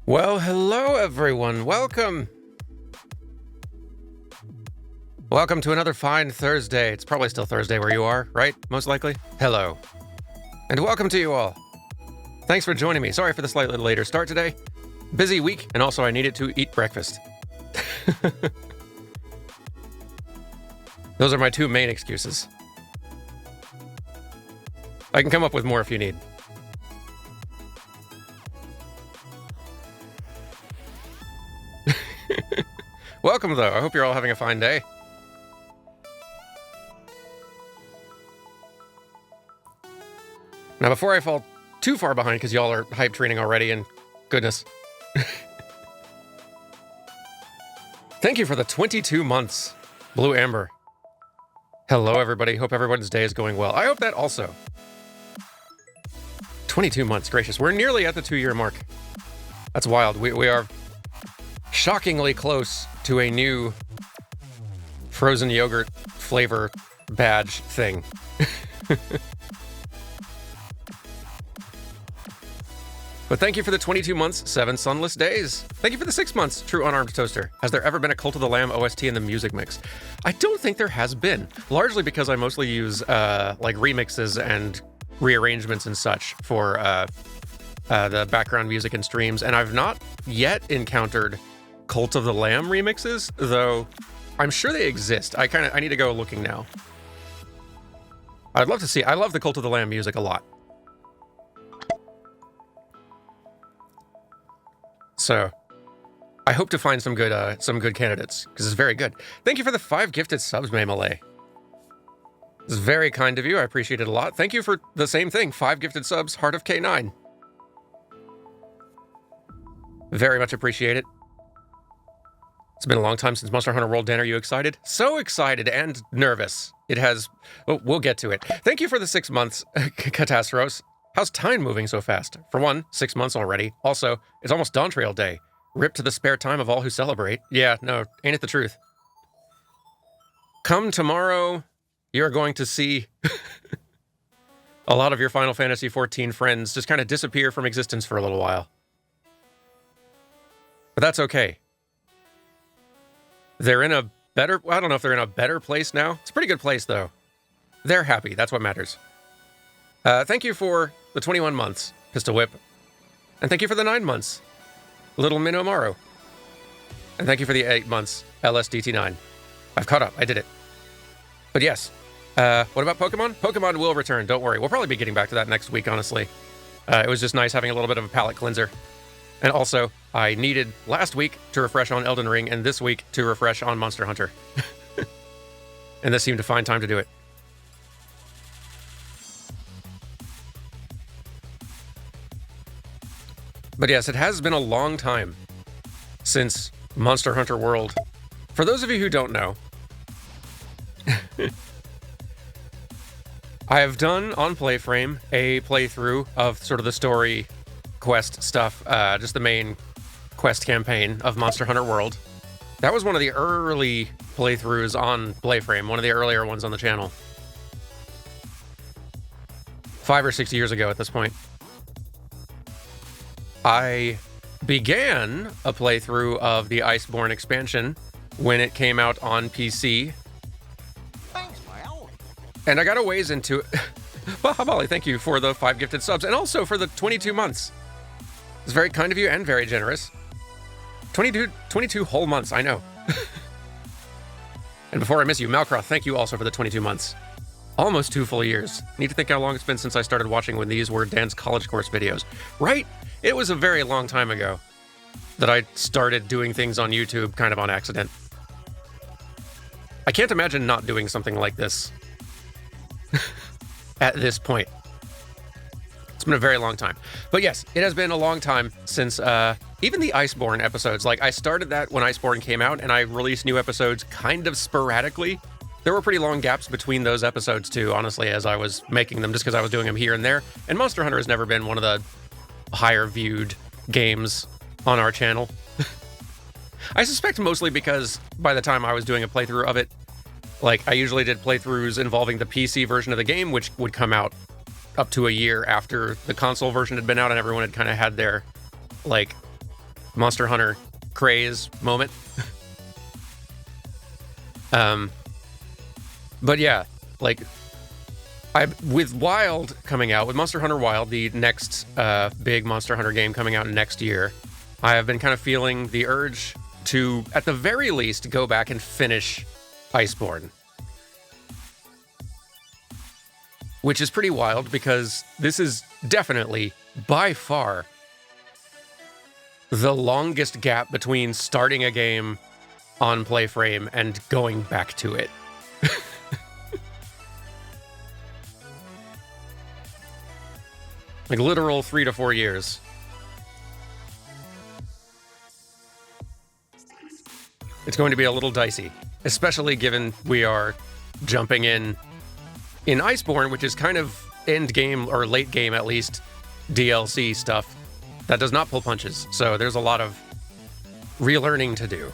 Well, hello everyone. Welcome. Welcome to another fine Thursday. It's probably still Thursday where you are, right? Most likely. Hello. And welcome to you all. Thanks for joining me. Sorry for the slightly later start today. Busy week, and also I needed to eat breakfast. Those are my two main excuses. I can come up with more if you need. Welcome, though. I hope you're all having a fine day. Now, before I fall too far behind, because y'all are hype training already, and goodness. Thank you for the 22 months, Blue Amber. Hello, everybody. Hope everyone's day is going well. I hope that also. 22 months, gracious. We're nearly at the 2-year mark. That's wild. We are shockingly close to a new frozen yogurt flavor badge thing. But thank you for the 22 months, 7 sunless days. Thank you for the 6 months, True Unarmed Toaster. Has there ever been a Cult of the Lamb OST in the music mix? I don't think there has been, largely because I mostly use like remixes and rearrangements and such for the background music and streams, and I've not yet encountered Cult of the Lamb remixes, though I'm sure they exist. I need to go looking now. I'd love to see. I love the Cult of the Lamb music a lot. So, I hope to find some good candidates, because it's very good. Thank you for the 5 gifted subs, Malay. This is very kind of you. I appreciate it a lot. Thank you for the same thing. 5 gifted subs, Heart of K9. Very much appreciate it. It's been a long time since Monster Hunter World. Dan, are you excited? So excited and nervous. It has... Oh, we'll get to it. Thank you for the 6 months, Catastros. How's time moving so fast? For one, 6 months already. Also, it's almost Dawn Trail Day. Rip to the spare time of all who celebrate. Yeah, no, ain't it the truth? Come tomorrow, you're going to see a lot of your Final Fantasy XIV friends just kind of disappear from existence for a little while. But that's okay. They're in a better... I don't know if they're in a better place now. It's a pretty good place, though. They're happy. That's what matters. Thank you for the 21 months, Pistol Whip. And thank you for the 9 months, Little Minomaru. And thank you for the 8 months, LSDT9. I've caught up. I did it. But yes, what about Pokemon? Pokemon will return. Don't worry. We'll probably be getting back to that next week, honestly. It was just nice having a little bit of a palate cleanser. And also, I needed last week to refresh on Elden Ring and this week to refresh on Monster Hunter. And this seemed to find time to do it. But yes, it has been a long time since Monster Hunter World. For those of you who don't know, I have done on Playframe a playthrough of sort of the story quest stuff, just the main quest campaign of Monster Hunter World. That was one of the early playthroughs on Playframe, one of the earlier ones on the channel. 5 or 6 years ago at this point. I began a playthrough of the Iceborne expansion when it came out on PC. Thanks, Mal. And I got a ways into it. Bahabali, thank you for the 5 gifted subs and also for the 22 months. It's very kind of you and very generous. 22 whole months, I know. And before I miss you, Malcroft, thank you also for the 22 months. Almost 2 full years. Need to think how long it's been since I started watching when these were Dan's college course videos. Right? It was a very long time ago that I started doing things on YouTube kind of on accident. I can't imagine not doing something like this at this point. It's been a very long time. But yes, it has been a long time since even the Iceborne episodes. Like, I started that when Iceborne came out, and I released new episodes kind of sporadically. There were pretty long gaps between those episodes, too, honestly, as I was making them, just because I was doing them here and there. And Monster Hunter has never been one of the higher viewed games on our channel. I suspect mostly because by the time I was doing a playthrough of it, like, I usually did playthroughs involving the PC version of the game, which would come out up to a year after the console version had been out and everyone had kind of had their, like, Monster Hunter craze moment. But yeah, like, with Wild coming out, with Monster Hunter Wild, the next big Monster Hunter game coming out next year, I have been kind of feeling the urge to, at the very least, go back and finish Iceborne. Which is pretty wild because this is definitely, by far, the longest gap between starting a game on PlayFrame and going back to it. Like literal 3 to 4 years. It's going to be a little dicey, especially given we are jumping in Iceborne, which is kind of end game, or late game at least, DLC stuff that does not pull punches. So there's a lot of relearning to do.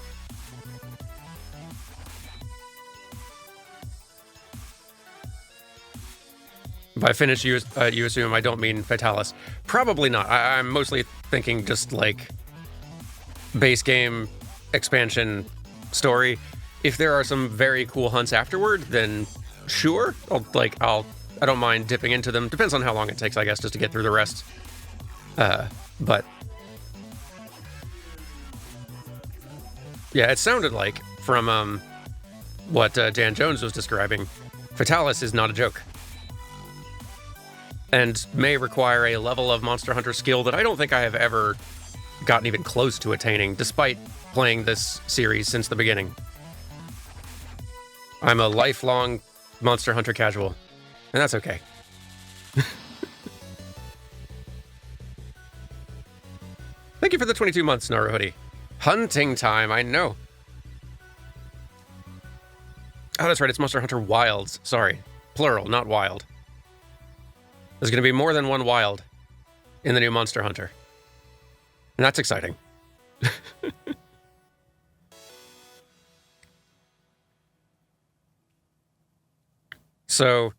By finish, you assume I don't mean Fatalis. Probably not. I'm mostly thinking just like base game expansion story. If there are some very cool hunts afterward, then sure. I don't mind dipping into them. Depends on how long it takes, I guess, just to get through the rest. But yeah, it sounded like from what Dan Jones was describing, Fatalis is not a joke. And may require a level of Monster Hunter skill that I don't think I have ever gotten even close to attaining, despite playing this series since the beginning. I'm a lifelong Monster Hunter casual, and that's okay. Thank you for the 22 months, Naruhoodie. Hunting time, I know. Oh, that's right, it's Monster Hunter Wilds. Sorry, plural, not wild. There's going to be more than one wild in the new Monster Hunter. And that's exciting. So,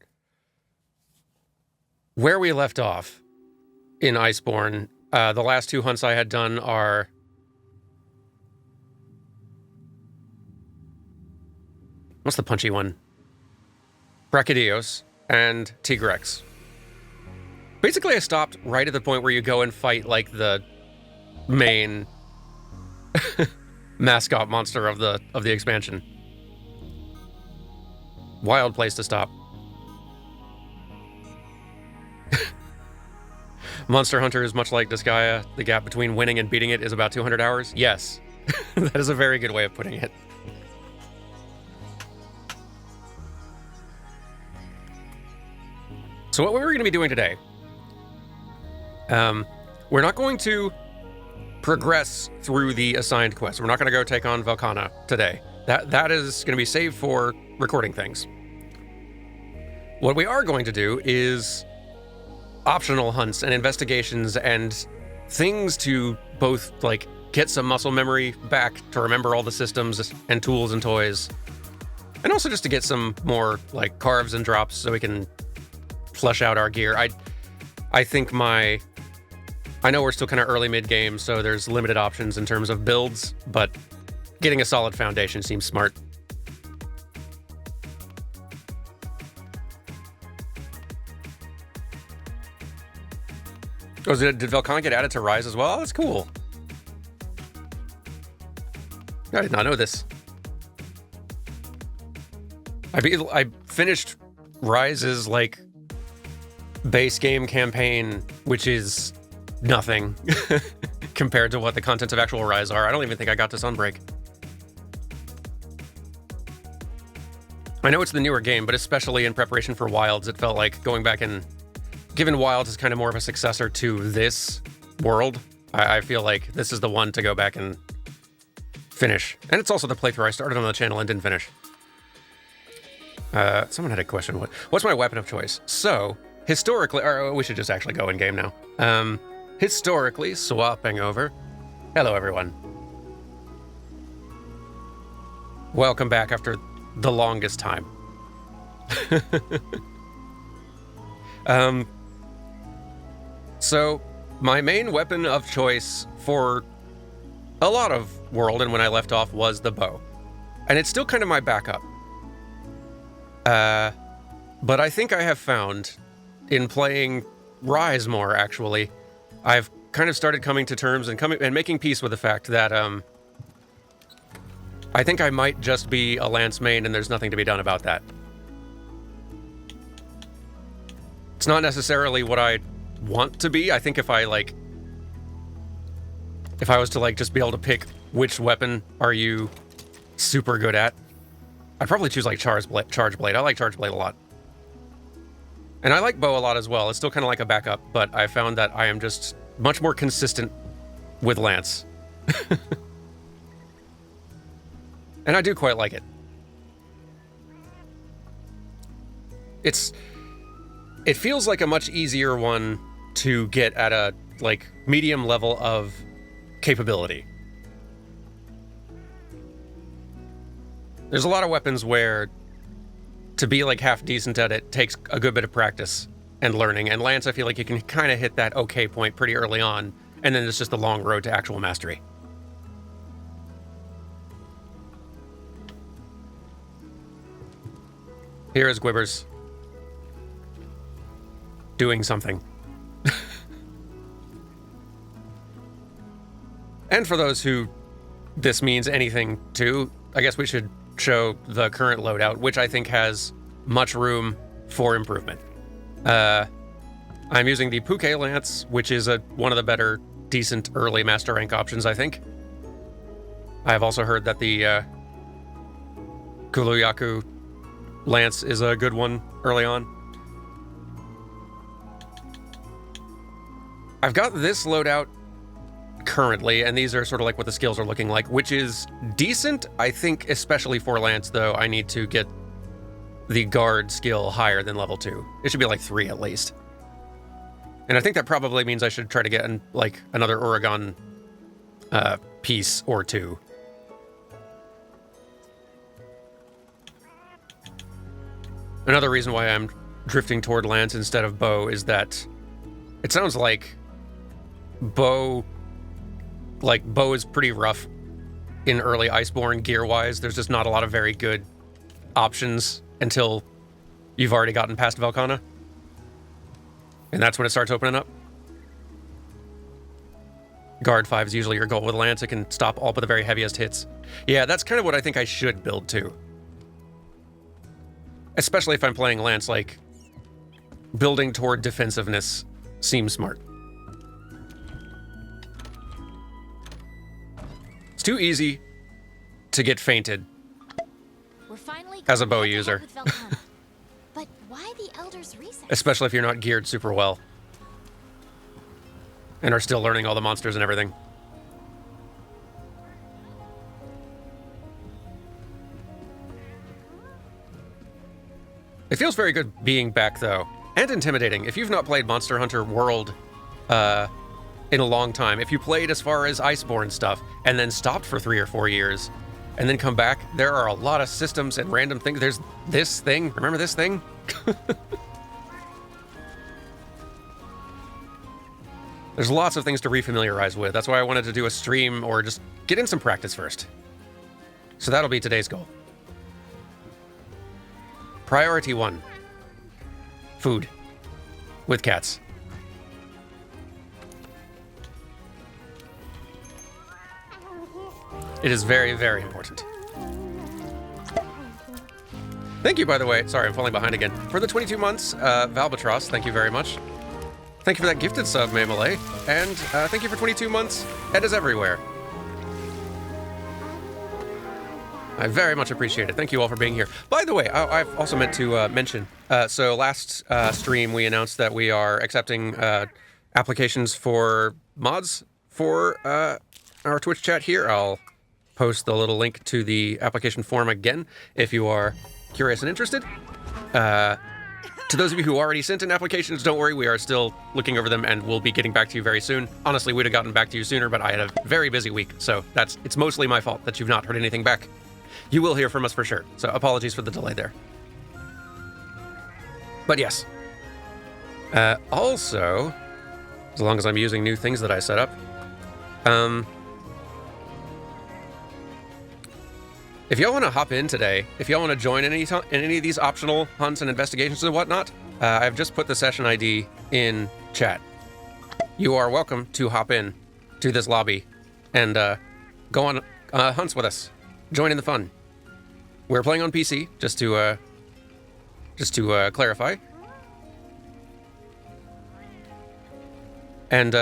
where we left off in Iceborne, the last 2 hunts I had done are... What's the punchy one? Brachydios and Tigrex. Basically, I stopped right at the point where you go and fight, like, the main mascot monster of the expansion. Wild place to stop. Monster Hunter is much like Disgaea. The gap between winning and beating it is about 200 hours. Yes, that is a very good way of putting it. So what we're going to be doing today... we're not going to progress through the assigned quest. We're not going to go take on Velkhana today. That is going to be saved for recording things. What we are going to do is optional hunts and investigations and things to both, like, get some muscle memory back to remember all the systems and tools and toys, and also just to get some more, like, carves and drops so we can flesh out our gear. I think I know we're still kind of early mid-game, so there's limited options in terms of builds, but getting a solid foundation seems smart. Oh, did Velkhana get added to Rise as well? Oh, that's cool. I did not know this. I finished Rise's, like, base game campaign, which is nothing compared to what the contents of actual Rise are. I don't even think I got to Sunbreak. I know it's the newer game, but especially in preparation for Wilds, it felt like going back and... Given Wilds is kind of more of a successor to this world, I feel like this is the one to go back and finish. And it's also the playthrough I started on the channel and didn't finish. Someone had a question. What's my weapon of choice? So, historically... Or we should just actually go in-game now. Historically, swapping over. Hello, everyone. Welcome back after the longest time. So, my main weapon of choice for a lot of World, and when I left off, was the bow. And it's still kind of my backup. But I think I have found, in playing Rise more, actually, I've kind of started coming to terms and making peace with the fact that, I think I might just be a Lance main, and there's nothing to be done about that. It's not necessarily what I want to be. I think if I was to, like, just be able to pick which weapon are you super good at, I'd probably choose, like, Charge Blade. I like Charge Blade a lot. And I like Bow a lot as well. It's still kind of like a backup, but I found that I am just much more consistent with Lance. And I do quite like it. It feels like a much easier one to get at a, like, medium level of capability. There's a lot of weapons where to be, like, half decent at it takes a good bit of practice and learning, and Lance, I feel like you can kind of hit that okay point pretty early on, and then it's just a long road to actual mastery. Here is Gwibbers doing something. And for those who this means anything to, I guess we should show the current loadout, which I think has much room for improvement. I'm using the Puke Lance, which is one of the better, decent early master rank options, I think. I have also heard that the Kuluyaku Lance is a good one early on. I've got this loadout currently, and these are sort of like what the skills are looking like, which is decent. I think especially for Lance, though, I need to get the guard skill higher than level 2. It should be like 3 at least. And I think that probably means I should try to get like another Oregon piece or 2. Another reason why I'm drifting toward Lance instead of Bow is that it sounds like Bow is pretty rough in early Iceborne gear-wise. There's just not a lot of very good options until you've already gotten past Velkhana. And that's when it starts opening up. Guard 5 is usually your goal with Lance. It can stop all but the very heaviest hits. Yeah, that's kind of what I think I should build too. Especially if I'm playing Lance, like, building toward defensiveness seems smart. It's too easy to get fainted as a bow user. But why the Elder's Recess? Especially if you're not geared super well. And are still learning all the monsters and everything. It feels very good being back, though. And intimidating. If you've not played Monster Hunter World in a long time, if you played as far as Iceborne stuff, and then stopped for 3 or 4 years, and then come back, there are a lot of systems and random things. There's this thing. Remember this thing? There's lots of things to refamiliarize with. That's why I wanted to do a stream or just get in some practice first. So that'll be today's goal. Priority 1. Food. With cats. It is very, very important. Thank you, by the way. Sorry, I'm falling behind again. For the 22 months, Valbatros, thank you very much. Thank you for that gifted sub, Mamale. And thank you for 22 months, Ed is everywhere. I very much appreciate it. Thank you all for being here. By the way, I've also meant to mention, so last stream we announced that we are accepting applications for mods for our Twitch chat here. I'll post the little link to the application form again if you are curious and interested. To those of you who already sent in applications, don't worry, we are still looking over them and we'll be getting back to you very soon. Honestly, we'd have gotten back to you sooner, but I had a very busy week, so it's mostly my fault that you've not heard anything back. You will hear from us for sure, so apologies for the delay there. But yes. Also, as long as I'm using new things that I set up, If y'all want to hop in today, if y'all want to join in any of these optional hunts and investigations and whatnot, I've just put the session ID in chat. You are welcome to hop in to this lobby and go on hunts with us. Join in the fun. We're playing on PC, just to clarify. And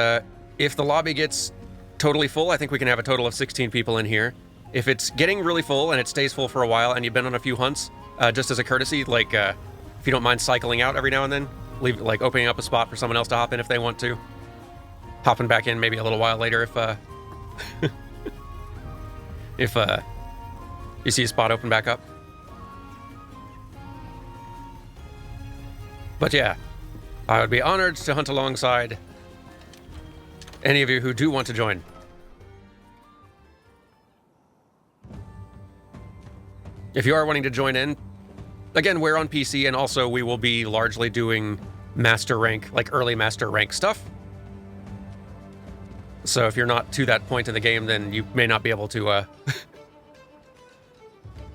if the lobby gets totally full, I think we can have a total of 16 people in here. If it's getting really full and it stays full for a while and you've been on a few hunts, just as a courtesy, like if you don't mind cycling out every now and then, opening up a spot for someone else to hop in if they want to. Hopping back in maybe a little while later if you see a spot open back up. But yeah, I would be honored to hunt alongside any of you who do want to join. If you are wanting to join in, again, we're on PC, and also we will be largely doing master rank, like early master rank stuff. So if you're not to that point in the game, then you may not be able to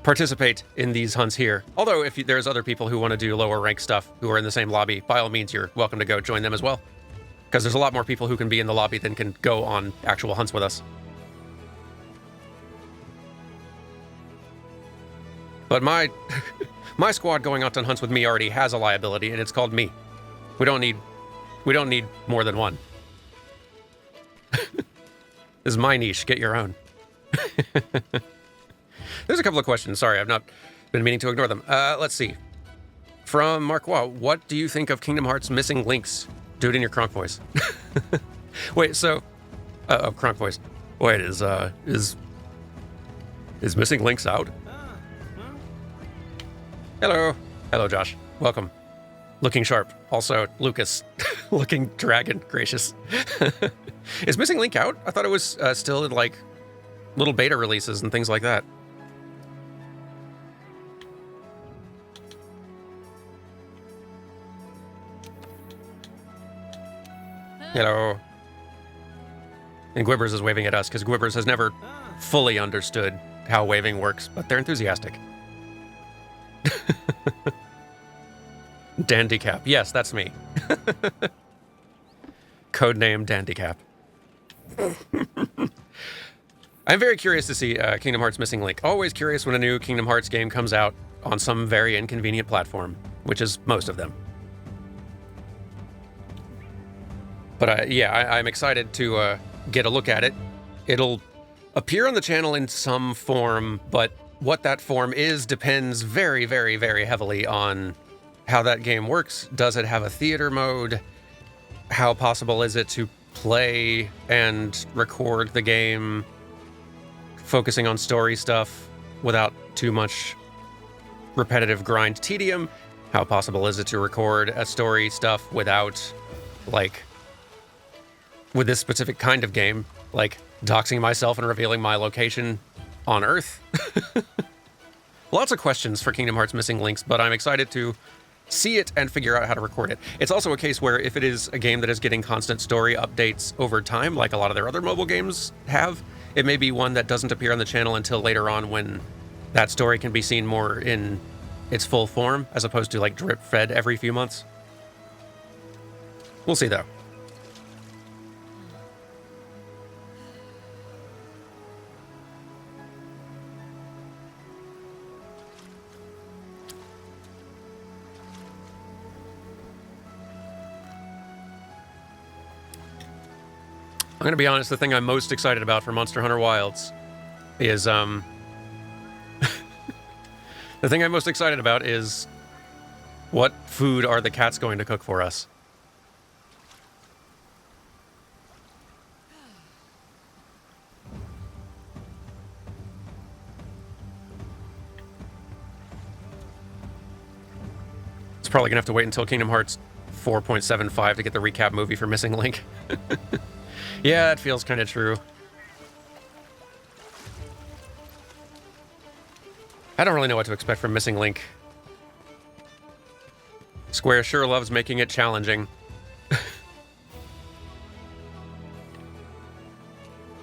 participate in these hunts here. Although if there's other people who want to do lower rank stuff who are in the same lobby, by all means, you're welcome to go join them as well. Because there's a lot more people who can be in the lobby than can go on actual hunts with us. But my squad going out on hunts with me already has a liability, and it's called me. We don't need more than one. This is my niche. Get your own. There's a couple of questions. Sorry, I've not been meaning to ignore them. Let's see. From Mark Wow, what do you think of Kingdom Hearts missing links? Do it in your Kronk voice. Wait, so... Kronk voice. Wait, is missing links out? Hello. Hello, Josh. Welcome. Looking sharp. Also, Lucas. Looking dragon. Gracious. Is Missing Link out? I thought it was still in, like, little beta releases and things like that. Hello. And Gwibbers is waving at us, because Gwibbers has never fully understood how waving works, but they're enthusiastic. Dandycap. Yes, that's me. Codename Dandycap. I'm very curious to see Kingdom Hearts Missing Link. Always curious when a new Kingdom Hearts game comes out on some very inconvenient platform, which is most of them. But yeah, I'm excited to get a look at it. It'll appear on the channel in some form, but what that form is depends very, very, very heavily on how that game works. Does it have a theater mode? How possible is it to play and record the game focusing on story stuff without too much repetitive grind tedium? How possible is it to record a story stuff without, like, with this specific kind of game, like doxing myself and revealing my location on Earth? Lots of questions for Kingdom Hearts Missing Links, but I'm excited to see it and figure out how to record it. It's also a case where if it is a game that is getting constant story updates over time, like a lot of their other mobile games have, it may be one that doesn't appear on the channel until later on when that story can be seen more in its full form, as opposed to like drip-fed every few months. We'll see, though. I'm gonna be honest, the thing I'm most excited about for Monster Hunter Wilds is, the thing I'm most excited about is what food are the cats going to cook for us? It's probably gonna have to wait until Kingdom Hearts 4.75 to get the recap movie for Missing Link. Yeah, that feels kind of true. I don't really know what to expect from Missing Link. Square sure loves making it challenging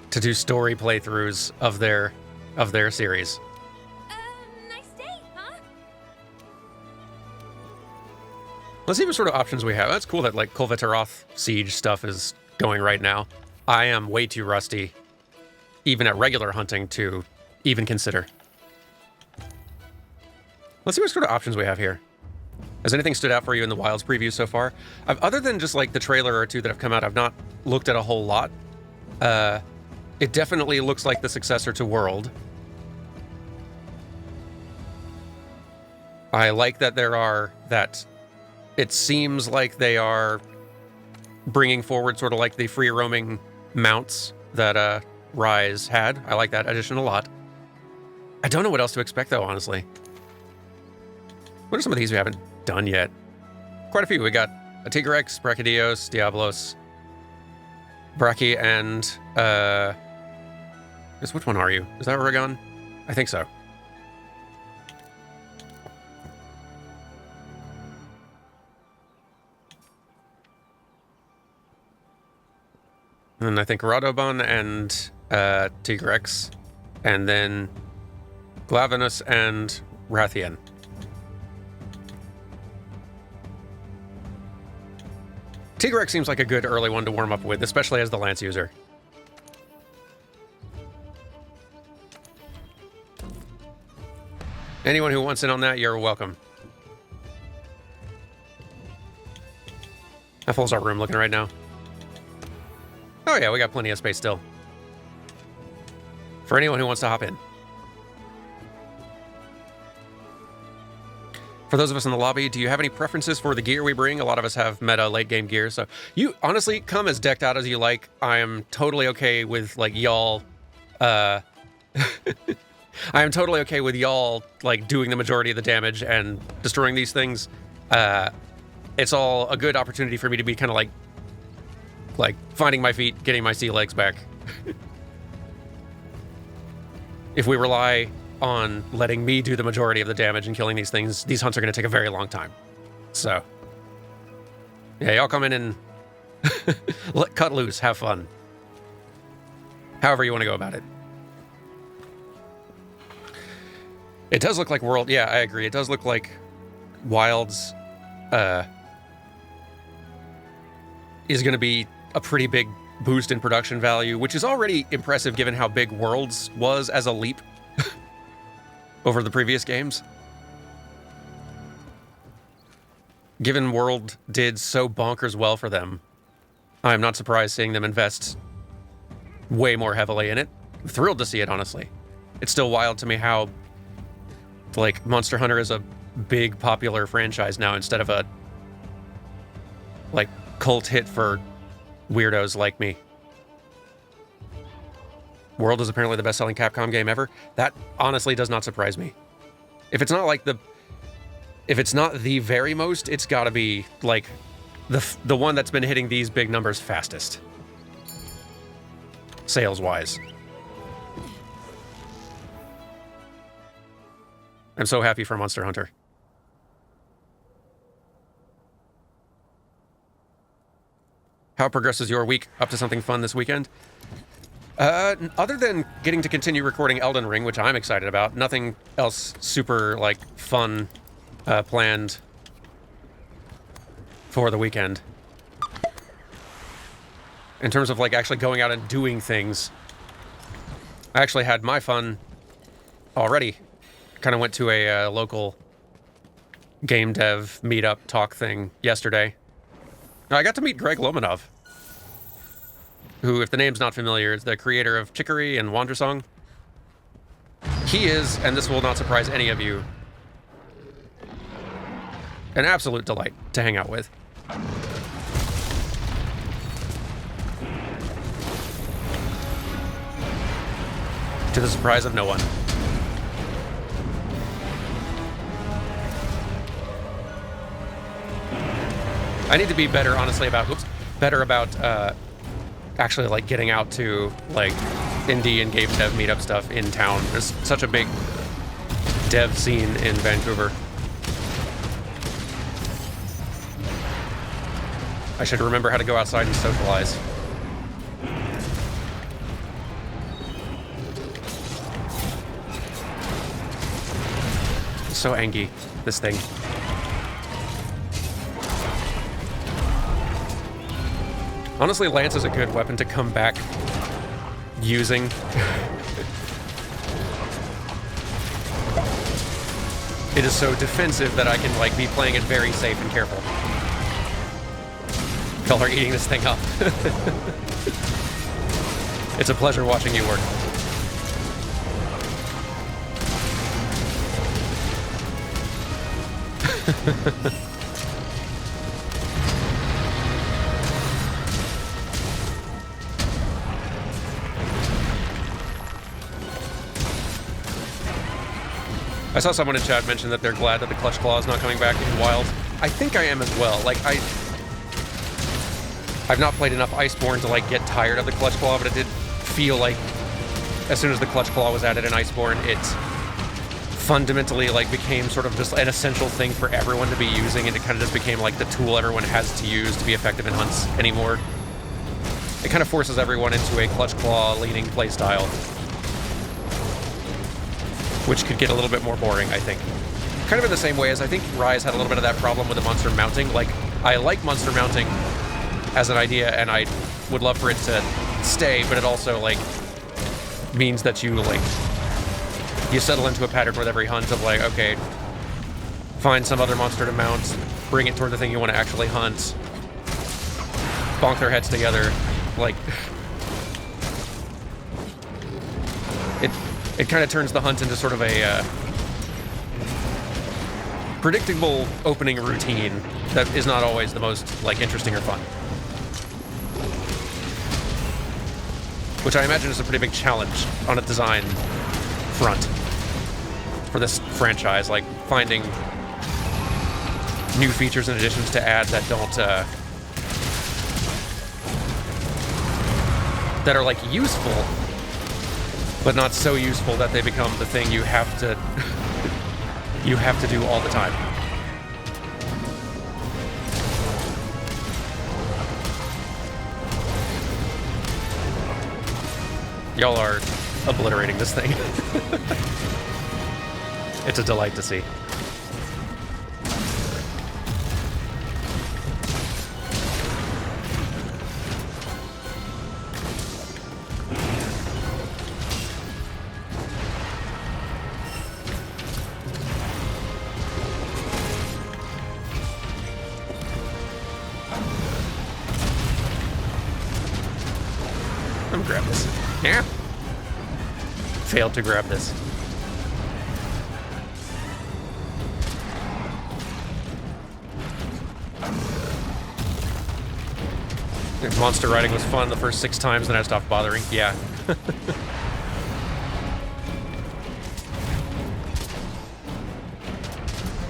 to do story playthroughs of their series. Let's see what sort of options we have. That's cool that like Kulvetaroth siege stuff is going right now. I am way too rusty, even at regular hunting, to even consider. Let's see what sort of options we have here. Has anything stood out for you in the Wilds preview so far? Other than just like the trailer or two that have come out, I've not looked at a whole lot. It definitely looks like the successor to World. I like that it seems like they are bringing forward sort of like the free roaming mounts that Rise had. I like that addition a lot. I don't know what else to expect though, honestly. What are some of these we haven't done yet? Quite a few. We got a Tigrex, Brachydios, Diablos, Brachy, and which one are you? Is that Oregon? I think so. And I think Radobon and Tigrex, and then Glavenus and Rathian. Tigrex seems like a good early one to warm up with, especially as the Lance user. Anyone who wants in on that, you're welcome. How full's our room looking right now? Oh yeah, we got plenty of space still. For anyone who wants to hop in. For those of us in the lobby, do you have any preferences for the gear we bring? A lot of us have meta late game gear, so you honestly come as decked out as you like. I am totally okay with like y'all. I am totally okay with y'all like doing the majority of the damage and destroying these things. It's all a good opportunity for me to be kind of like finding my feet, getting my sea legs back. If we rely on letting me do the majority of the damage and killing these things, these hunts are going to take a very long time. So, yeah, y'all come in and cut loose, have fun. However you want to go about it. It does look like World. Yeah, I agree. It does look like Wilds is going to be a pretty big boost in production value, which is already impressive given how big Worlds was as a leap over the previous games. Given World did so bonkers well for them, I'm not surprised seeing them invest way more heavily in it. I'm thrilled to see it, honestly. It's still wild to me how, like, Monster Hunter is a big, popular franchise now instead of a, like, cult hit for weirdos like me. World is apparently the best-selling Capcom game ever. That honestly does not surprise me. If it's not like if it's not the very most, it's got to be like the one that's been hitting these big numbers fastest, sales-wise. I'm so happy for Monster Hunter. How progresses your week? Up to something fun this weekend? Other than getting to continue recording Elden Ring, which I'm excited about, nothing else super, like, fun planned for the weekend. In terms of, like, actually going out and doing things, I actually had my fun already. Kind of went to a local game dev meetup talk thing yesterday. I got to meet Greg Lomanov, who, if the name's not familiar, is the creator of Chicory and Wandersong. He is, and this will not surprise any of you, an absolute delight to hang out with. To the surprise of no one. I need to be better, honestly, about actually, like, getting out to, like, indie and game dev meetup stuff in town. There's such a big dev scene in Vancouver. I should remember how to go outside and socialize. It's so angry, this thing. Honestly, Lance is a good weapon to come back using. It is so defensive that I can, like, be playing it very safe and careful. Y'all are eating this thing up. It's a pleasure watching you work. I saw someone in chat mention that they're glad that the Clutch Claw is not coming back in Wild. I think I am as well. Like, I've not played enough Iceborne to, like, get tired of the Clutch Claw, but it did feel like as soon as the Clutch Claw was added in Iceborne, it fundamentally, like, became sort of just an essential thing for everyone to be using, and it kind of just became, like, the tool everyone has to use to be effective in hunts anymore. It kind of forces everyone into a Clutch Claw-leaning playstyle, which could get a little bit more boring, I think. Kind of in the same way as I think Rise had a little bit of that problem with the monster mounting. Like, I like monster mounting as an idea, and I would love for it to stay, but it also, like, means that you, like, you settle into a pattern with every hunt of, like, okay, find some other monster to mount, bring it toward the thing you want to actually hunt, bonk their heads together, like... It kind of turns the hunt into sort of a predictable opening routine that is not always the most, like, interesting or fun. Which I imagine is a pretty big challenge on a design front for this franchise, like finding new features and additions to add that don't, that are, like, useful, but not so useful that they become the thing you have to you have to do all the time. Y'all are obliterating this thing. It's a delight to see. Grab this. Yeah. Failed to grab this. Monster riding was fun the first 6 times, then I stopped bothering. Yeah.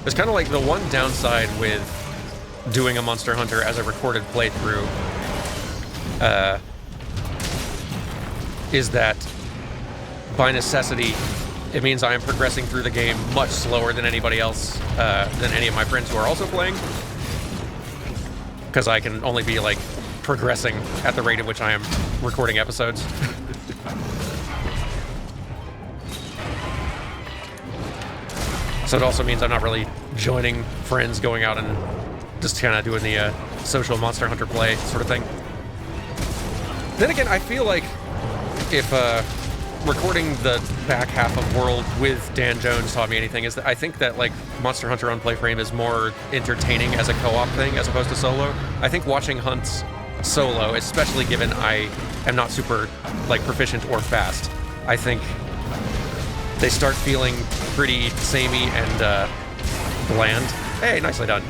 It's kind of like the one downside with doing a Monster Hunter as a recorded playthrough, is that, by necessity, it means I am progressing through the game much slower than anybody else, than any of my friends who are also playing. Because I can only be, like, progressing at the rate at which I am recording episodes. So it also means I'm not really joining friends going out and just kind of doing the social Monster Hunter play sort of thing. Then again, I feel like if recording the back half of World with Dan Jones taught me anything, is that I think that, like, Monster Hunter on Playframe is more entertaining as a co-op thing as opposed to solo. I think watching hunts solo, especially given I am not super, like, proficient or fast, I think they start feeling pretty samey and bland. Hey, nicely done.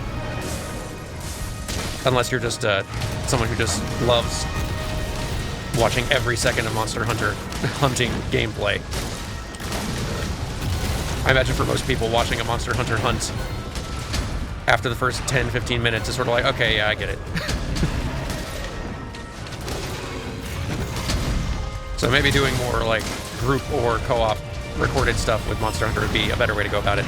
Unless you're just someone who just loves watching every second of Monster Hunter hunting gameplay. I imagine for most people, watching a Monster Hunter hunt after the first 10-15 minutes is sort of like, okay, yeah, I get it. So maybe doing more, like, group or co-op recorded stuff with Monster Hunter would be a better way to go about it.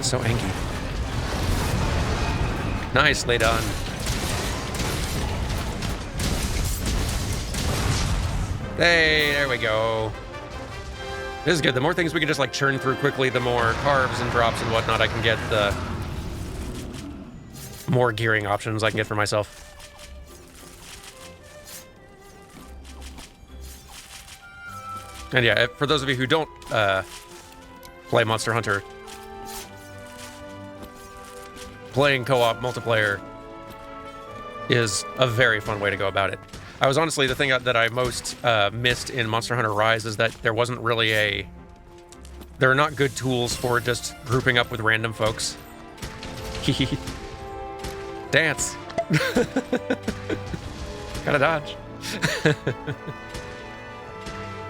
So anky. Nicely done. Hey, there we go. This is good. The more things we can just, like, churn through quickly, the more carbs and drops and whatnot I can get. The more gearing options I can get for myself. And yeah, for those of you who don't play Monster Hunter, playing co-op multiplayer is a very fun way to go about it. I was honestly, the thing that I most missed in Monster Hunter Rise is that there wasn't really there are not good tools for just grouping up with random folks. Dance. Gotta dodge.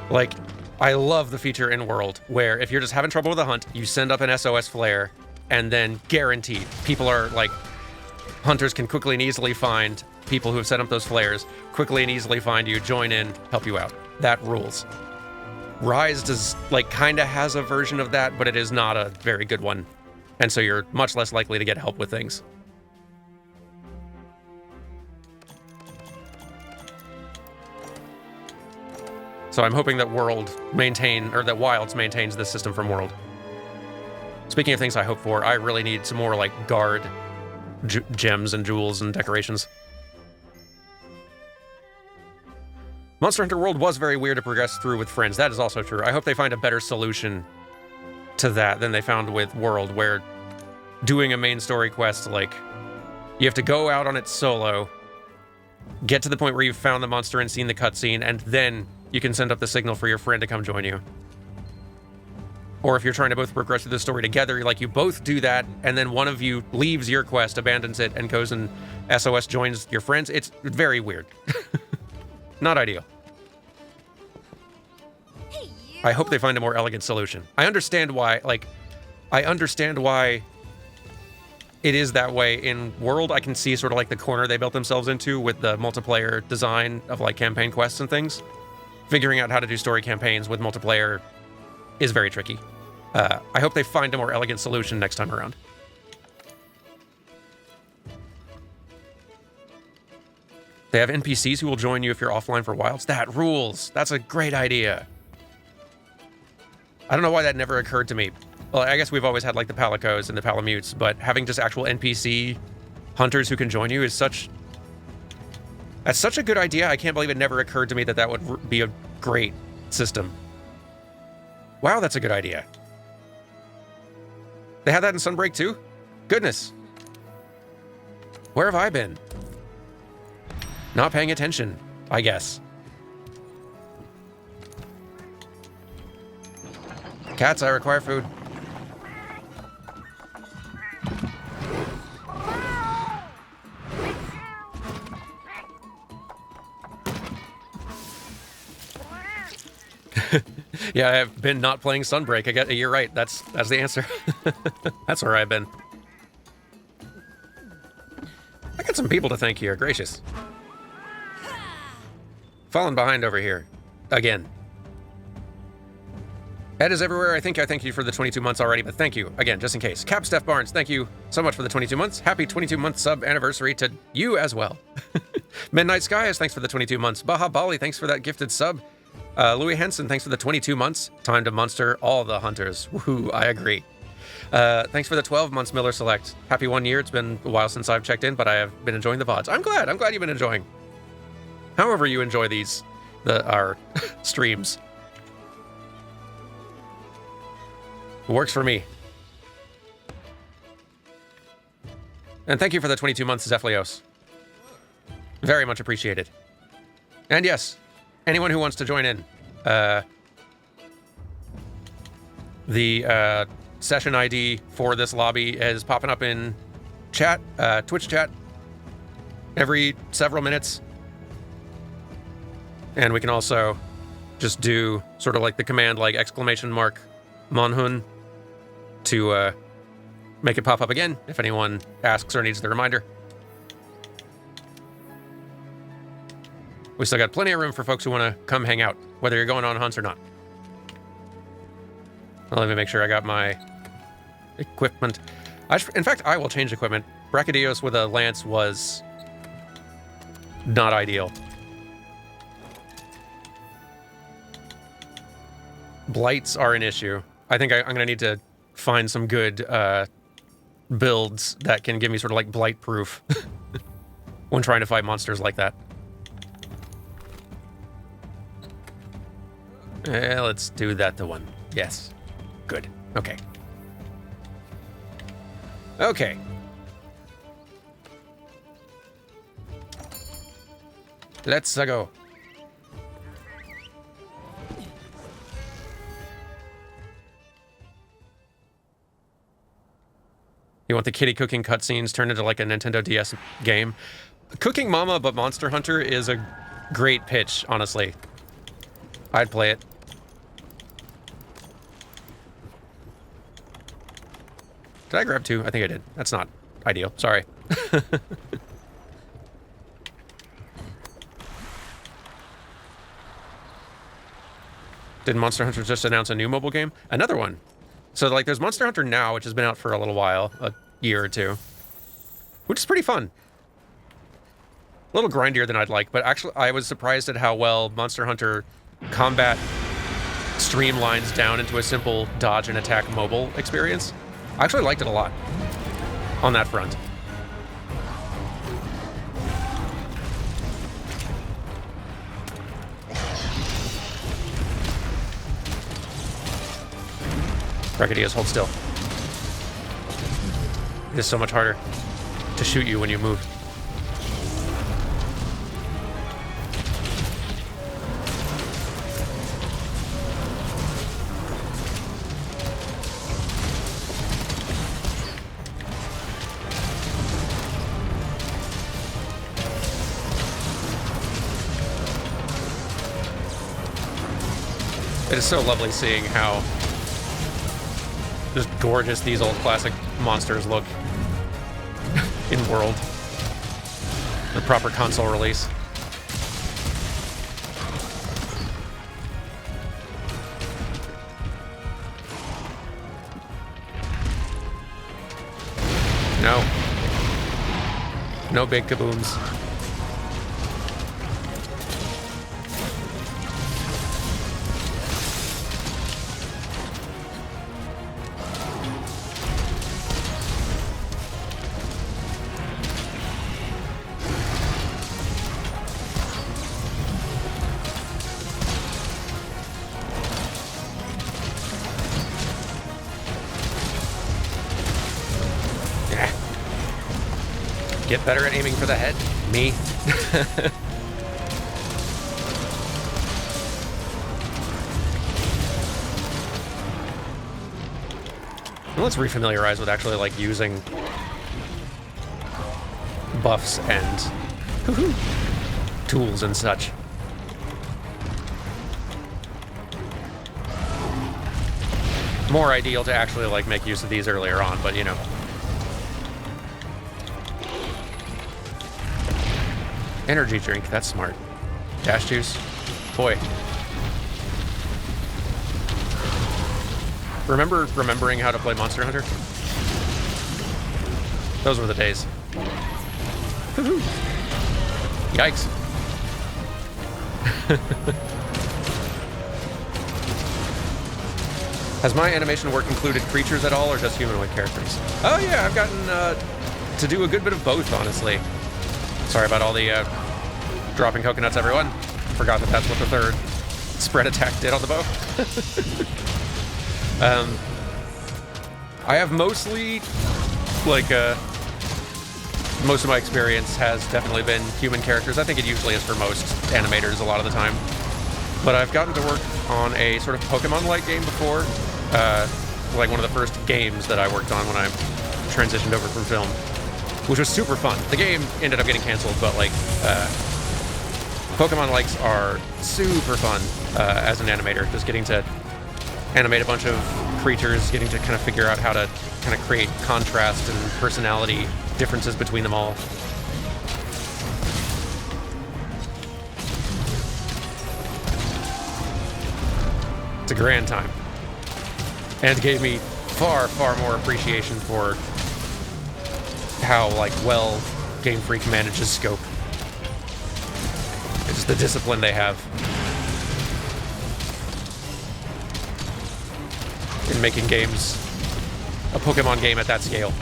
Like, I love the feature in World where if you're just having trouble with a hunt, you send up an SOS flare, and then guaranteed, people are like, hunters can quickly and easily find people who have set up those flares, quickly and easily find you, join in, help you out. That rules. Rise does, like, kind of has a version of that, but it is not a very good one. And so you're much less likely to get help with things. So I'm hoping that that Wilds maintains this system from World. Speaking of things I hope for, I really need some more, like, guard gems and jewels and decorations. Monster Hunter World was very weird to progress through with friends. That is also true. I hope they find a better solution to that than they found with World, where doing a main story quest, like, you have to go out on it solo, get to the point where you've found the monster and seen the cutscene, and then you can send up the signal for your friend to come join you. Or if you're trying to both progress through the story together, like, you both do that, and then one of you leaves your quest, abandons it, and goes and SOS joins your friends. It's very weird. Not ideal. Hey, you. I hope they find a more elegant solution. I understand why it is that way in World. I can see sort of like the corner they built themselves into with the multiplayer design of, like, campaign quests and things. Figuring out how to do story campaigns with multiplayer is very tricky. I hope they find a more elegant solution next time around. They have NPCs who will join you if you're offline for Wilds. That rules. That's a great idea. I don't know why that never occurred to me. Well, I guess we've always had, like, the Palicos and the Palamutes, but having just actual NPC hunters who can join you is that's such a good idea. I can't believe it never occurred to me that that would be a great system. Wow, that's a good idea. They had that in Sunbreak too? Goodness. Where have I been? Not paying attention, I guess. Cats, I require food. Yeah, I've been not playing Sunbreak. You're right. That's the answer. That's where I've been. I got some people to thank here. Gracious. Falling behind over here. Again. Ed is everywhere. I thank you for the 22 months already, but thank you again, just in case. Cap Steph Barnes, thank you so much for the 22 months. Happy 22-month sub anniversary to you as well. Midnight Skies, thanks for the 22 months. Baha Bali, thanks for that gifted sub. Louis Henson, thanks for the 22 months. Time to monster all the hunters. Woohoo, I agree. Thanks for the 12 months, Miller Select. Happy 1 year. It's been a while since I've checked in, but I have been enjoying the VODs. I'm glad you've been enjoying. However you enjoy our streams. Works for me. And thank you for the 22 months, Zephlios. Very much appreciated. And yes, anyone who wants to join in, the session ID for this lobby is popping up in chat, Twitch chat, every several minutes. And we can also just do sort of like the command, like !! Monhun, to make it pop up again if anyone asks or needs the reminder. We still got plenty of room for folks who want to come hang out, whether you're going on hunts or not. Well, let me make sure I got my equipment. In fact, I will change equipment. Brachydios with a lance was not ideal. Blights are an issue. I think I'm going to need to find some good builds that can give me sort of like blight proof when trying to fight monsters like that. Let's do that to one. Yes. Good. Okay. Okay. Let's go. You want the kitty cooking cutscenes turned into like a Nintendo DS game? Cooking Mama but Monster Hunter is a great pitch, honestly. I'd play it. Did I grab two? I think I did. That's not ideal. Sorry. Did Monster Hunter just announce a new mobile game? Another one. So, like, there's Monster Hunter Now, which has been out for a little while, a year or two, which is pretty fun. A little grindier than I'd like, but actually, I was surprised at how well Monster Hunter combat streamlines down into a simple dodge and attack mobile experience. I actually liked it a lot on that front. Brachydios, hold still. It is so much harder to shoot you when you move. It is so lovely seeing how just gorgeous these old classic monsters look in World. The proper console release. No. No big kabooms. Get better at aiming for the head. Me. Let's refamiliarize with actually like using buffs and tools and such. More ideal to actually like make use of these earlier on, but you know. Energy drink, that's smart. Dash juice, boy. Remembering how to play Monster Hunter? Those were the days. Yikes. Has my animation work included creatures at all, or just humanoid characters? Oh yeah, I've gotten to do a good bit of both, honestly. Sorry about all the dropping coconuts, everyone. Forgot that that's what the third spread attack did on the bow. I have mostly, like, most of my experience has definitely been human characters. I think it usually is for most animators a lot of the time. But I've gotten to work on a sort of Pokemon-like game before. Like one of the first games that I worked on when I transitioned over from film, which was super fun. The game ended up getting canceled, but like, Pokemon likes are super fun as an animator. Just getting to animate a bunch of creatures, getting to kind of figure out how to kind of create contrast and personality differences between them all. It's a grand time. And it gave me far, far more appreciation for how, like, well Game Freak manages scope. It's the discipline they have in making games, a Pokemon game at that scale.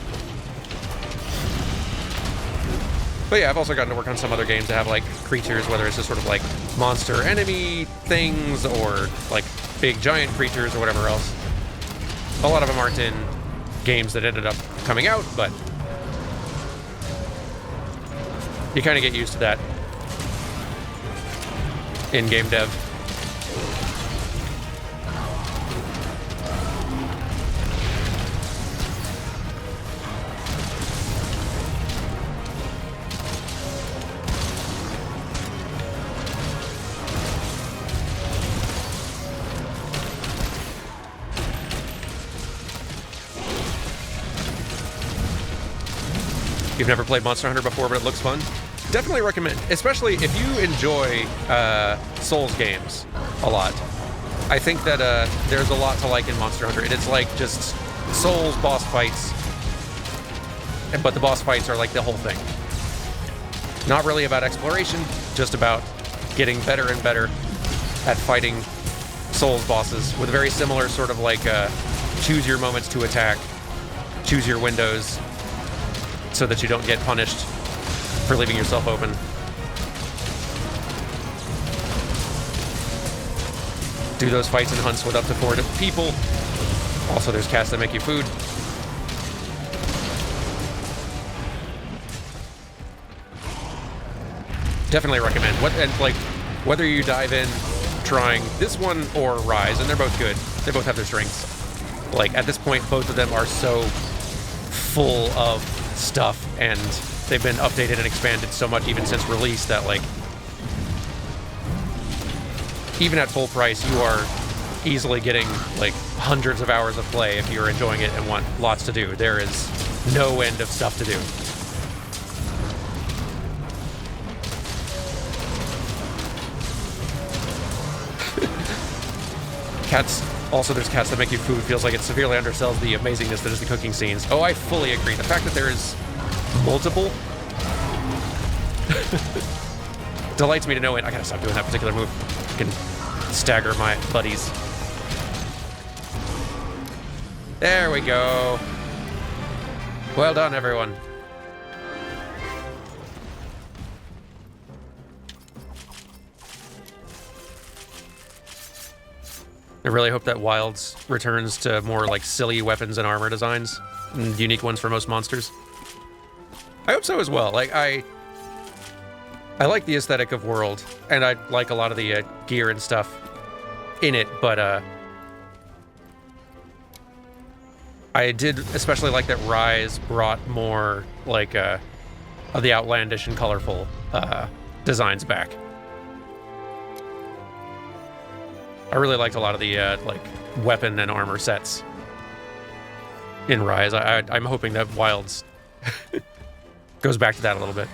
But yeah, I've also gotten to work on some other games that have like creatures, whether it's just sort of like monster enemy things or like big giant creatures or whatever else. A lot of them aren't in games that ended up coming out, but you kind of get used to that in game dev. You've never played Monster Hunter before, but it looks fun. Definitely recommend, especially if you enjoy Souls games a lot. I think that there's a lot to like in Monster Hunter. It's like just Souls boss fights, but the boss fights are like the whole thing. Not really about exploration, just about getting better and better at fighting Souls bosses with a very similar sort of like choose your moments to attack, choose your windows, so that you don't get punished for leaving yourself open. Do those fights and hunts with up to 4 people. Also, there's cats that make you food. Definitely recommend. Whether you dive in trying this one or Rise, and they're both good. They both have their strengths. Like, at this point, both of them are so full of stuff, and they've been updated and expanded so much even since release that, like, even at full price, you are easily getting, like, hundreds of hours of play if you're enjoying it and want lots to do. There is no end of stuff to do. Cats, also there's cats that make you food feels like it severely undersells the amazingness that is the cooking scenes. Oh, I fully agree. The fact that there is multiple delights me to no end. I gotta stop doing that particular move. I can stagger my buddies. There we go. Well done, everyone. I really hope that Wilds returns to more like silly weapons and armor designs, and unique ones for most monsters. I hope so as well. Like I like the aesthetic of World, and I like a lot of the gear and stuff in it, but I did especially like that Rise brought more like of the outlandish and colorful designs back. I really liked a lot of the like weapon and armor sets in Rise. I'm hoping that Wilds goes back to that a little bit.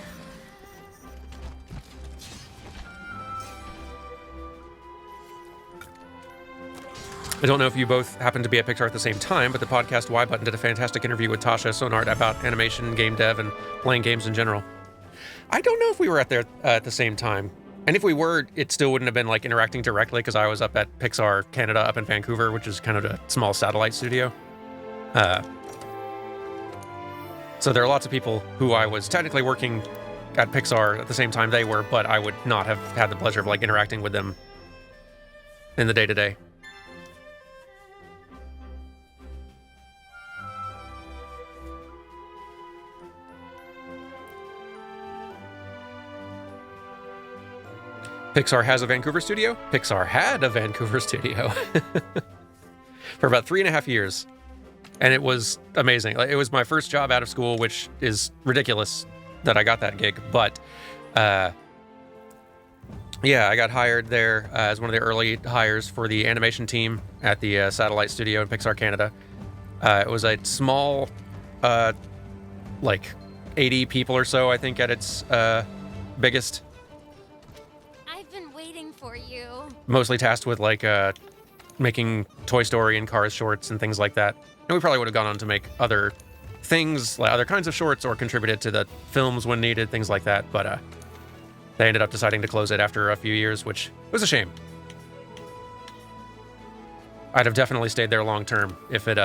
I don't know if you both happened to be at Pixar at the same time, but the podcast Y Button did a fantastic interview with Tasha Sonart about animation, game dev, and playing games in general. I don't know if we were at there at the same time. And if we were, it still wouldn't have been like interacting directly because I was up at Pixar Canada up in Vancouver, which is kind of a small satellite studio. So there are lots of people who I was technically working at Pixar at the same time they were, but I would not have had the pleasure of like interacting with them in the day-to-day. Pixar has a Vancouver studio. Pixar had a Vancouver studio for about 3.5 years. And it was amazing. It was my first job out of school, which is ridiculous that I got that gig. But yeah, I got hired there as one of the early hires for the animation team at the satellite studio in Pixar Canada. It was a small, like 80 people or so, I think, at its biggest. For you. Mostly tasked with like making Toy Story and Cars shorts and things like that. And we probably would have gone on to make other things, like other kinds of shorts, or contributed to the films when needed, things like that. But they ended up deciding to close it after a few years, which was a shame. I'd have definitely stayed there long term if it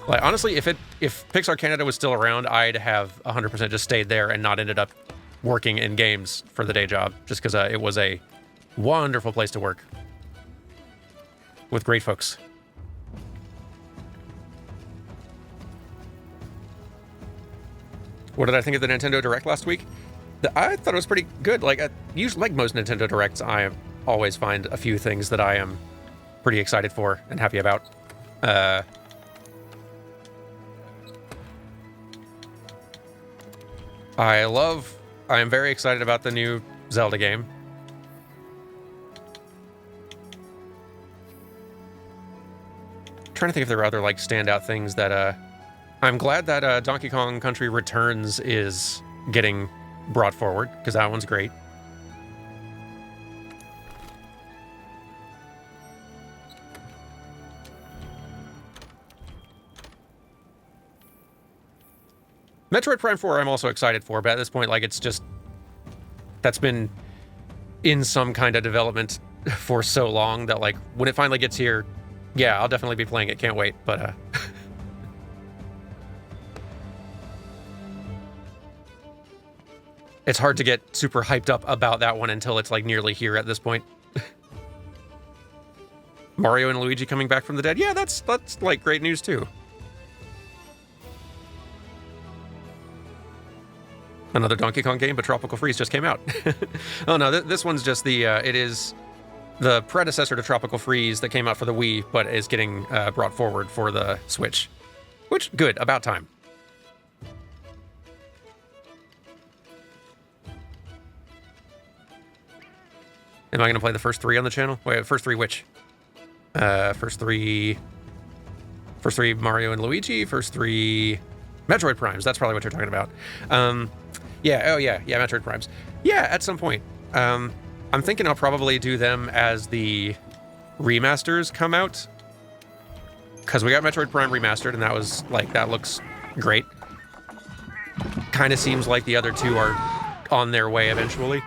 Like, honestly, if Pixar Canada was still around, I'd have 100% just stayed there and not ended up working in games for the day job, just because it was a wonderful place to work with great folks. What did I think of the Nintendo Direct last week? I thought it was pretty good. Like, usually, like most Nintendo Directs, I always find a few things that I am pretty excited for and happy about. I am very excited about the new Zelda game. Trying to think if there were other, like, standout things that, I'm glad that Donkey Kong Country Returns is getting brought forward, because that one's great. Metroid Prime 4 I'm also excited for, but at this point, like, it's just... That's been in some kind of development for so long that, like, when it finally gets here, yeah, I'll definitely be playing it. Can't wait, but, it's hard to get super hyped up about that one until it's, like, nearly here at this point. Mario and Luigi coming back from the dead. Yeah, that's like, great news, too. Another Donkey Kong game, but Tropical Freeze just came out. Oh, no, this one's just the... it is the predecessor to Tropical Freeze that came out for the Wii, but is getting brought forward for the Switch. Which, good, about time. Am I going to play the first 3 on the channel? Wait, first 3 which? First three Mario and Luigi, first 3 Metroid Primes. That's probably what you're talking about. Yeah, Metroid Primes. Yeah, at some point. I'm thinking I'll probably do them as the remasters come out. Because we got Metroid Prime remastered, and that was, like, that looks great. Kind of seems like the other 2 are on their way eventually.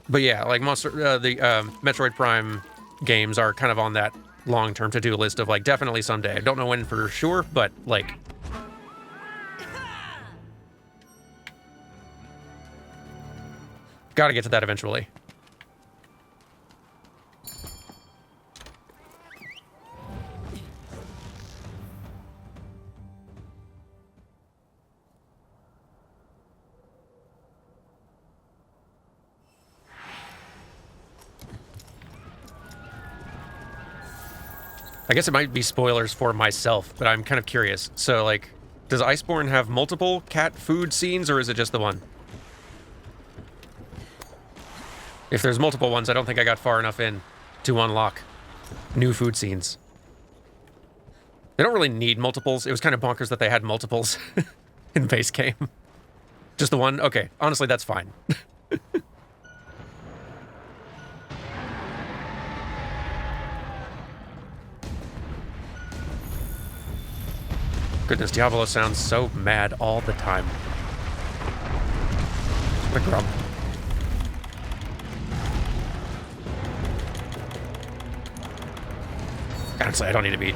But yeah, like the Metroid Prime games are kind of on that long-term to-do list of, like, definitely someday. I don't know when for sure, but, like... Gotta get to that eventually. I guess it might be spoilers for myself, but I'm kind of curious. So, like, does Iceborne have multiple cat food scenes, or is it just the one? If there's multiple ones, I don't think I got far enough in to unlock new food scenes. They don't really need multiples. It was kind of bonkers that they had multiples in base game. Just the one? Okay, honestly, that's fine. Goodness, Diablo sounds so mad all the time. What a grump. Honestly, I don't need to be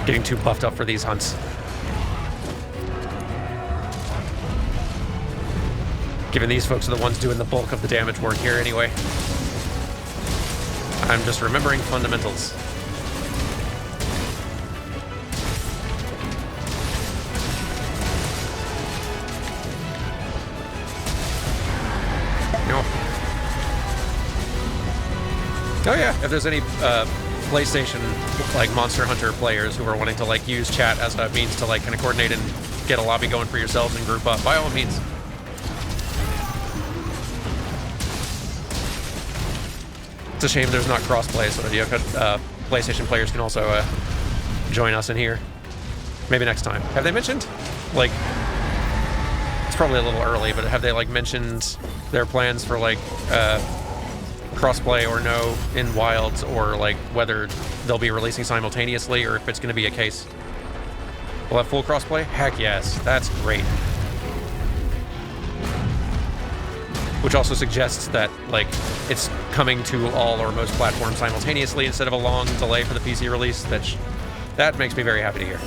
getting too buffed up for these hunts. Given these folks are the ones doing the bulk of the damage work here anyway. I'm just remembering fundamentals. Oh yeah, if there's any PlayStation, like, Monster Hunter players who are wanting to, like, use chat as a means to, like, kind of coordinate and get a lobby going for yourselves and group up, by all means. It's a shame there's not crossplay, so that you have, PlayStation players can also join us in here. Maybe next time. Have they mentioned, like, it's probably a little early, but have they, like, mentioned their plans for, like, crossplay or no in Wilds, or, like, whether they'll be releasing simultaneously, or if it's going to be a case we'll have full crossplay? Heck yes, that's great. which also suggests that, like, it's coming to all or most platforms simultaneously instead of a long delay for the PC release. That makes me very happy to hear.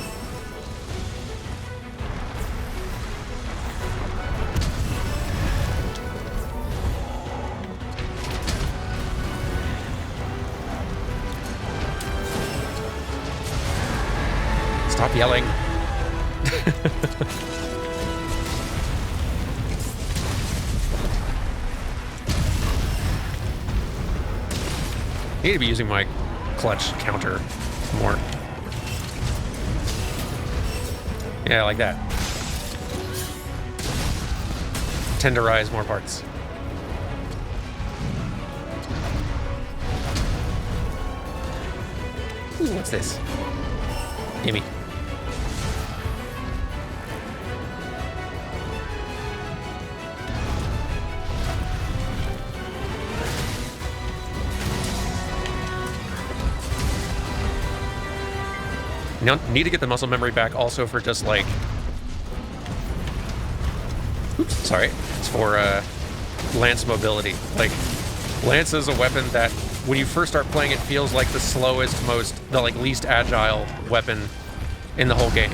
Stop yelling. I need to be using my clutch counter more. Yeah, like that. Tenderize more parts. Ooh, what's this? Gimme. Now, need to get the muscle memory back also for just like... Oops, sorry. It's for Lance mobility. Like, Lance is a weapon that, when you first start playing, it feels like the slowest, the least agile weapon in the whole game.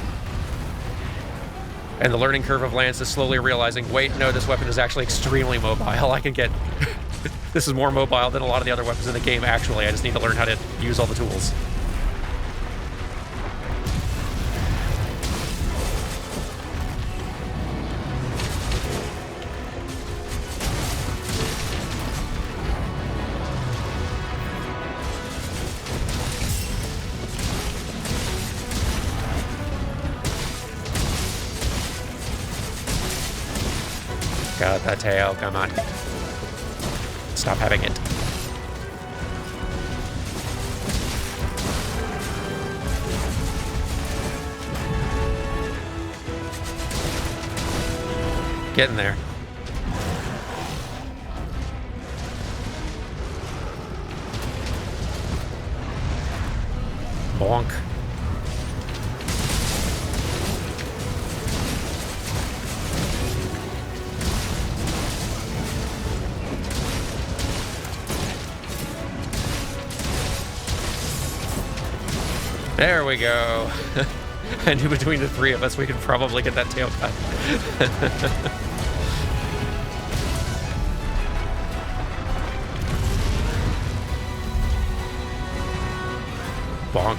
And the learning curve of Lance is slowly realizing, wait, no, this weapon is actually extremely mobile. I can get... This is more mobile than a lot of the other weapons in the game, actually. I just need to learn how to use all the tools. Got that tail, come on. Stop having it. Get in there. Bonk. There we go. I knew between the three of us we could probably get that tail cut. Bonk.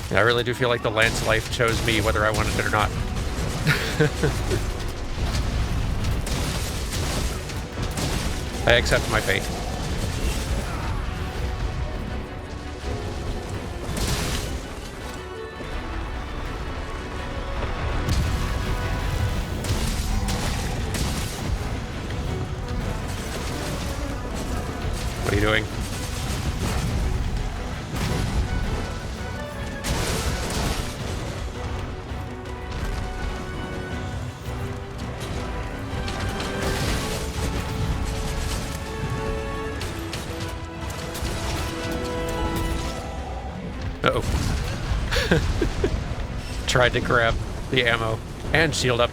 I really do feel like the Lance life chose me whether I wanted it or not. I accept my fate. What are you doing? Uh-oh. Tried to grab the ammo and shield up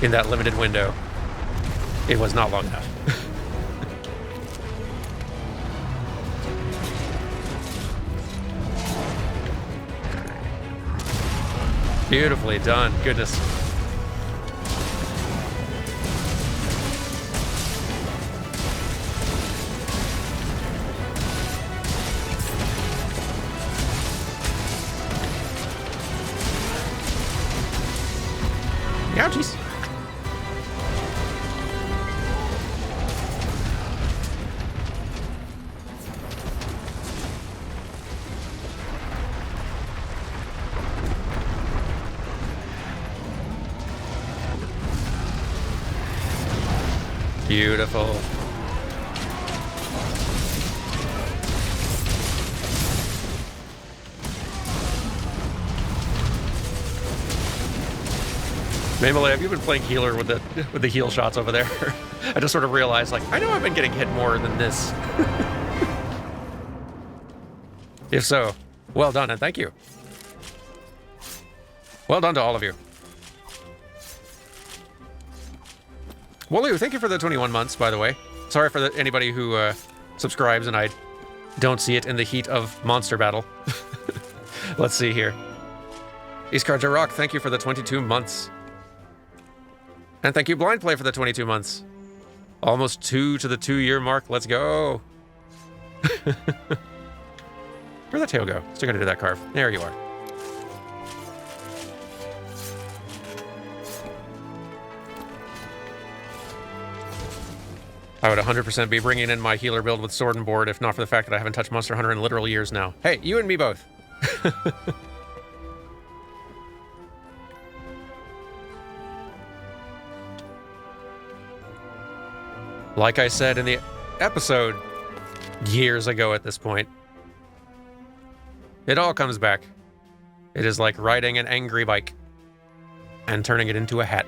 in that limited window. It was not long enough. Beautifully done. Goodness. Ouchies. Beautiful. Mamele, have you been playing healer with the heal shots over there? I just sort of realized, like, I know I've been getting hit more than this. If so, well done and thank you. Well done to all of you. Wolu, thank you for the 21 months, by the way. Sorry for anybody who subscribes and I don't see it in the heat of monster battle. Let's see here. Iskar Jarok, thank you for the 22 months. And thank you, Blind Play, for the 22 months. Almost 2 to the 2-year mark. Let's go. Where'd that tail go? Still gotta do that carve. There you are. I would 100% be bringing in my healer build with sword and board if not for the fact that I haven't touched Monster Hunter in literal years now. Hey, you and me both. Like I said in the episode years ago at this point, it all comes back. It is like riding an angry bike and turning it into a hat.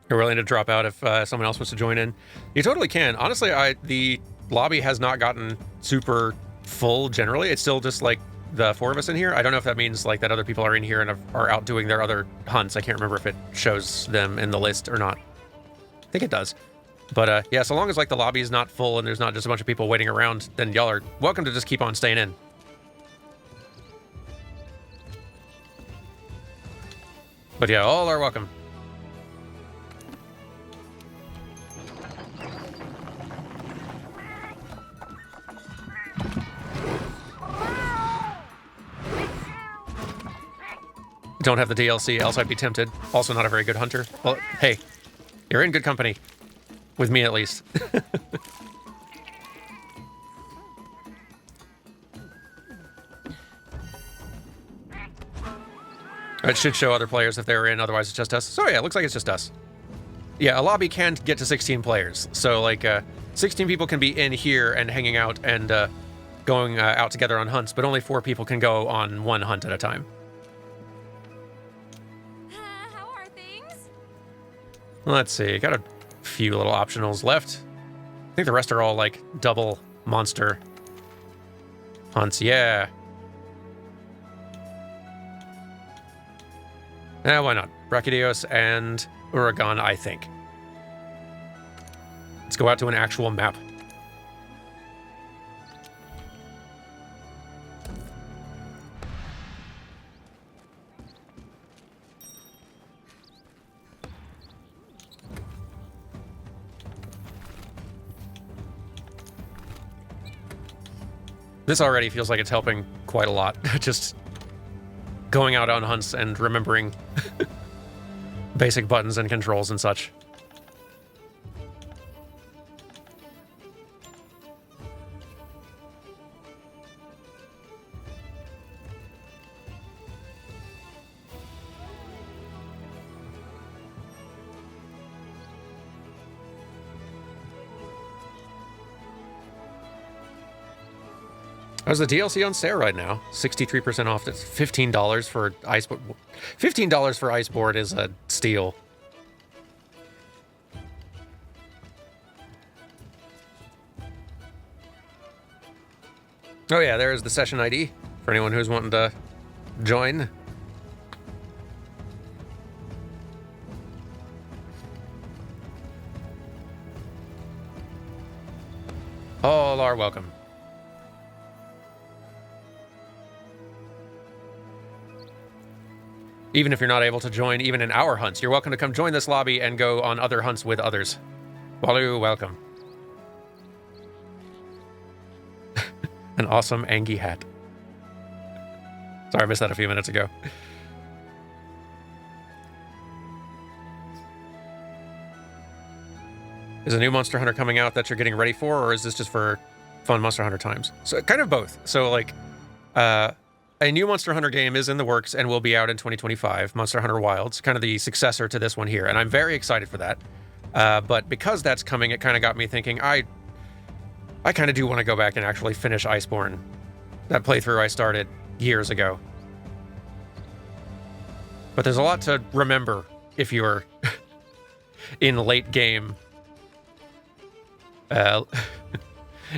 You're willing to drop out if someone else wants to join in? You totally can. Honestly, the lobby has not gotten super full generally. It's still just like the 4 of us in here. I don't know if that means like that other people are in here and are out doing their other hunts. I can't remember if it shows them in the list or not. I think it does. But yeah, so long as like the lobby is not full and there's not just a bunch of people waiting around, then y'all are welcome to just keep on staying in. But yeah, all are welcome. Don't have the DLC, else I'd be tempted. Also not a very good hunter. Well, hey, you're in good company. With me, at least. It should show other players if they were in, otherwise it's just us. So yeah, it looks like it's just us. Yeah, a lobby can get to 16 players. So like 16 people can be in here and hanging out and going out together on hunts, but only 4 people can go on one hunt at a time. How are things? Let's see, got a few little optionals left. I think the rest are all like double monster hunts. Yeah. Yeah, why not? Brachydios and Uragan, I think. Let's go out to an actual map. This already feels like it's helping quite a lot. Just going out on hunts and remembering basic buttons and controls and such. How's the DLC on sale right now? 63% off. That's $15 for Iceborne. $15 for Iceborne is a steal. Oh yeah, there's the session ID for anyone who's wanting to join. All are welcome. Even if you're not able to join even in our hunts, you're welcome to come join this lobby and go on other hunts with others. Walu, welcome. An awesome Angie hat. Sorry, I missed that a few minutes ago. Is a new Monster Hunter coming out that you're getting ready for, or is this just for fun Monster Hunter times? So kind of both. So like, a new Monster Hunter game is in the works and will be out in 2025, Monster Hunter Wilds, kind of the successor to this one here, and I'm very excited for that. But because that's coming, it kind of got me thinking, I kind of do want to go back and actually finish Iceborne. That playthrough I started years ago. But there's a lot to remember if you're in late game.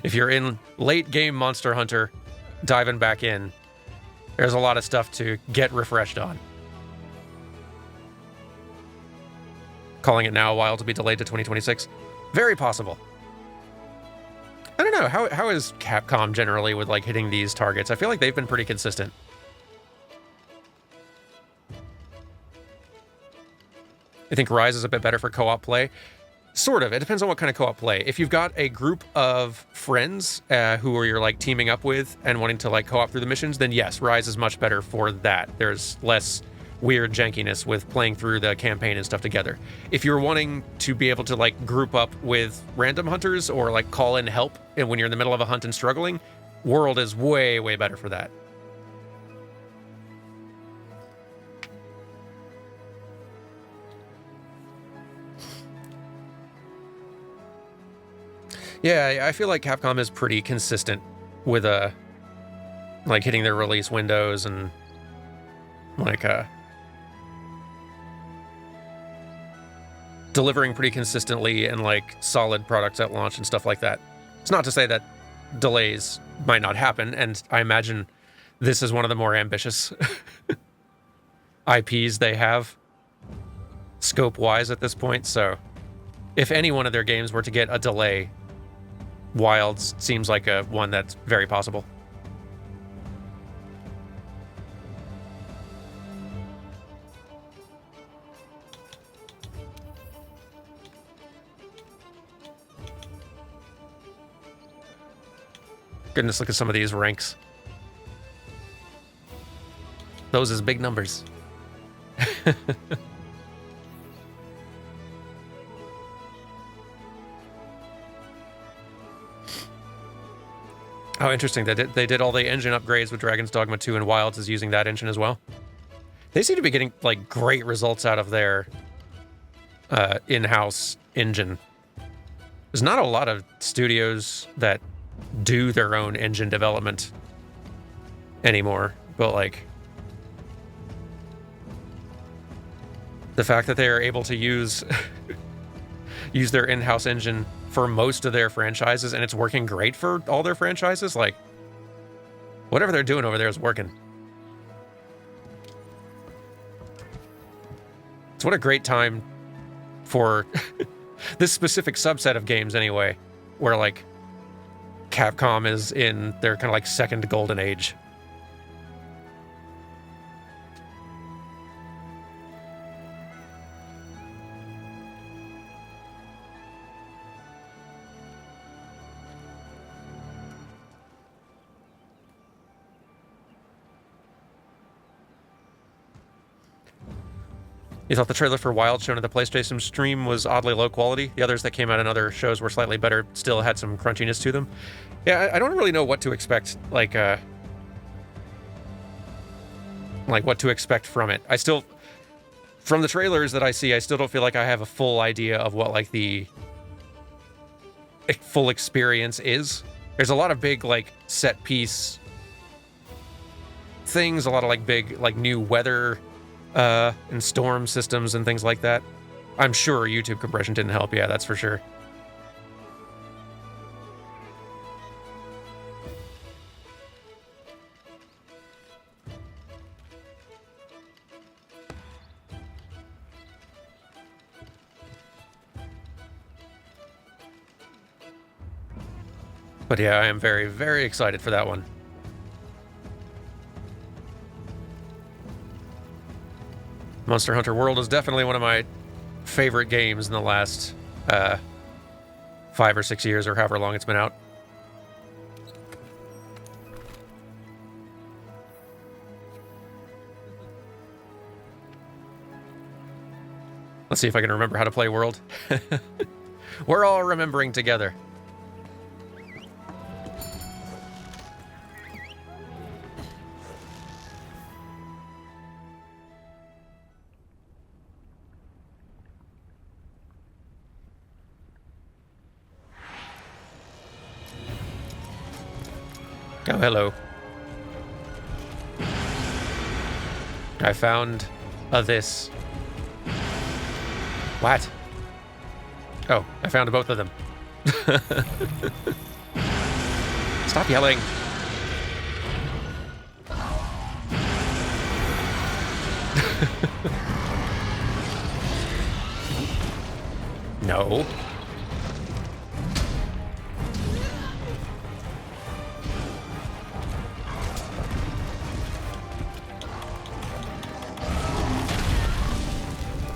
If you're in late game Monster Hunter, diving back in, there's a lot of stuff to get refreshed on. Calling it now, Wild to be delayed to 2026. Very possible. I don't know, how is Capcom generally with like hitting these targets? I feel like they've been pretty consistent. I think Rise is a bit better for co-op play. Sort of. It depends on what kind of co-op play. If you've got a group of friends who are you're like teaming up with and wanting to like co-op through the missions, then yes, Rise is much better for that. There's less weird jankiness with playing through the campaign and stuff together. If you're wanting to be able to like group up with random hunters or like call in help and when you're in the middle of a hunt and struggling, World is way, way better for that. Yeah, I feel like Capcom is pretty consistent with like hitting their release windows and like delivering pretty consistently and like solid products at launch and stuff like that. It's not to say that delays might not happen, and I imagine this is one of the more ambitious IPs they have scope-wise at this point, so if any one of their games were to get a delay, Wilds seems like one that's very possible. Goodness, look at some of these ranks. Those is big numbers. Oh, interesting. They did all the engine upgrades with Dragon's Dogma 2, and Wilds is using that engine as well. They seem to be getting like great results out of their in-house engine. There's not a lot of studios that do their own engine development anymore, but like the fact that they are able to use their in-house engine for most of their franchises, and it's working great for all their franchises, like whatever they're doing over there is working. It's what a great time for this specific subset of games anyway, where like Capcom is in their kind of like second golden age. You thought the trailer for Wild shown at the PlayStation stream was oddly low quality? The others that came out in other shows were slightly better, still had some crunchiness to them. Yeah, I don't really know what to expect, like what to expect from it. I still, from the trailers that I see, I still don't feel like I have a full idea of what like the full experience is. There's a lot of big like set piece things, a lot of like big like new weather and storm systems and things like that. I'm sure YouTube compression didn't help, yeah, that's for sure. But yeah, I am very, very excited for that one. Monster Hunter World is definitely one of my favorite games in the last 5 or 6 years, or however long it's been out. Let's see if I can remember how to play World. We're all remembering together. Oh, hello. I found this. What? Oh, I found both of them. Stop yelling. No.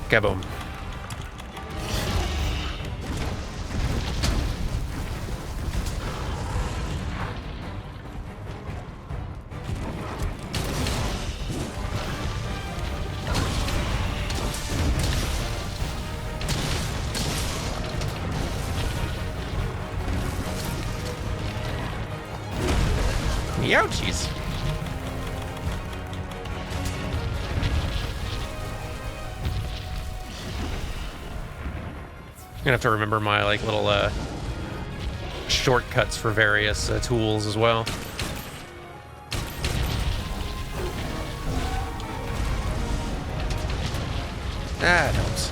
Kaboom. Ouchies. I'm gonna have to remember my like little shortcuts for various tools as well. That helps.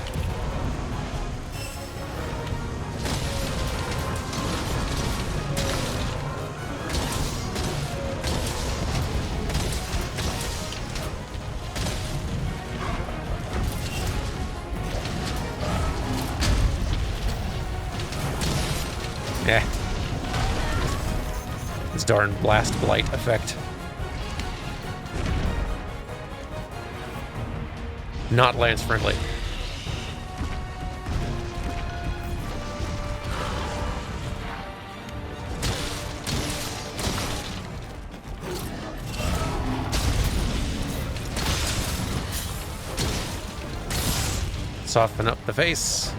Yeah. This darn blast blight effect. Not lance friendly. Soften up the face.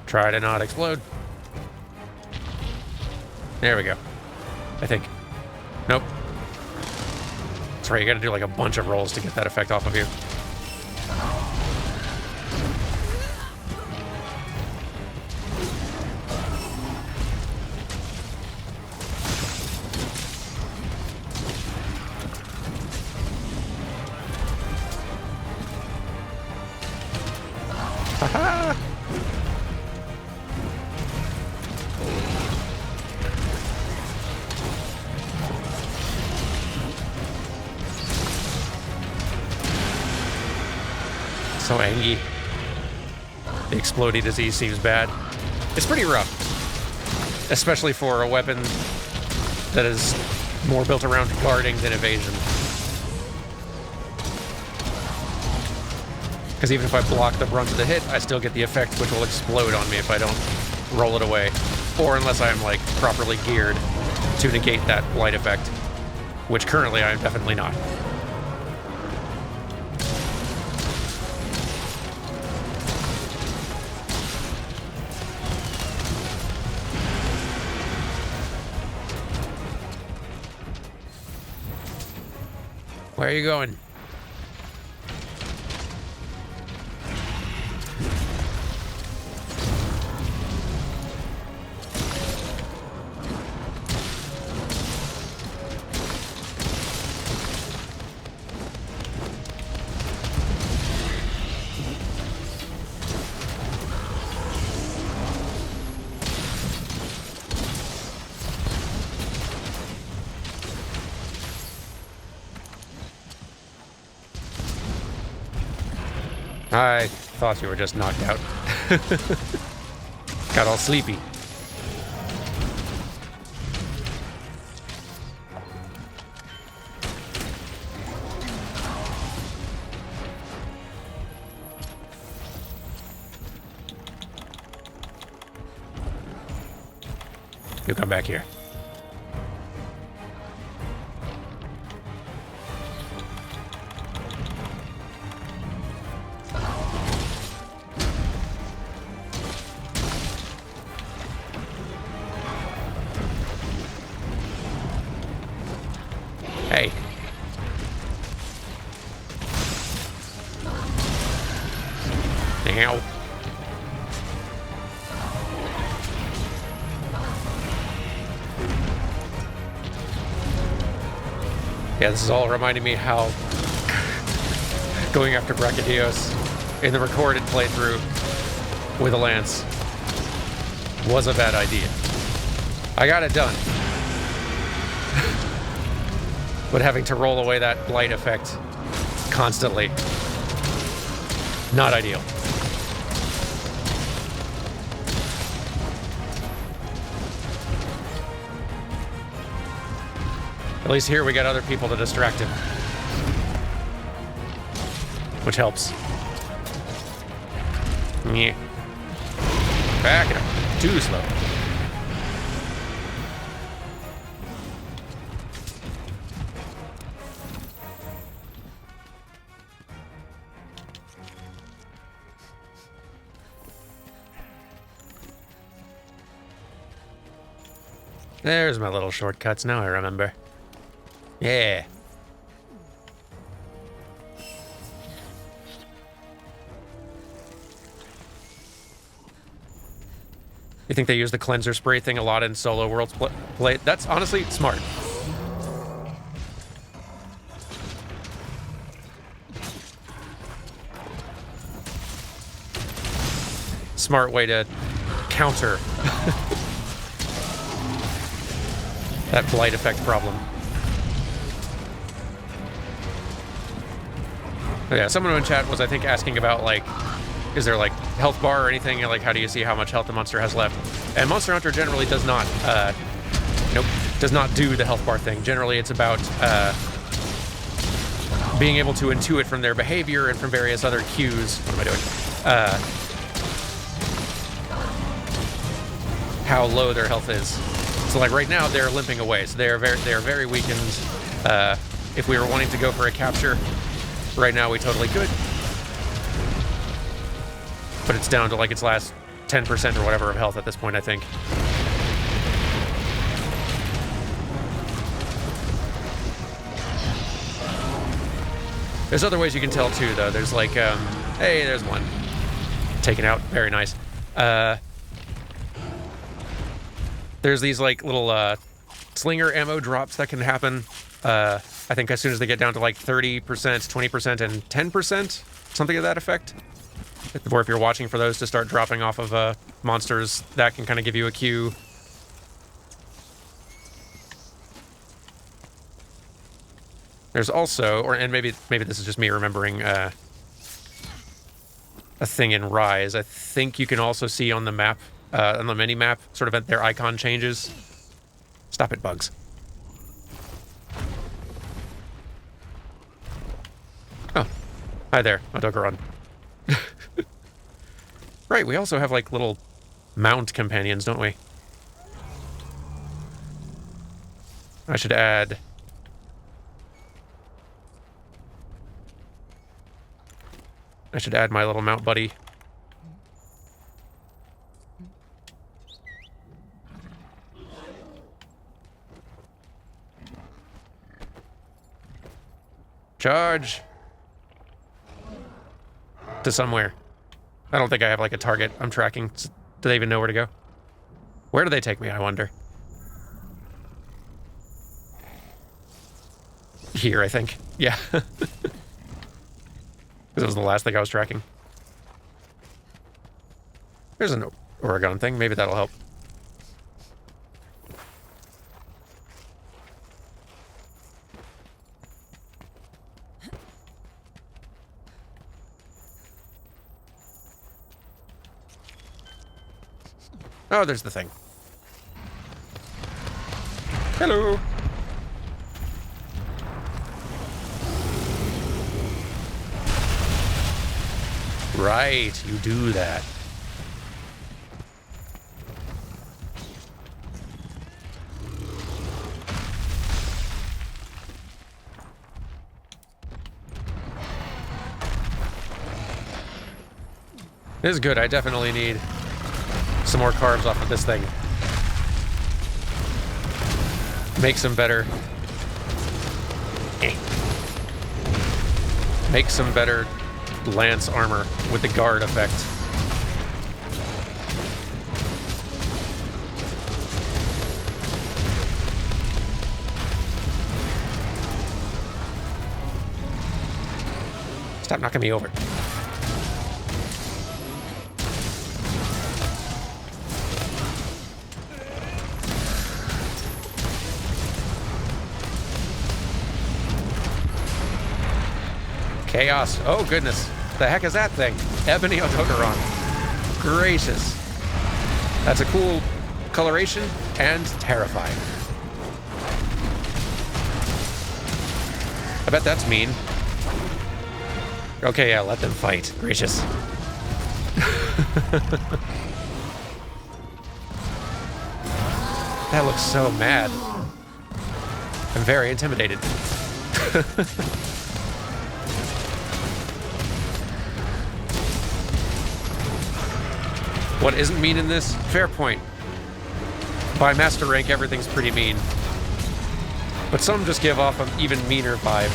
Try to not explode. There we go. I think. Nope. That's right, you gotta do like a bunch of rolls to get that effect off of you. Haha! So angry. The explodey disease seems bad. It's pretty rough. Especially for a weapon that is more built around guarding than evasion. Because even if I block the brunt of the hit, I still get the effect which will explode on me if I don't roll it away. Or unless I'm like properly geared to negate that blight effect. Which currently I am definitely not. Where are you going? I thought you were just knocked out. Got all sleepy. You come back here. Ow. Yeah, this is all reminding me how going after Brachydios in the recorded playthrough with a lance was a bad idea. I got it done. But having to roll away that blight effect constantly, not ideal. At least here we got other people to distract him, which helps. Yeah. Back it up. Too slow. There's my little shortcuts, now I remember. Yeah. You think they use the cleanser spray thing a lot in solo worlds play? That's honestly smart. Smart way to counter that blight effect problem. Oh yeah, someone in chat was, I think, asking about, like, is there, like, health bar or anything? Like, how do you see how much health the monster has left? And Monster Hunter generally does not, does not do the health bar thing. Generally, it's about being able to intuit from their behavior and from various other cues. What am I doing? How low their health is. So, like, right now, they're limping away. So they are very weakened. If we were wanting to go for a capture, right now we totally could. But it's down to, like, its last 10% or whatever of health at this point, I think. There's other ways you can tell, too, though. There's, like, hey, there's one. Taken out. Very nice. There's these, like, little slinger ammo drops that can happen. I think as soon as they get down to, like, 30%, 20%, and 10%, something of that effect. Or if you're watching for those to start dropping off of monsters, that can kind of give you a cue. There's also, and maybe this is just me remembering a thing in Rise. I think you can also see on the map, on the mini map, sort of their icon changes. Stop it, bugs. Oh, hi there, Odogaron. Right, we also have, like, little mount companions, don't we? I should add... my little mount buddy. Charge! To somewhere. I don't think I have, like, a target I'm tracking. Do they even know where to go? Where do they take me, I wonder? Here, I think. Yeah. Because it was the last thing I was tracking. There's an Oregon thing. Maybe that'll help. Oh, there's the thing. Hello. Right, you do that. This is good. I definitely need some more carbs off of this thing. Make some better... Make some better lance armor with the guard effect. Stop knocking me over. Chaos. Oh, goodness. The heck is that thing? Ebony Odogaron. Gracious. That's a cool coloration and terrifying. I bet that's mean. Okay, yeah, let them fight. Gracious. That looks so mad. I'm very intimidated. What isn't mean in this? Fair point. By master rank, everything's pretty mean. But some just give off an even meaner vibe.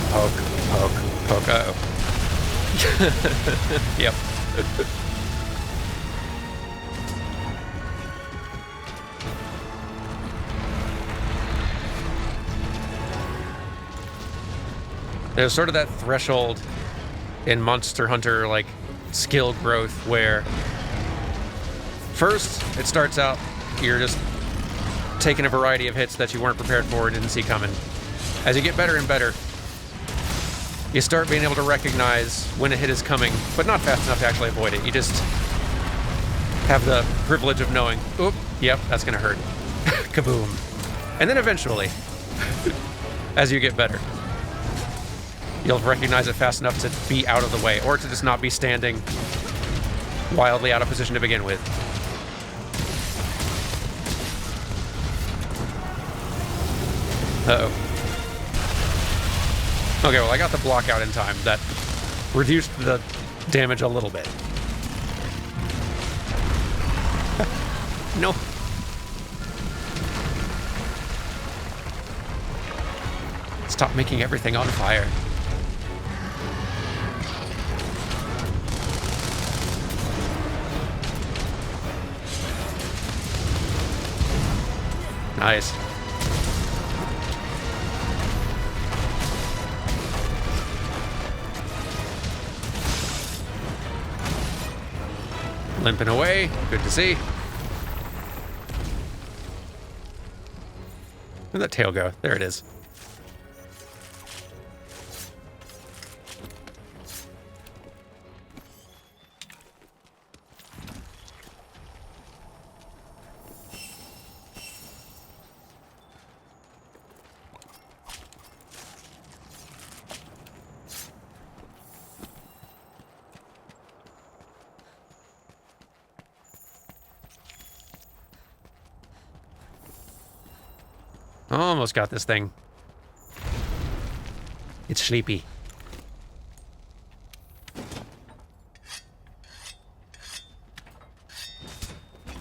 Poke. Uh-oh. Yep. There's sort of that threshold in Monster Hunter, like, skill growth where first it starts out, you're just taking a variety of hits that you weren't prepared for or didn't see coming. As you get better and better, you start being able to recognize when a hit is coming, but not fast enough to actually avoid it. You just have the privilege of knowing, oop, yep, that's gonna hurt. Kaboom. And then eventually, as you get better, you'll recognize it fast enough to be out of the way, or to just not be standing wildly out of position to begin with. Uh-oh. Okay, well, I got the block out in time. That reduced the damage a little bit. No. Stop making everything on fire. Nice. Limping away. Good to see. Where'd that tail go? There it is. Almost got this thing. It's sleepy.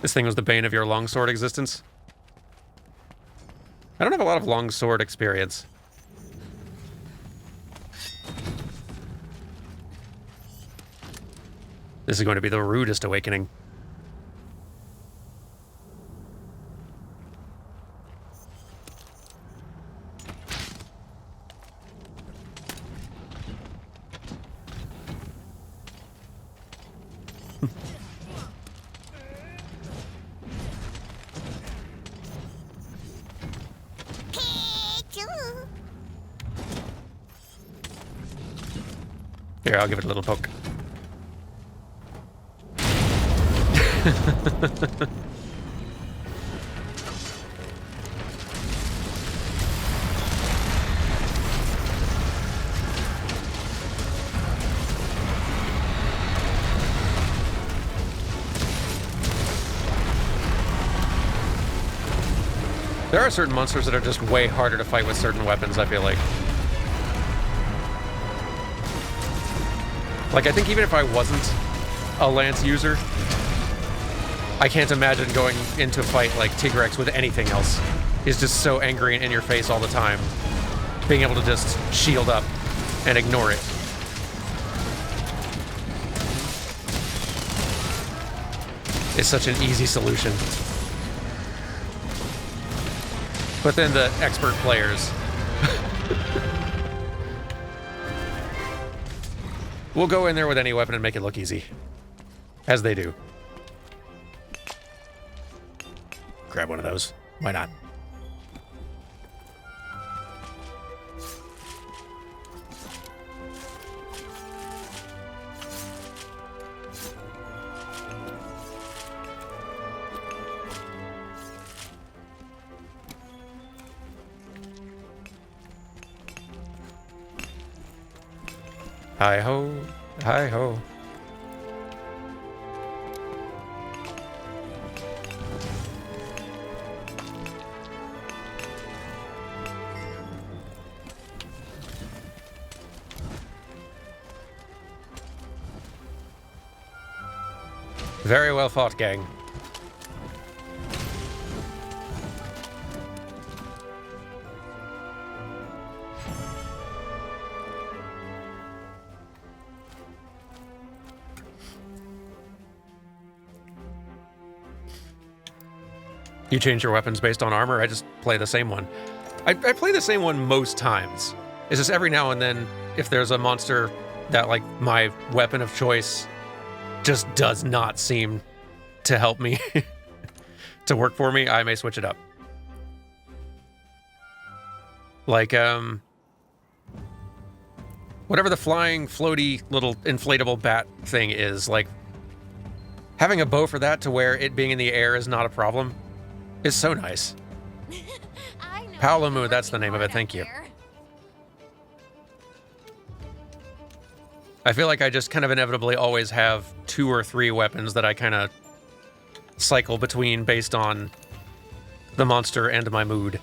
This thing was the bane of your longsword existence. I don't have a lot of longsword experience. This is going to be the rudest awakening. Here, I'll give it a little poke. There are certain monsters that are just way harder to fight with certain weapons, I feel like. Like, I think even if I wasn't a lance user, I can't imagine going into a fight like Tigrex with anything else. He's just so angry and in your face all the time. Being able to just shield up and ignore it. Is such an easy solution. But then the expert players will go in there with any weapon and make it look easy. As they do. Grab one of those. Why not? Hi-ho, hi-ho. Very well fought, gang. You change your weapons based on armor? I just play the same one. I play the same one most times. It's just every now and then, if there's a monster that, like, my weapon of choice just does not seem to help me, to work for me, I may switch it up. Like, whatever the flying, floaty, little inflatable bat thing is, like, having a bow for that to where it being in the air is not a problem is so nice. Paolumu, that's the name of it, thank you. I feel like I just kind of inevitably always have 2 or 3 weapons that I kind of cycle between based on the monster and my mood.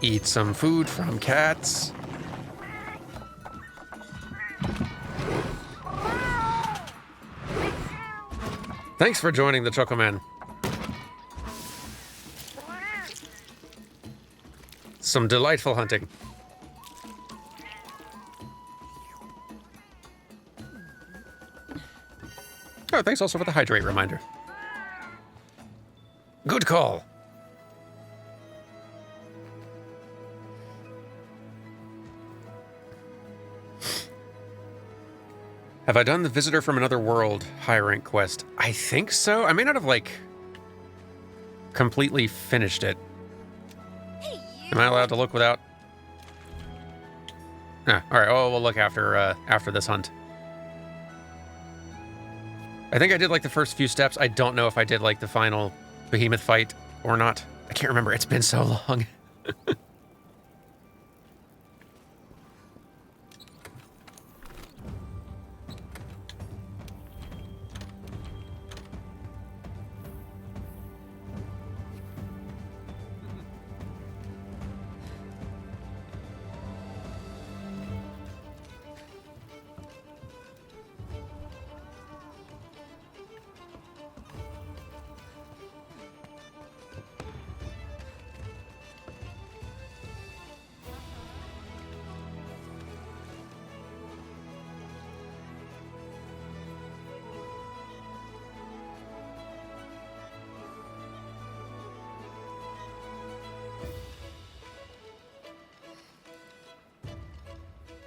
Eat some food from cats. Thanks for joining the Chocoman. Some delightful hunting. Oh, thanks also for the hydrate reminder. Good call. Have I done the Visitor from Another World high rank quest? I think so. I may not have, like, completely finished it. Hey, Am I allowed to look without? Ah, all right. Oh, we'll look after this hunt. I think I did, like, the first few steps. I don't know if I did, like, the final behemoth fight or not. I can't remember. It's been so long.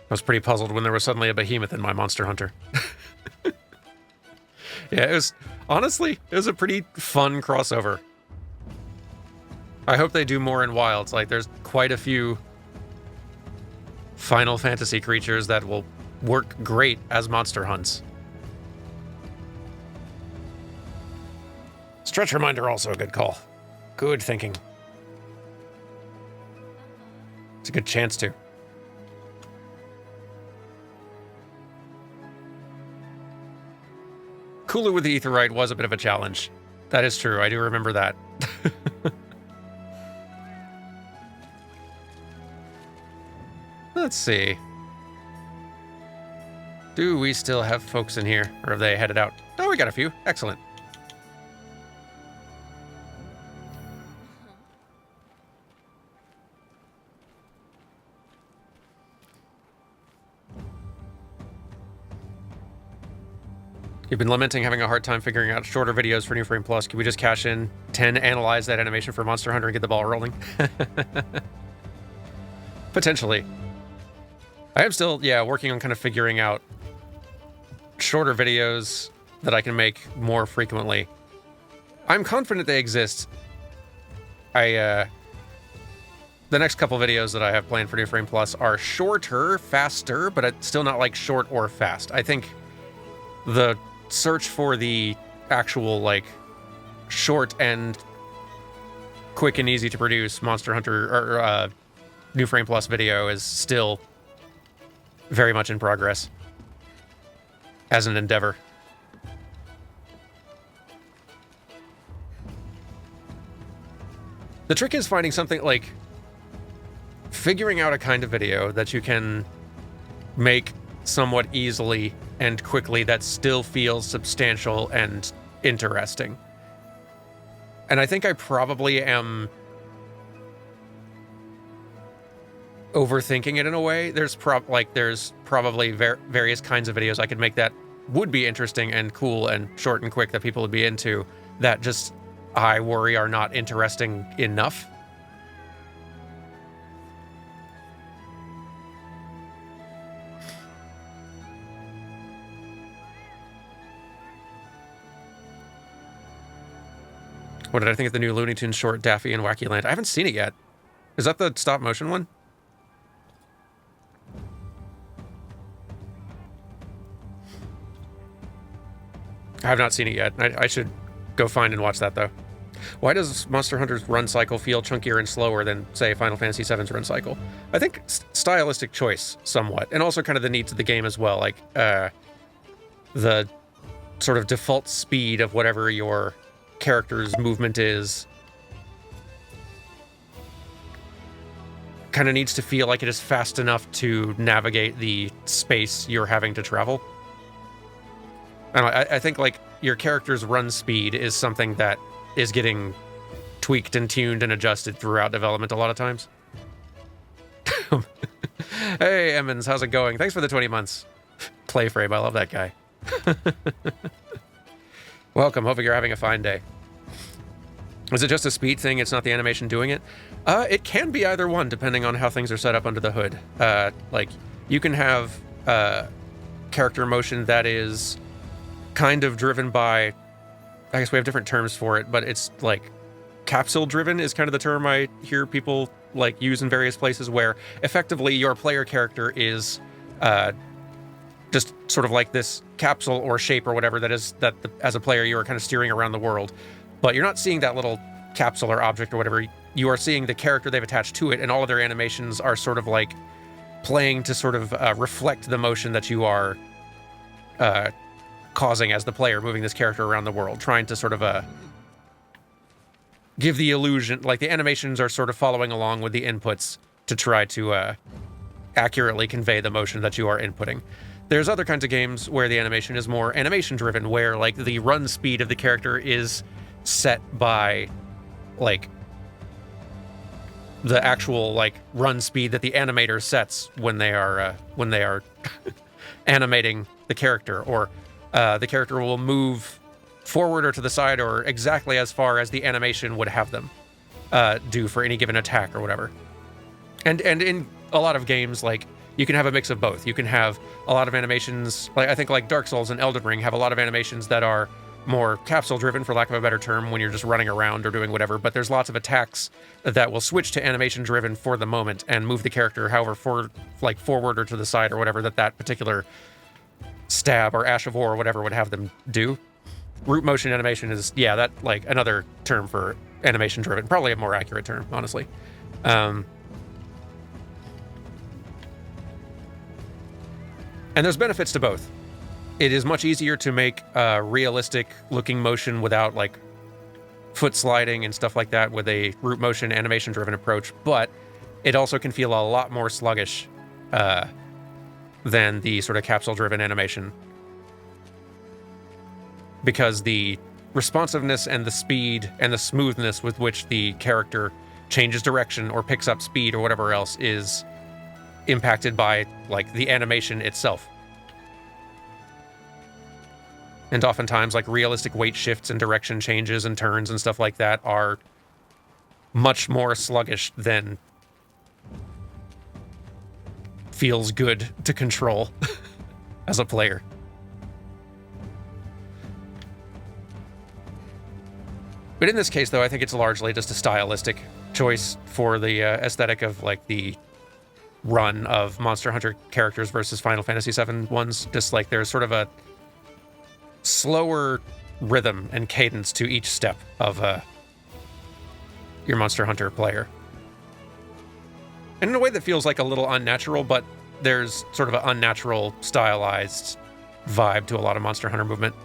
I was pretty puzzled when there was suddenly a behemoth in my Monster Hunter. Yeah, honestly, it was a pretty fun crossover. I hope they do more in Wilds. Like, there's quite a few Final Fantasy creatures that will work great as monster hunts. Stretch reminder, also a good call. Good thinking. It's a good chance to. Kulu with the Aetheryte was a bit of a challenge. That is true. I do remember that. Let's see. Do we still have folks in here? Or have they headed out? Oh, we got a few. Excellent. You've been lamenting having a hard time figuring out shorter videos for New Frame Plus. Can we just cash in 10, analyze that animation for Monster Hunter, and get the ball rolling? Potentially. I am still, working on kind of figuring out shorter videos that I can make more frequently. I'm confident they exist. The next couple videos that I have planned for New Frame Plus are shorter, faster, but it's still not like short or fast. I think the search for the actual, like, short and quick and easy to produce Monster Hunter or New Frame Plus video is still very much in progress as an endeavor. The trick is finding something like figuring out a kind of video that you can make somewhat easily and quickly that still feels substantial and interesting. And I think I probably am overthinking it in a way. There's probably various kinds of videos I could make that would be interesting and cool and short and quick that people would be into, that just I worry are not interesting enough. What did I think of the new Looney Tunes short, Daffy and Wacky Land? I haven't seen it yet. Is that the stop motion one? I have not seen it yet. I should go find and watch that, though. Why does Monster Hunter's run cycle feel chunkier and slower than, say, Final Fantasy VII's run cycle? I think stylistic choice, somewhat. And also kind of the needs of the game as well. Like, the sort of default speed of whatever your character's movement is kind of needs to feel like it is fast enough to navigate the space you're having to travel. I think like your character's run speed is something that is getting tweaked and tuned and adjusted throughout development a lot of times. Hey, Emmons, how's it going? Thanks for the 20 months. Playframe, I love that guy. Welcome, hoping you're having a fine day. Is it just a speed thing? It's not the animation doing it? It can be either one, depending on how things are set up under the hood. Like, you can have character motion that is kind of driven by, I guess we have different terms for it, but it's like capsule driven is kind of the term I hear people like use in various places, where effectively your player character is just sort of like this capsule or shape or whatever that is that as a player you are kind of steering around the world, but you're not seeing that little capsule or object or whatever. You are seeing the character they've attached to it, and all of their animations are sort of like playing to sort of reflect the motion that you are causing as the player, moving this character around the world, trying to sort of give the illusion, like the animations are sort of following along with the inputs to try to accurately convey the motion that you are inputting. There's other kinds of games where the animation is more animation driven, where like the run speed of the character is set by like the actual like run speed that the animator sets when they are animating the character, or the character will move forward or to the side or exactly as far as the animation would have them do for any given attack or whatever. And in a lot of games, like, you can have a mix of both. You can have a lot of animations, like I think like Dark Souls and Elden Ring have a lot of animations that are more capsule driven, for lack of a better term, when you're just running around or doing whatever, but there's lots of attacks that will switch to animation driven for the moment and move the character however forward or to the side or whatever that particular stab or Ash of War or whatever would have them do. Root motion animation is, that like another term for animation driven, probably a more accurate term, honestly. And there's benefits to both. it is much easier to make a realistic looking motion without like foot sliding and stuff like that with a root motion animation driven approach, but it also can feel a lot more sluggish than the sort of capsule driven animation, because the responsiveness and the speed and the smoothness with which the character changes direction or picks up speed or whatever else is impacted by like the animation itself. And oftentimes like realistic weight shifts and direction changes and turns and stuff like that are much more sluggish than feels good to control as a player. But in this case, though, I think it's largely just a stylistic choice for the aesthetic of like the run of Monster Hunter characters versus Final Fantasy VII ones. Just like there's sort of a slower rhythm and cadence to each step of your Monster Hunter player. And in a way that feels like a little unnatural, but there's sort of an unnatural, stylized vibe to a lot of Monster Hunter movement.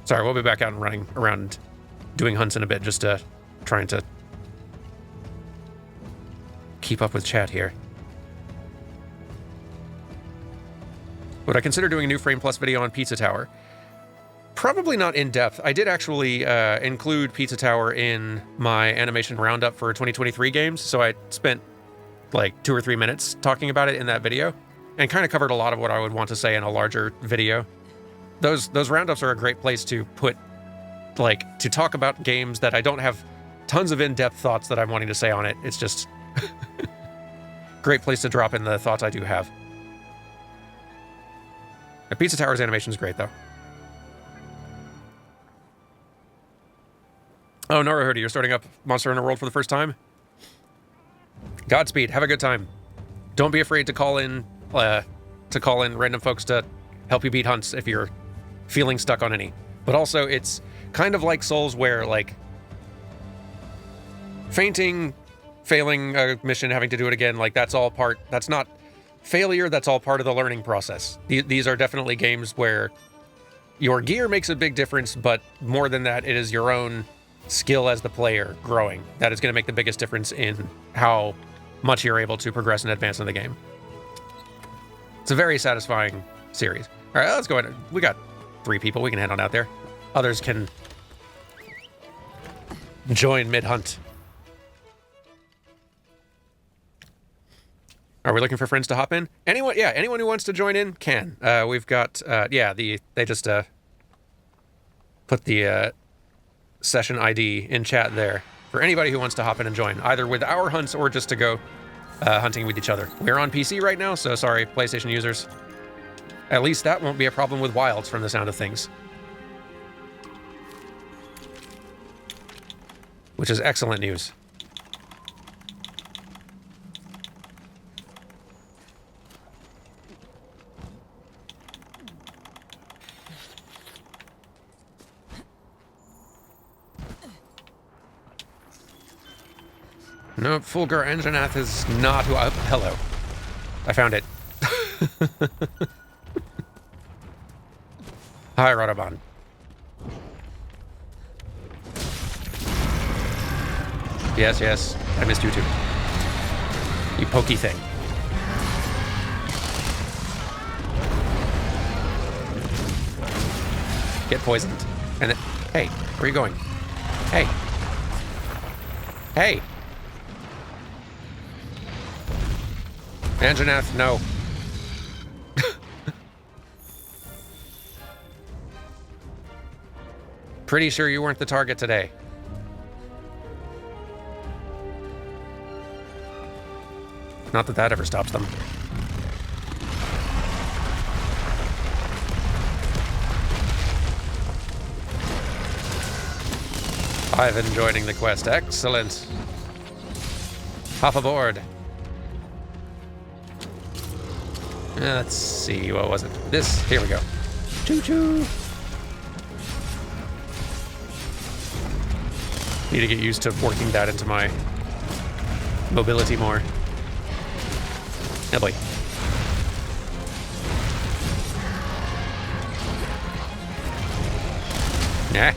Sorry, we'll be back out and running around doing hunts in a bit, just trying to keep up with chat here. Would I consider doing a new Frame Plus video on Pizza Tower? Probably not in depth. I did actually include Pizza Tower in my animation roundup for 2023 games, so I spent like 2 or 3 minutes talking about it in that video, and kind of covered a lot of what I would want to say in a larger video. Those roundups are a great place to put, like, to talk about games that I don't have tons of in-depth thoughts that I'm wanting to say on it. It's just great place to drop in the thoughts I do have. The Pizza Tower's animation is great, though. Oh, Nora Hurdy, you're starting up Monster Hunter World for the first time? Godspeed. Have a good time. Don't be afraid to call in random folks to help you beat hunts if you're feeling stuck on any. But also, it's kind of like Souls, where like fainting, failing a mission, having to do it again, like that's not failure, that's all part of the learning process. These are definitely games where your gear makes a big difference, but more than that, it is your own skill as the player growing that is going to make the biggest difference in how much you're able to progress and advance in the game. It's a very satisfying series. All right, let's go ahead. We got 3 people. We can head on out there. Others can join mid-hunt. Are we looking for friends to hop in? Anyone? Yeah, anyone who wants to join in can. We've got, they just put the session ID in chat there for anybody who wants to hop in and join, either with our hunts or just to go hunting with each other. We're on PC right now, so sorry, PlayStation users. At least that won't be a problem with wilds from the sound of things. Which is excellent news. No, Fulgur Anjanath is not who I... Hello. I found it. Hi, Radhaban. Yes, yes. I missed you too. You pokey thing. Get poisoned. And then... Hey, where are you going? Hey. Hey! Anjanath, no. Pretty sure you weren't the target today. Not that that ever stops them. Ivan joining the quest. Excellent. Hop aboard. Let's see, what was it? This, here we go. Choo-choo. Need to get used to working that into my mobility more. Oh boy. Nah.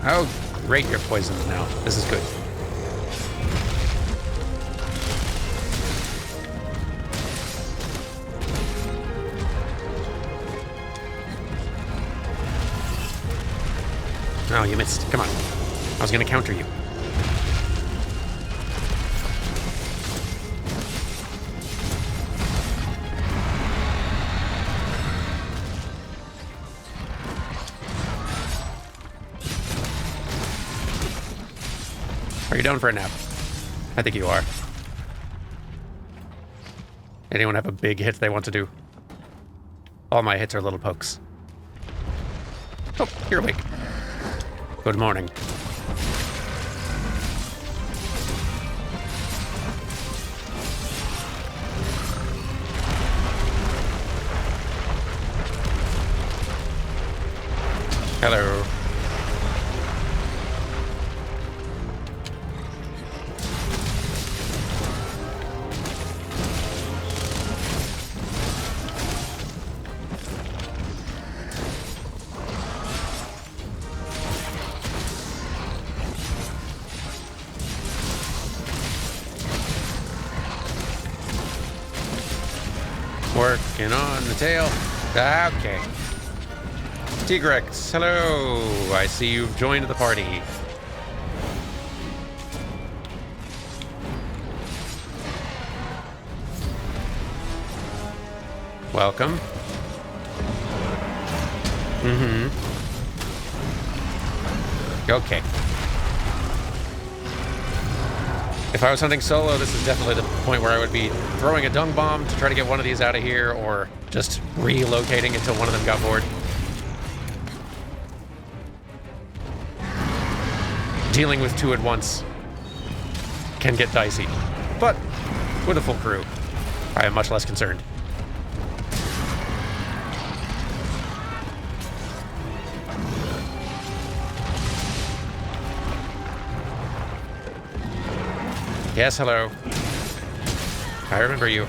Oh, great, you're poisoned now. This is good. Oh, you missed. Come on. I was going to counter you. Are you down for a nap? I think you are. Anyone have a big hit they want to do? All my hits are little pokes. Oh, you're awake. Good morning. Hello. Working on the tail. Okay. Tigrex, hello. I see you've joined the party. Welcome. Okay. If I was hunting solo, this is definitely the point where I would be throwing a dung bomb to try to get one of these out of here, or just relocating until one of them got bored. Dealing with two at once can get dicey, but with a full crew, I am much less concerned. Yes, hello. I remember you.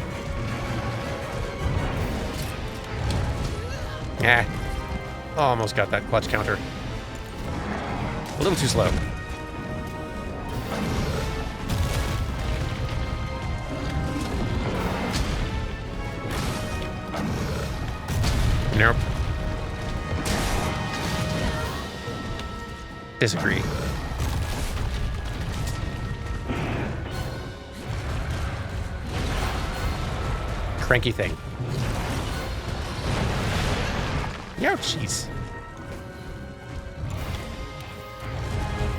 Almost got that clutch counter. A little too slow. Nope. Disagree. Cranky thing. Yo, jeez.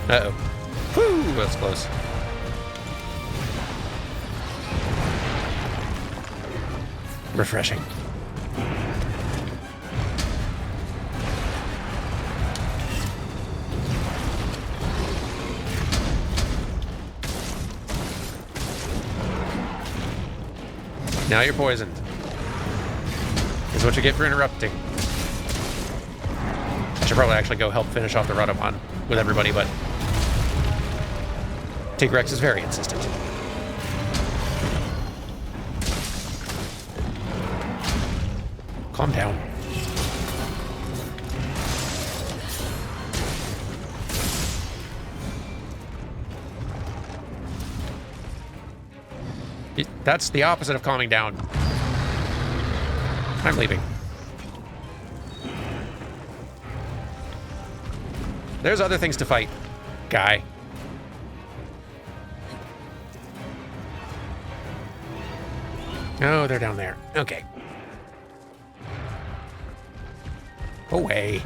Uh-oh. Whew, that's close. Refreshing. Now you're poisoned. Is what you get for interrupting. I should probably actually go help finish off the Rotomon with everybody, but Tigrex is very insistent. Calm down. That's the opposite of calming down. I'm leaving. There's other things to fight, guy. Oh, they're down there. Okay. Away.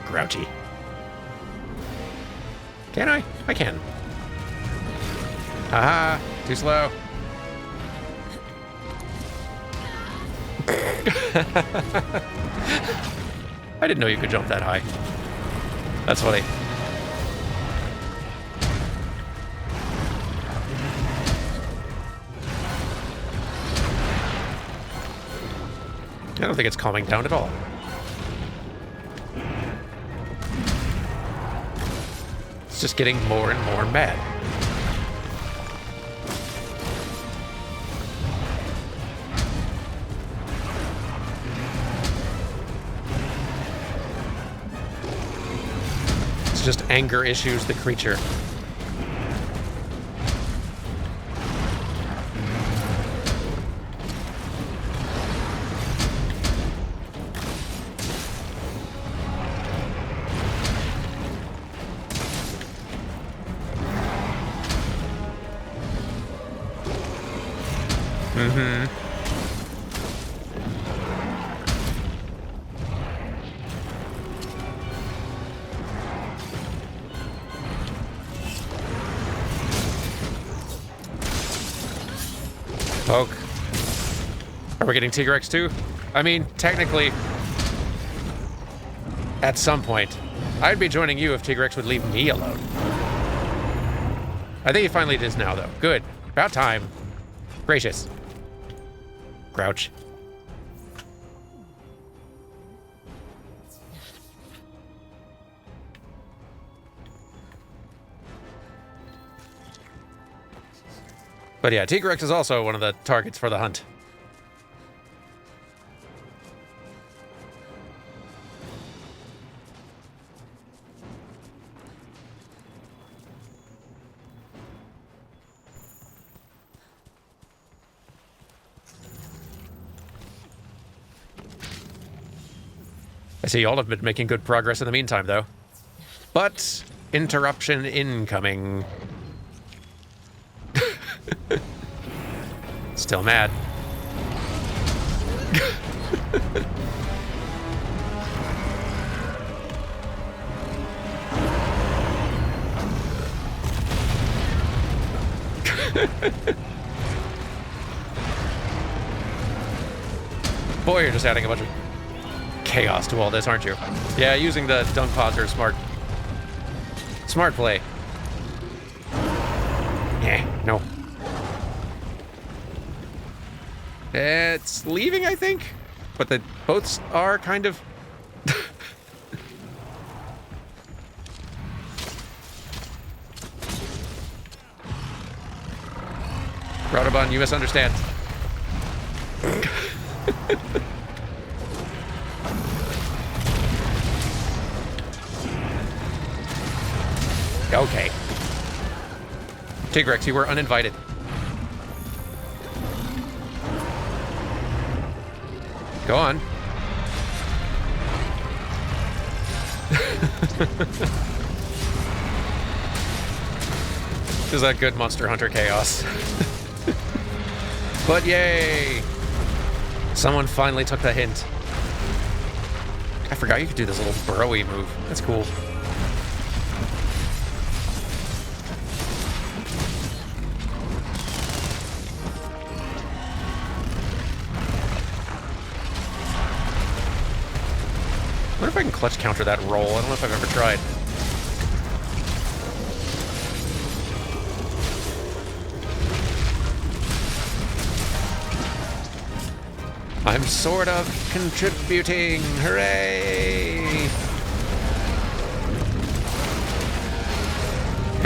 Grouchy. Can I? I can. Aha! Too slow. I didn't know you could jump that high. That's funny. I don't think it's calming down at all. It's just getting more and more mad. It's just anger issues the creature. Poke. Are we getting Tigrex too? I mean, technically, at some point, I'd be joining you if Tigrex would leave me alone. I think he finally does now, though. Good. About time. Gracious. Grouch. But yeah, Tigrex is also one of the targets for the hunt. I see y'all have been making good progress in the meantime, though. But interruption incoming. Still mad. Boy, you're just adding a bunch of chaos to all this, aren't you? Yeah, using the dunk pods are smart. Smart play. Yeah, no. It's leaving, I think, but the boats are kind of... Raudabon, you misunderstand. Okay. Tigrex, you were uninvited. Go on. This is a good Monster Hunter chaos. But yay! Someone finally took the hint. I forgot you could do this little burrowy move. That's cool. I wonder if I can clutch counter that roll. I don't know if I've ever tried. I'm sort of contributing. Hooray!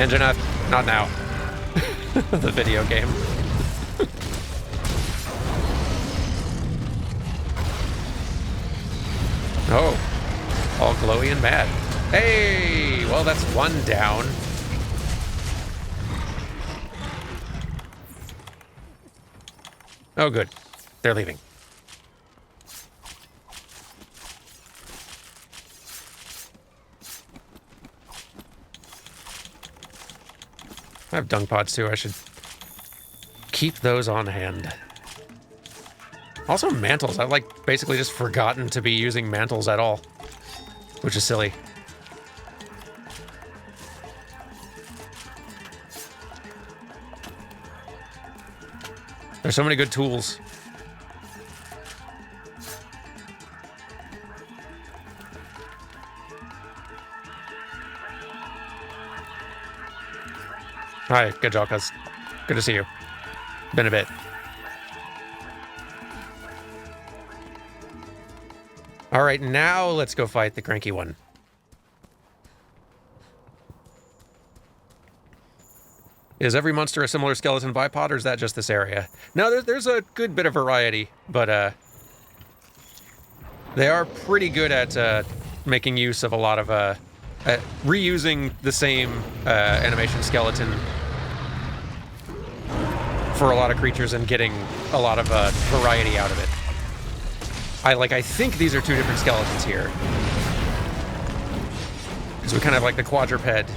Engine up. Not now. The video game. Oh. All glowy and mad. Hey! Well, that's one down. Oh, good. They're leaving. I have dung pods too. I should keep those on hand. Also mantles. I've like basically just forgotten to be using mantles at all, which is silly. There's so many good tools. Hi, good job, cuz. Good to see you. Been a bit. All right, now let's go fight the cranky one. Is every monster a similar skeleton bipod, or is that just this area? No, there's a good bit of variety, but they are pretty good at making use of a lot of reusing the same animation skeleton for a lot of creatures and getting a lot of variety out of it. I think these are two different skeletons here. Because we kind of like the quadruped,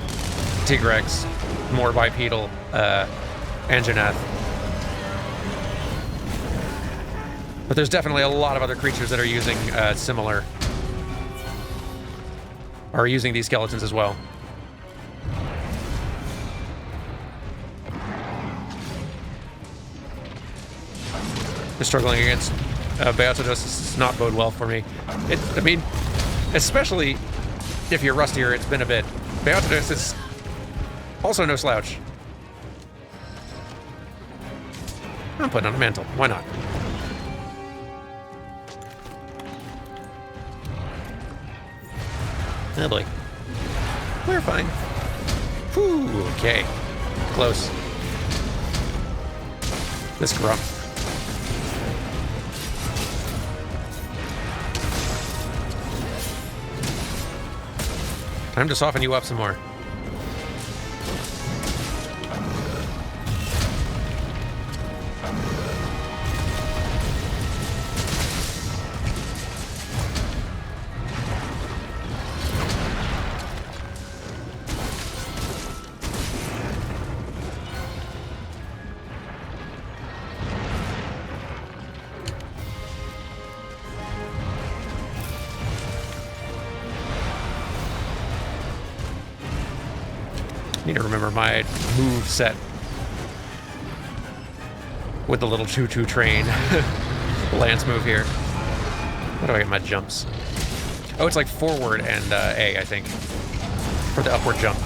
Tigrex, more bipedal, Anjanath. But there's definitely a lot of other creatures that are using similar, are using these skeletons as well. They're struggling against Beatodos does not bode well for me. I mean, especially if you're rustier, it's been a bit. Beatodos is also no slouch. I'm putting on a mantle. Why not? Oh boy. We're fine. Whew, okay. Close. This grump. Time to soften you up some more. Need to remember my move set with the little choo-choo train lance move here. How do I get my jumps? Oh, it's like forward and A, I think, for the upward jump.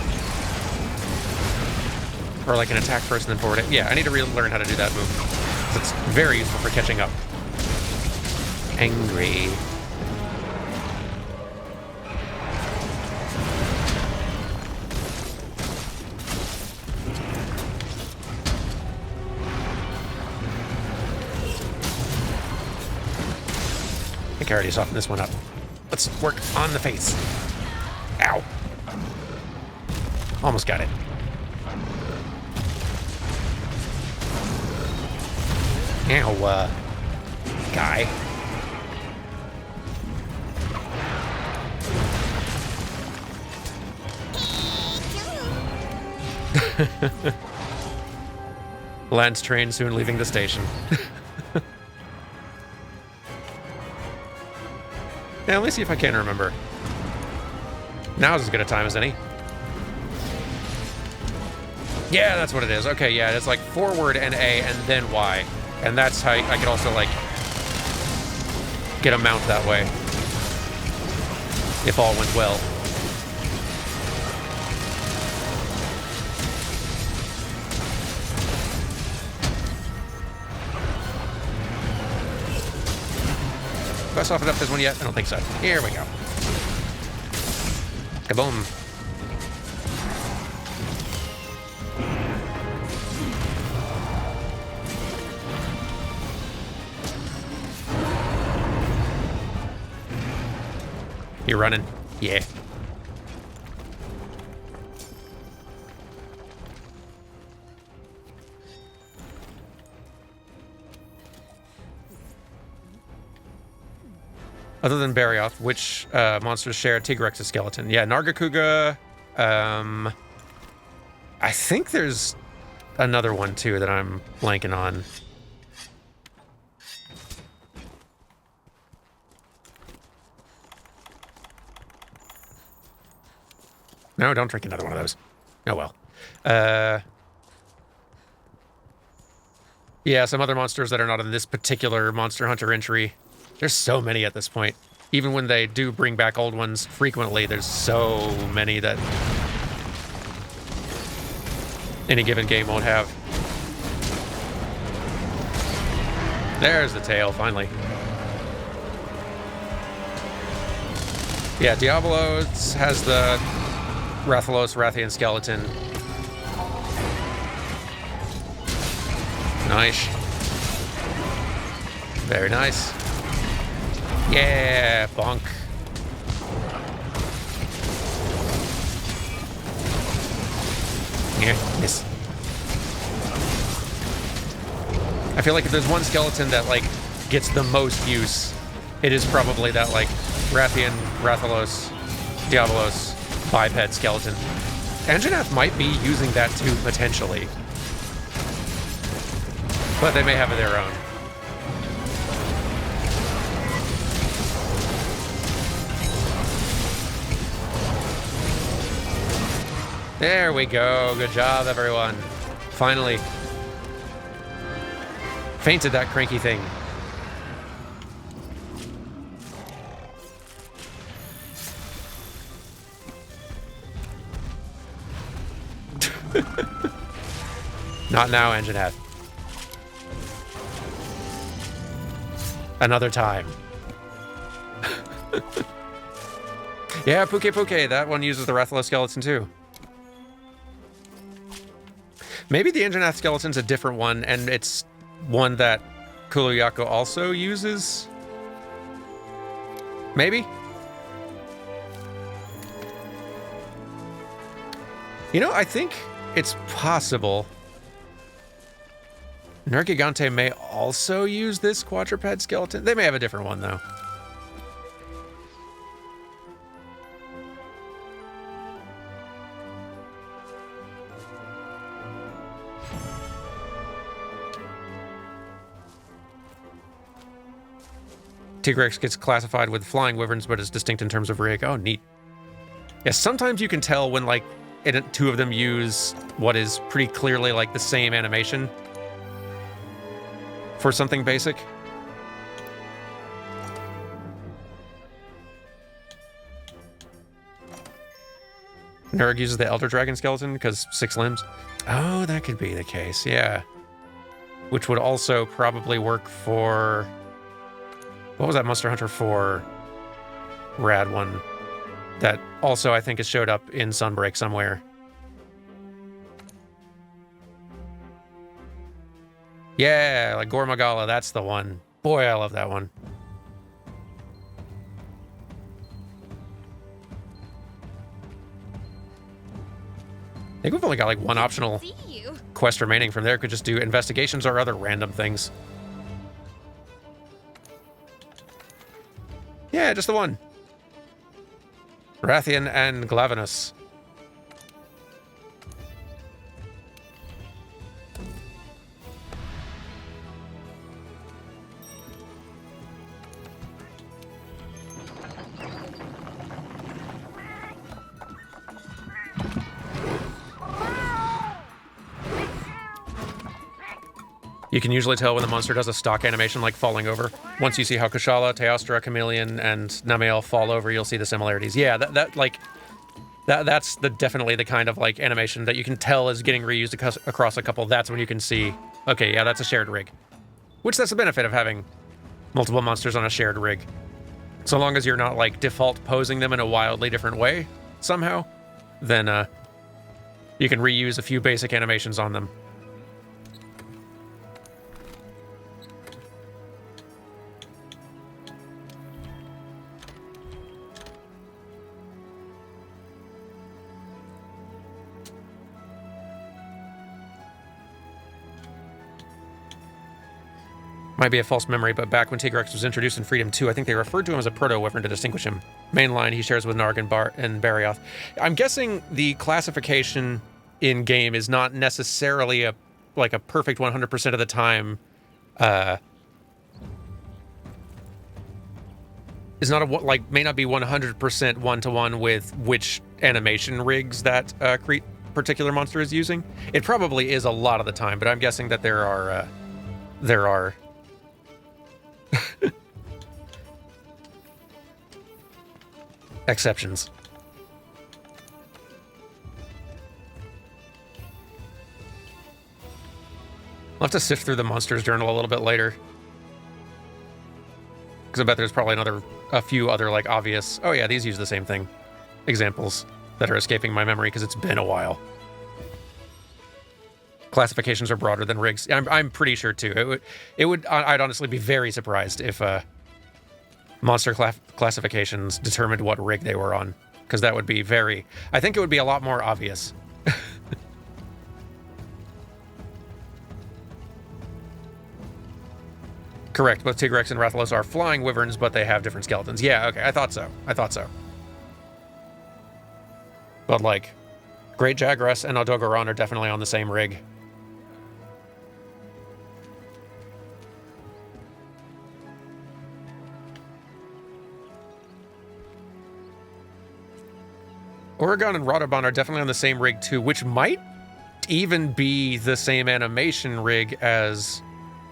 Or like an attack first and then forward. Yeah, I need to relearn how to do that move. It's very useful for catching up. Angry. I think I already softened this one up. Let's work on the face. Ow. Almost got it. Ow, guy. Lance train soon leaving the station. Yeah, let me see if I can remember. Now's as good a time as any. Yeah, that's what it is. Okay, yeah, it's like forward and A and then Y. And that's how I could also, like, get a mount that way. If all went well. Have I softened up this one yet? I don't think so. Here we go. Kaboom. You running? Yeah. Other than Barioth, which monsters share Tigrex's skeleton? Yeah, Nargacuga. I think there's another one too that I'm blanking on. No, don't drink another one of those. Oh well. Yeah, some other monsters that are not in this particular Monster Hunter entry. There's so many at this point. Even when they do bring back old ones frequently, there's so many that any given game won't have. There's the tail, finally. Yeah, Diablo has the Rathian skeleton. Nice. Very nice. Yeah, bonk. Yeah, miss. I feel like if there's one skeleton that, like, gets the most use, it is probably that, like, Rathalos, Diabolos, biped skeleton. Anjanath might be using that too, potentially. But they may have their own. There we go. Good job, everyone. Finally. Fainted that cranky thing. Not now, Anjanath. Another time. Yeah, Puke. That one uses the Rathalos skeleton too. Maybe the Anjanath skeleton's a different one, and it's one that Kuluyako also uses? Maybe? You know, I think it's possible Nergigante may also use this quadruped skeleton. They may have a different one, though. Tigrex gets classified with flying wyverns, but is distinct in terms of rig. Oh, neat. Yeah, sometimes you can tell when, like, two of them use what is pretty clearly, like, the same animation for something basic. Nurg uses the Elder Dragon skeleton because 6 limbs. Oh, that could be the case, yeah. Which would also probably work for... What was that Monster Hunter 4 rad one? That also, I think, has showed up in Sunbreak somewhere. Yeah, like Gormagala, that's the one. Boy, I love that one. I think we've only got like one optional quest remaining from there. Could just do investigations or other random things. Yeah, just the one. Rathian and Glavenus. You can usually tell when the monster does a stock animation like falling over. Once you see how Kushala, Teostra, Chameleon, and Namael fall over, you'll see the similarities. Yeah, that's definitely the kind of like animation that you can tell is getting reused across a couple. That's when you can see, okay, yeah, that's a shared rig. Which that's the benefit of having multiple monsters on a shared rig. So long as you're not like default posing them in a wildly different way somehow, then you can reuse a few basic animations on them. Might be a false memory, but back when Tigrex was introduced in Freedom 2, I think they referred to him as a proto-wyvern to distinguish him. Main line he shares with Narg and Barioth. I'm guessing the classification in-game is not necessarily a perfect 100% of the time. Is not may not be 100% one-to-one with which animation rigs that particular monster is using. It probably is a lot of the time, but I'm guessing that there are exceptions. I'll have to sift through the monsters journal a little bit later. Because I bet there's probably a few other, like, obvious, oh yeah, these use the same thing, examples that are escaping my memory because it's been a while. Classifications are broader than rigs. I'm pretty sure, too. I'd honestly be very surprised if monster classifications determined what rig they were on. Because that would be I think it would be a lot more obvious. Correct, both Tigrex and Rathalos are flying wyverns, but they have different skeletons. Yeah, okay, I thought so. But, like, Great Jagras and Odogaron are definitely on the same rig. Oregon and Radobon are definitely on the same rig, too, which might even be the same animation rig as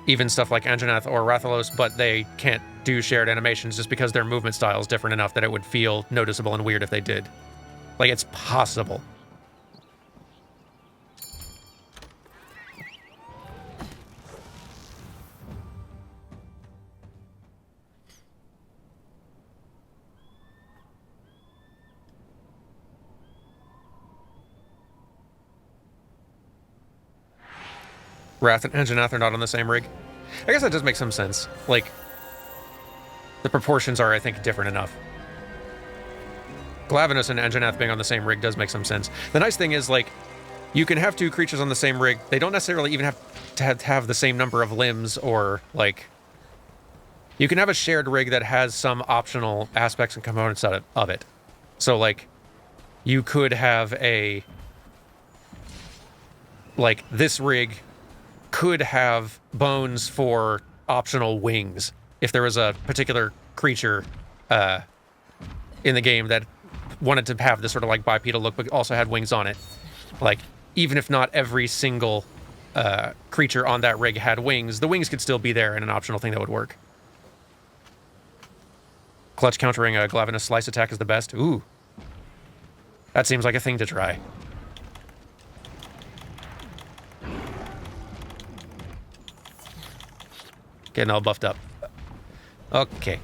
even stuff like Anjanath or Rathalos, but they can't do shared animations just because their movement style is different enough that it would feel noticeable and weird if they did. Like, it's possible. Wrath and Anjanath are not on the same rig. I guess that does make some sense. Like, the proportions are, I think, different enough. Glavenus and Anjanath being on the same rig does make some sense. The nice thing is, like, you can have two creatures on the same rig. They don't necessarily even have to have the same number of limbs or, like... You can have a shared rig that has some optional aspects and components of it. So, like, you could have a... Like, this rig could have bones for optional wings if there was a particular creature in the game that wanted to have this sort of like bipedal look but also had wings on it. Like, even if not every single creature on that rig had wings, the wings could still be there and an optional thing that would work. Clutch countering a Glavenus slice attack is the best. Ooh. That seems like a thing to try. Getting all buffed up. Okay.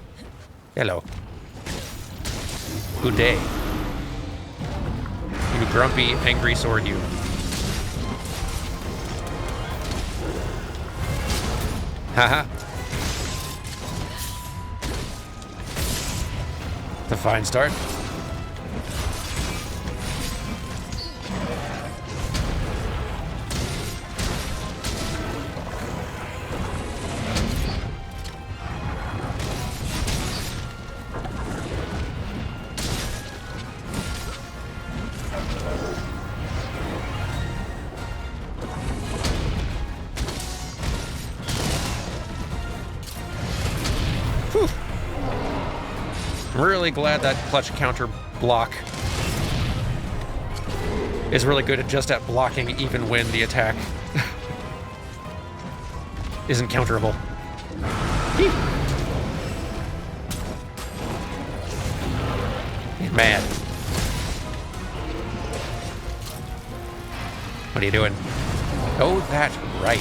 Hello. Good day. You grumpy, angry sword, you. Haha. It's a fine start. Really glad that clutch counter block is really good at blocking even when the attack isn't counterable. Get mad. What are you doing? Oh, that's right.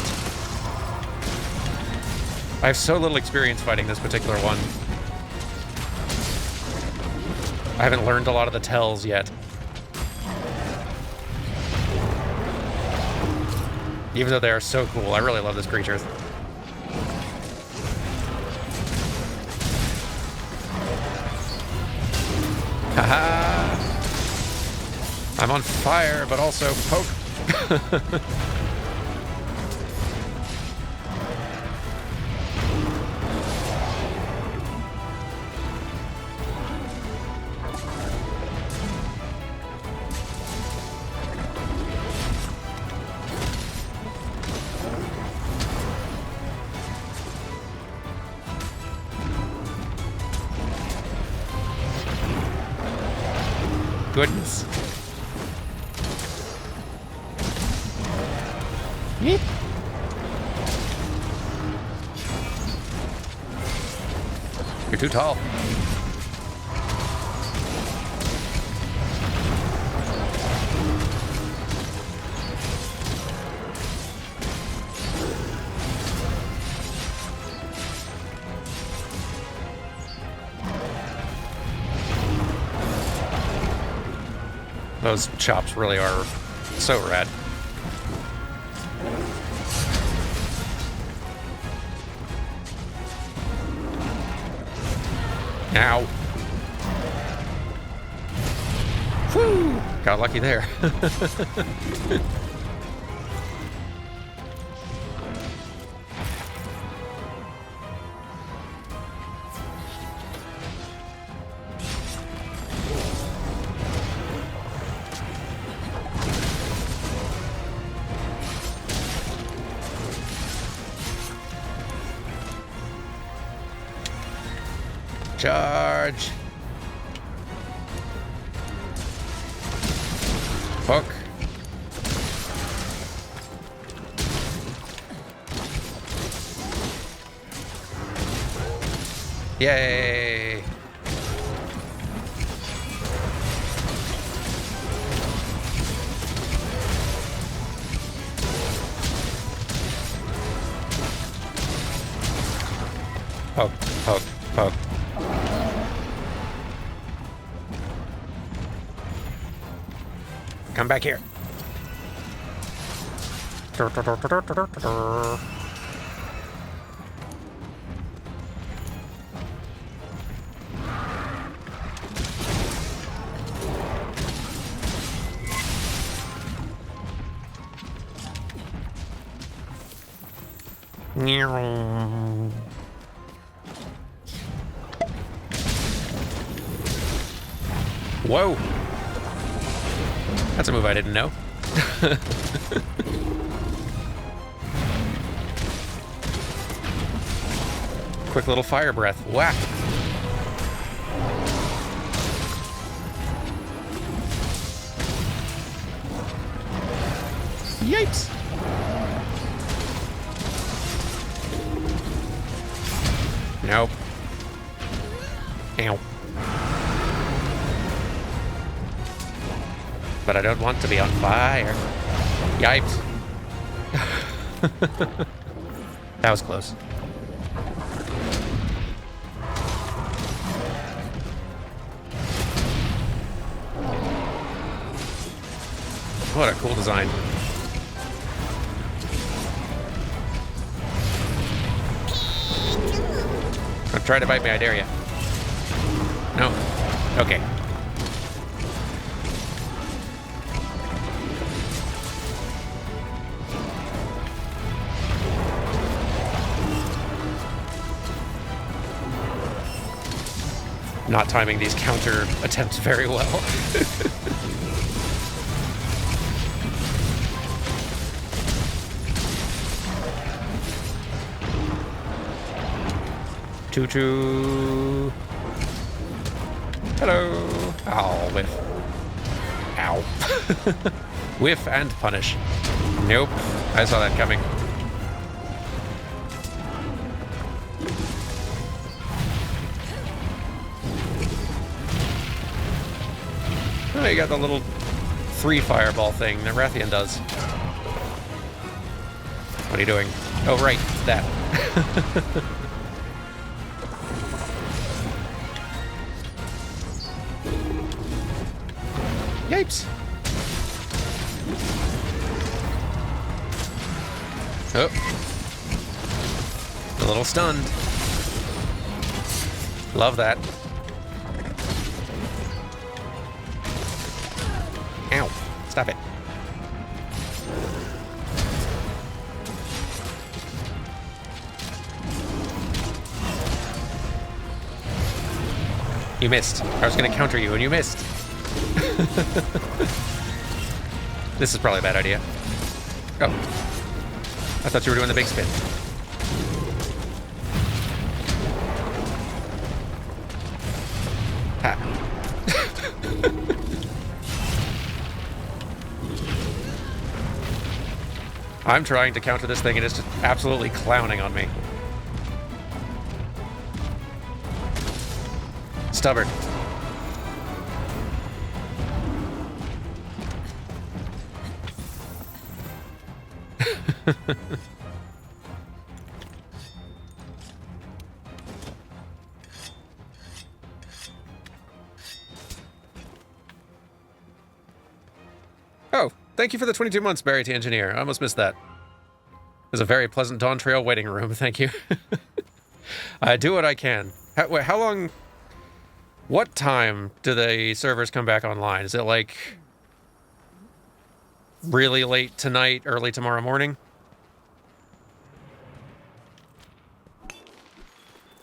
I have so little experience fighting this particular one. I haven't learned a lot of the tells yet. Even though they are so cool, I really love this creature. Haha! I'm on fire, but also poke. Goodness. Yeet. You're too tall. Those chops really are so rad. Ow. Whew! Got lucky there. Charge. Hook. Yay. Poke, poke, poke. Come back here. Whoa. That's a move I didn't know. Quick little fire breath. Whack. Yikes. Nope. Ow. But I don't want to be on fire. Yipes. That was close. What a cool design. Don't try to bite me, I dare you. No. Okay. Not timing these counter attempts very well. Choo-choo. Hello. Ow, whiff. Ow. Whiff and punish. Nope. I saw that coming. Oh, you got the little 3 fireball thing that Rathian does. What are you doing? Oh, right. That. Yipes. Oh. A little stunned. Love that. Ow. Stop it. You missed. I was going to counter you and you missed. This is probably a bad idea. Oh. I thought you were doing the big spin. Ha. I'm trying to counter this thing and it's just absolutely clowning on me. Stubborn. Thank you for the 22 months, Barry T. Engineer. I almost missed that. There's a very pleasant Dawn Trail waiting room. Thank you. I do what I can. Wait, how long... What time do the servers come back online? Is it like... really late tonight, early tomorrow morning?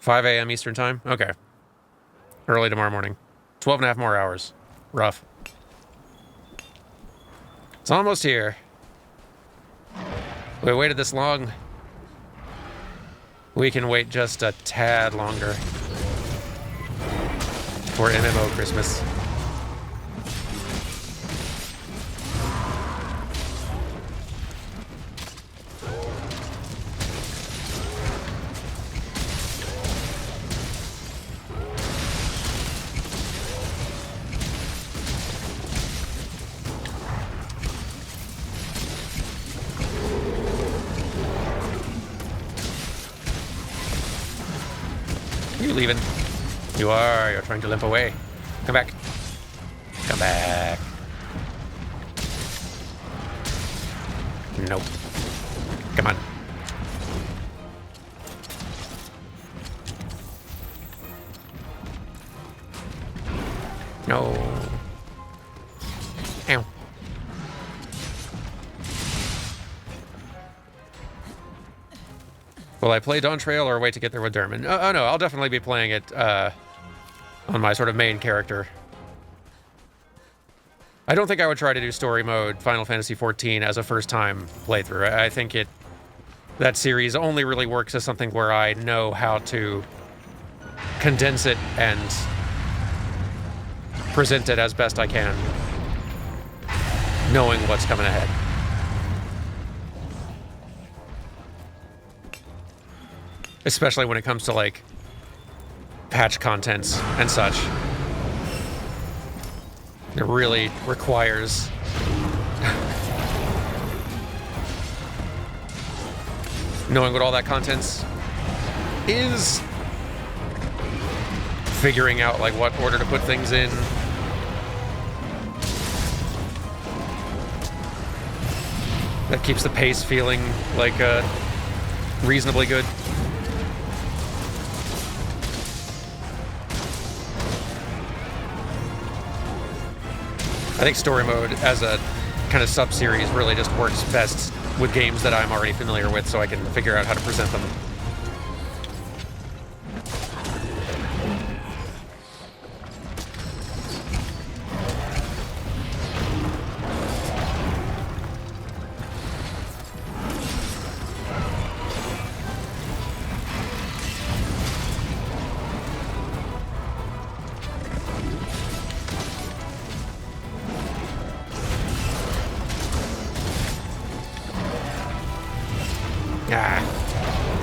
5 a.m. Eastern time? Okay. Early tomorrow morning. 12 and a half more hours. Rough. It's almost here. We waited this long. We can wait just a tad longer for MMO Christmas. You leaving? You are. You're trying to limp away. Come back. Come back. Nope. Come on. No. Ow. Will I play Dawn Trail or wait to get there with Dermot? Oh no, I'll definitely be playing it on my sort of main character. I don't think I would try to do story mode Final Fantasy XIV as a first-time playthrough. I think that series only really works as something where I know how to condense it and present it as best I can, knowing what's coming ahead. Especially when it comes to, like, patch contents and such. It really requires knowing what all that contents is, figuring out, like, what order to put things in. That keeps the pace feeling like reasonably good. I think story mode as a kind of sub-series really just works best with games that I'm already familiar with, so I can figure out how to present them.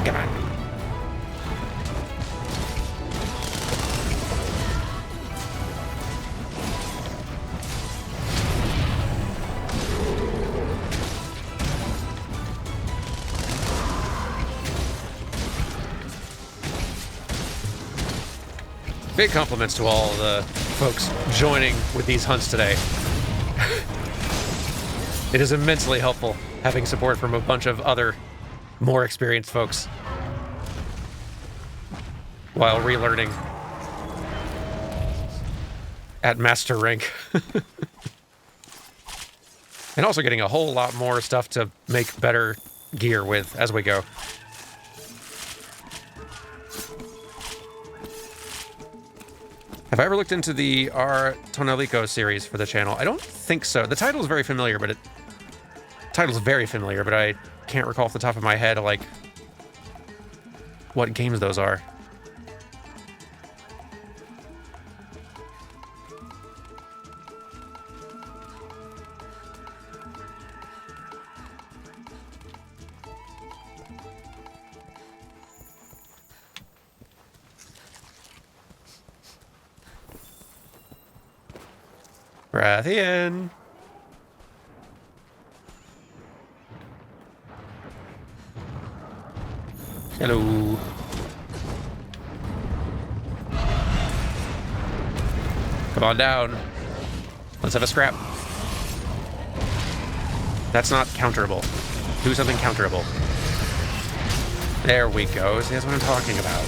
Come on. Big compliments to all the folks joining with these hunts today. It is immensely helpful having support from a bunch of other more experienced folks while relearning at master rank. And also getting a whole lot more stuff to make better gear with as we go. Have I ever looked into the R. Tonelico series for the channel? I don't think so. The title's very familiar, but I can't recall off the top of my head, like, what games those are. Rathian. Hello. Come on down. Let's have a scrap. That's not counterable. Do something counterable. There we go. See, that's what I'm talking about.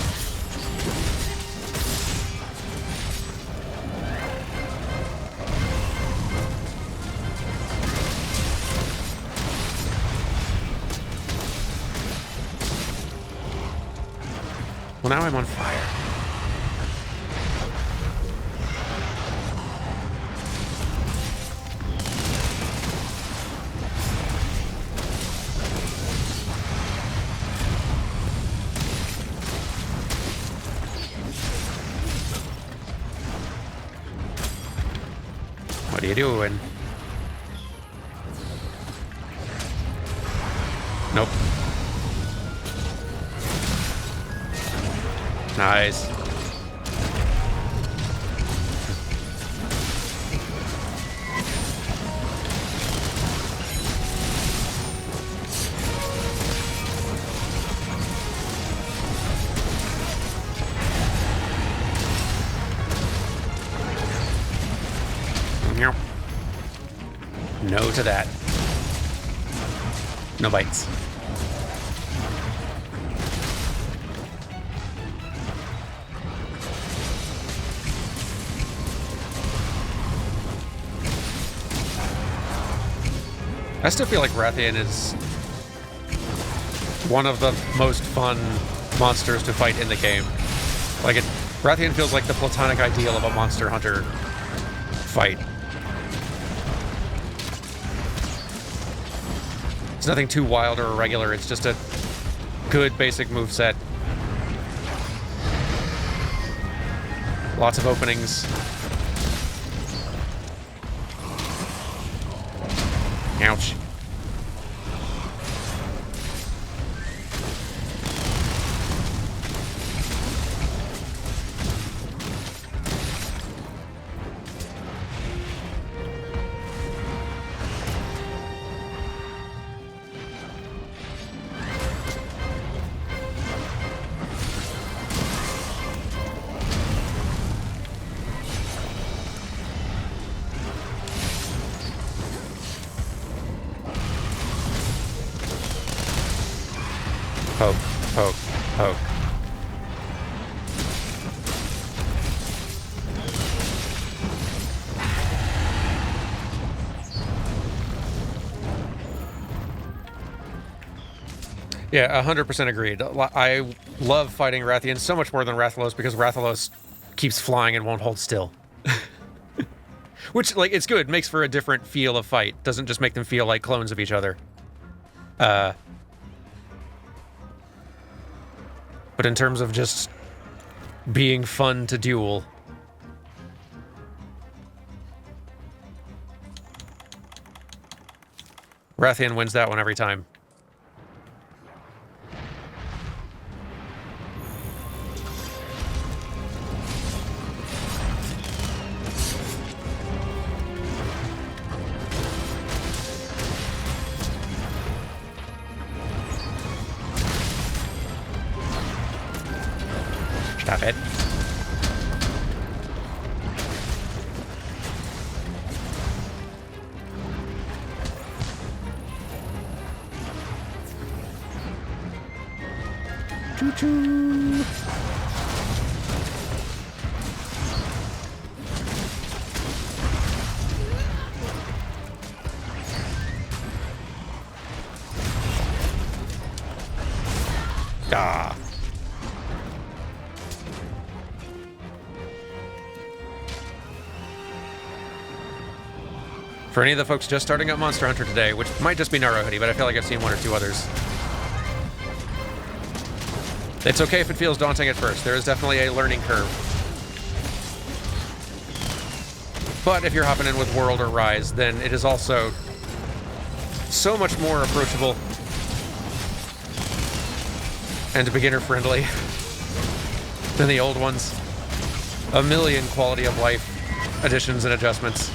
Well, now I'm on fire. What are you doing? Nope. Nice. Meow. No to that. No bites. I still feel like Rathian is one of the most fun monsters to fight in the game. Like, Rathian feels like the platonic ideal of a Monster Hunter fight. It's nothing too wild or irregular, it's just a good basic moveset. Lots of openings. Ouch. Poke, poke, poke. Yeah, 100% agreed. I love fighting Rathian so much more than Rathalos because Rathalos keeps flying and won't hold still. Which, like, it's good. Makes for a different feel of fight. Doesn't just make them feel like clones of each other. But in terms of just being fun to duel, Rathian wins that one every time. Stop it. Choo-choo. Ah. For any of the folks just starting up Monster Hunter today, which might just be Naruhoodie, but I feel like I've seen one or two others. It's okay if it feels daunting at first. There is definitely a learning curve. But if you're hopping in with World or Rise, then it is also so much more approachable and beginner-friendly than the old ones. A million quality of life additions and adjustments.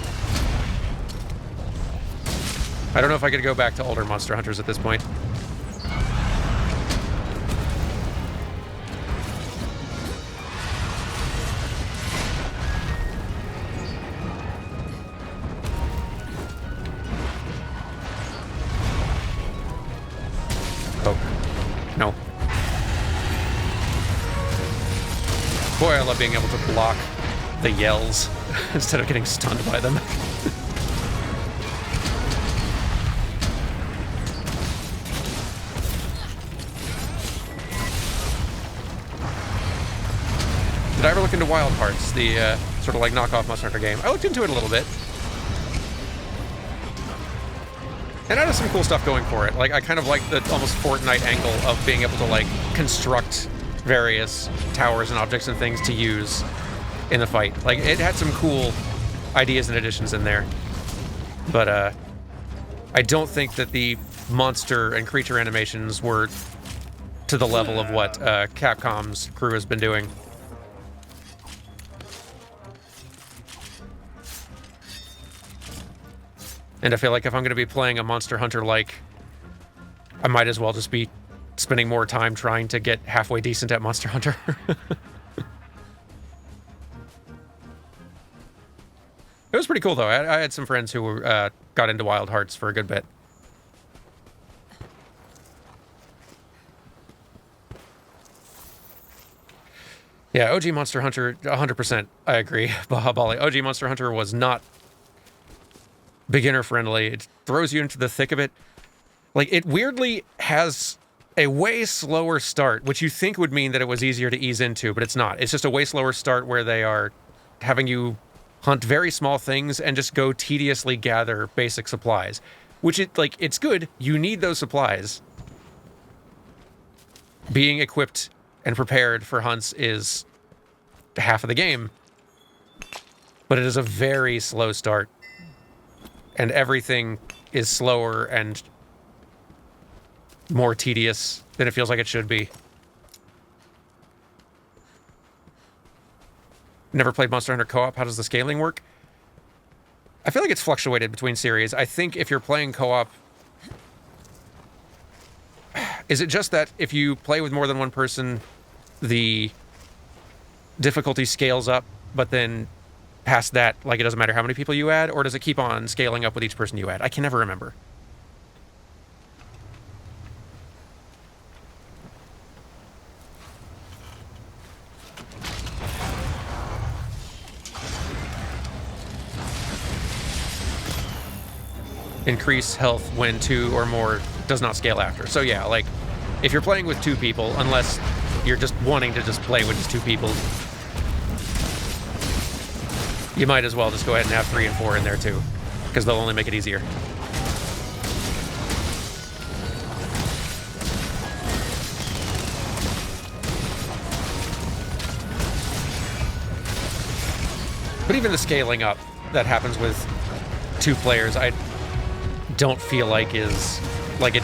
I don't know if I could go back to older Monster Hunters at this point. Boy, I love being able to block the yells instead of getting stunned by them. Did I ever look into Wild Hearts, the sort of like knockoff Monster Hunter game? I looked into it a little bit. And it has some cool stuff going for it. Like, I kind of like the almost Fortnite angle of being able to, like, construct various towers and objects and things to use in the fight. Like, it had some cool ideas and additions in there. But, I don't think that the monster and creature animations were to the level of what Capcom's crew has been doing. And I feel like if I'm going to be playing a Monster Hunter-like, I might as well just be spending more time trying to get halfway decent at Monster Hunter. It was pretty cool, though. I had some friends who got into Wild Hearts for a good bit. Yeah, OG Monster Hunter, 100%, I agree. Bahabali. OG Monster Hunter was not beginner friendly. It throws you into the thick of it. Like, it weirdly has a way slower start, which you think would mean that it was easier to ease into, but it's not. It's just a way slower start where they are having you hunt very small things and just go tediously gather basic supplies, which it's good. You need those supplies. Being equipped and prepared for hunts is half of the game, but it is a very slow start. And everything is slower and more tedious than it feels like it should be. Never played Monster Hunter co-op. How does the scaling work? I feel like it's fluctuated between series. I think if you're playing co-op... Is it just that if you play with more than one person, the difficulty scales up, but then past that, like, it doesn't matter how many people you add, or does it keep on scaling up with each person you add? I can never remember. Increase health when 2 or more does not scale after. So yeah, like, if you're playing with 2 people, unless you're just wanting to just play with just 2 people, you might as well just go ahead and have 3 and 4 in there too, because they'll only make it easier. But even the scaling up that happens with 2 players, I don't feel like is... Like, it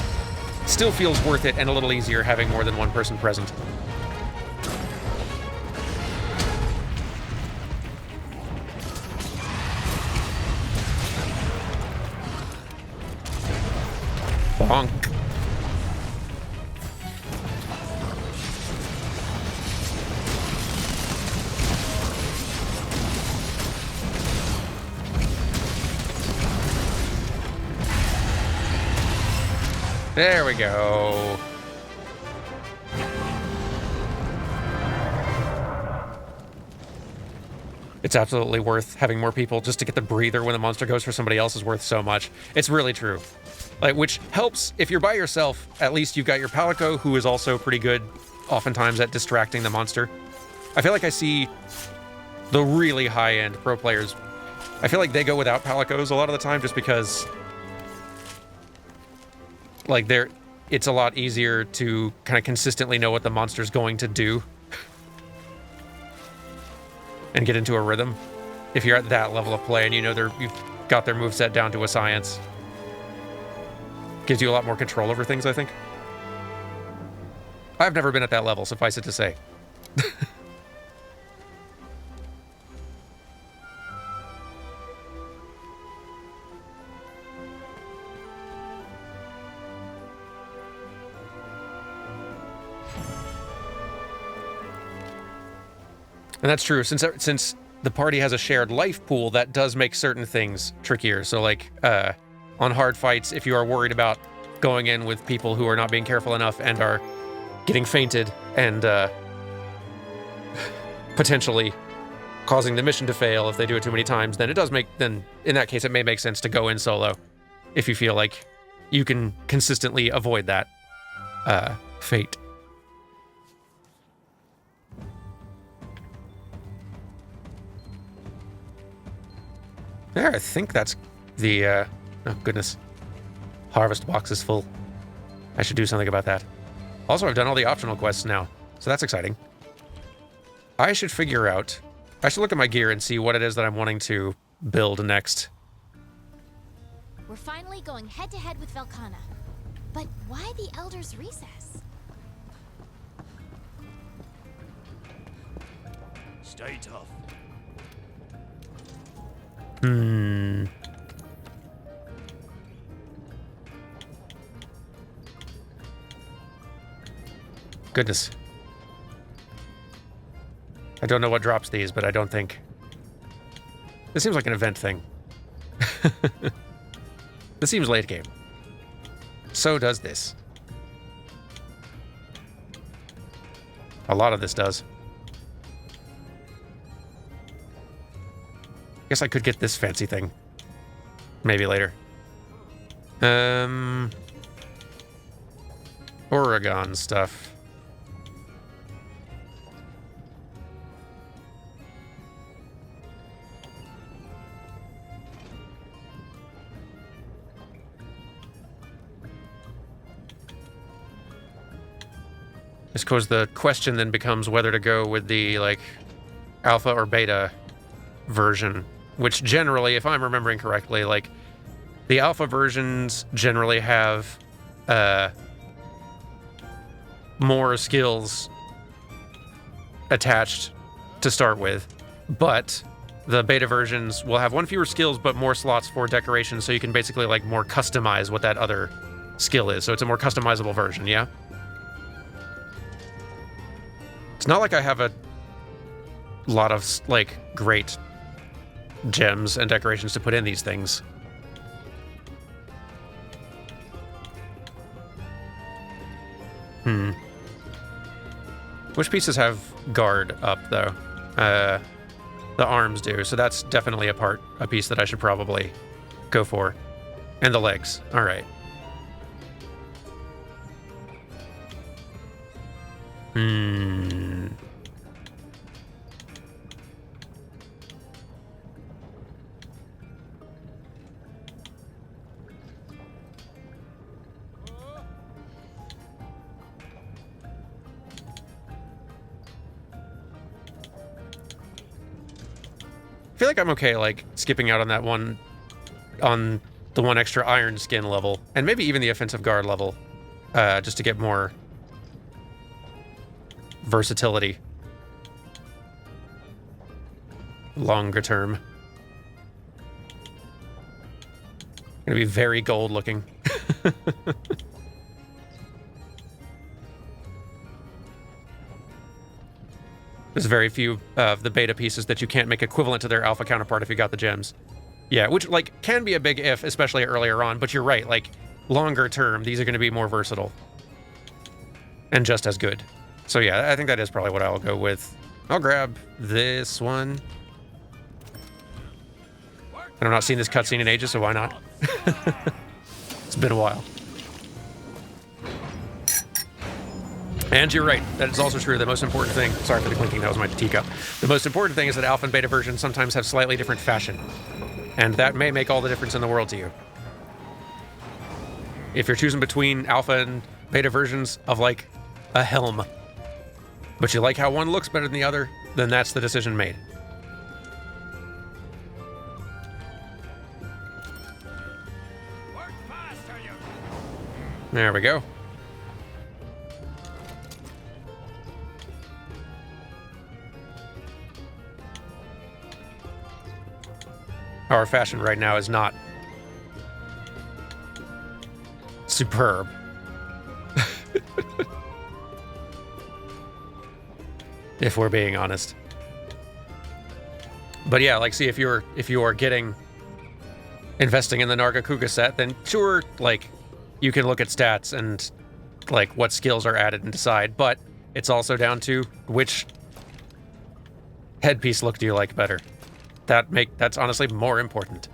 still feels worth it and a little easier having more than one person present. Bonk. There we go. It's absolutely worth having more people just to get the breather when the monster goes for somebody else is worth so much. It's really true. Like, which helps if you're by yourself. At least you've got your Palico, who is also pretty good oftentimes at distracting the monster. I feel like I see the really high-end pro players, I feel like they go without Palicos a lot of the time just because, like, it's a lot easier to kind of consistently know what the monster's going to do and get into a rhythm if you're at that level of play and you know you've got their moveset down to a science. Gives you a lot more control over things, I think. I've never been at that level, suffice it to say. And that's true. Since the party has a shared life pool, that does make certain things trickier. So, like, on hard fights, if you are worried about going in with people who are not being careful enough and are getting fainted and potentially causing the mission to fail if they do it too many times, then then in that case it may make sense to go in solo if you feel like you can consistently avoid that fate. There, I think that's the oh goodness. Harvest box is full. I should do something about that. Also, I've done all the optional quests now, so that's exciting. I should look at my gear and see what it is that I'm wanting to build next. We're finally going head-to-head with Velkhana. But why the Elder's Recess? Stay tough. Goodness. I don't know what drops these, but I don't think... This seems like an event thing. This seems late game. So does this. A lot of this does. Guess I could get this fancy thing. Maybe later. Oregon stuff. I suppose the question then becomes whether to go with the, like, alpha or beta version, which generally, if I'm remembering correctly, like, the alpha versions generally have more skills attached to start with, but the beta versions will have one fewer skills but more slots for decoration, so you can basically, like, more customize what that other skill is. So it's a more customizable version, yeah? It's not like I have a lot of, like, great gems and decorations to put in these things. Which pieces have guard up, though? The arms do, so that's definitely a piece that I should probably go for. And the legs. All right. I feel like I'm okay, like, skipping out on that one, on the one extra iron skin level, and maybe even the offensive guard level, just to get more versatility. Longer term. Gonna be very gold looking. There's very few of the beta pieces that you can't make equivalent to their alpha counterpart if you got the gems. Yeah, which, like, can be a big if, especially earlier on, but you're right, like, longer term, these are going to be more versatile. And just as good. So yeah, I think that is probably what I'll go with. I'll grab this one. And I'm not seeing this cutscene in ages, so why not? It's been a while. And you're right, that is also true. The most important thing, sorry for the clinking, that was my teacup. The most important thing is that alpha and beta versions sometimes have slightly different fashion. And that may make all the difference in the world to you. If you're choosing between alpha and beta versions of, like, a helm, but you like how one looks better than the other, then that's the decision made. There we go. Our fashion right now is not superb. If we're being honest. But yeah, like, see, if you are investing in the Nargacuga set, then sure, like, you can look at stats and, like, what skills are added and decide, but it's also down to which headpiece look do you like better? That's honestly more important.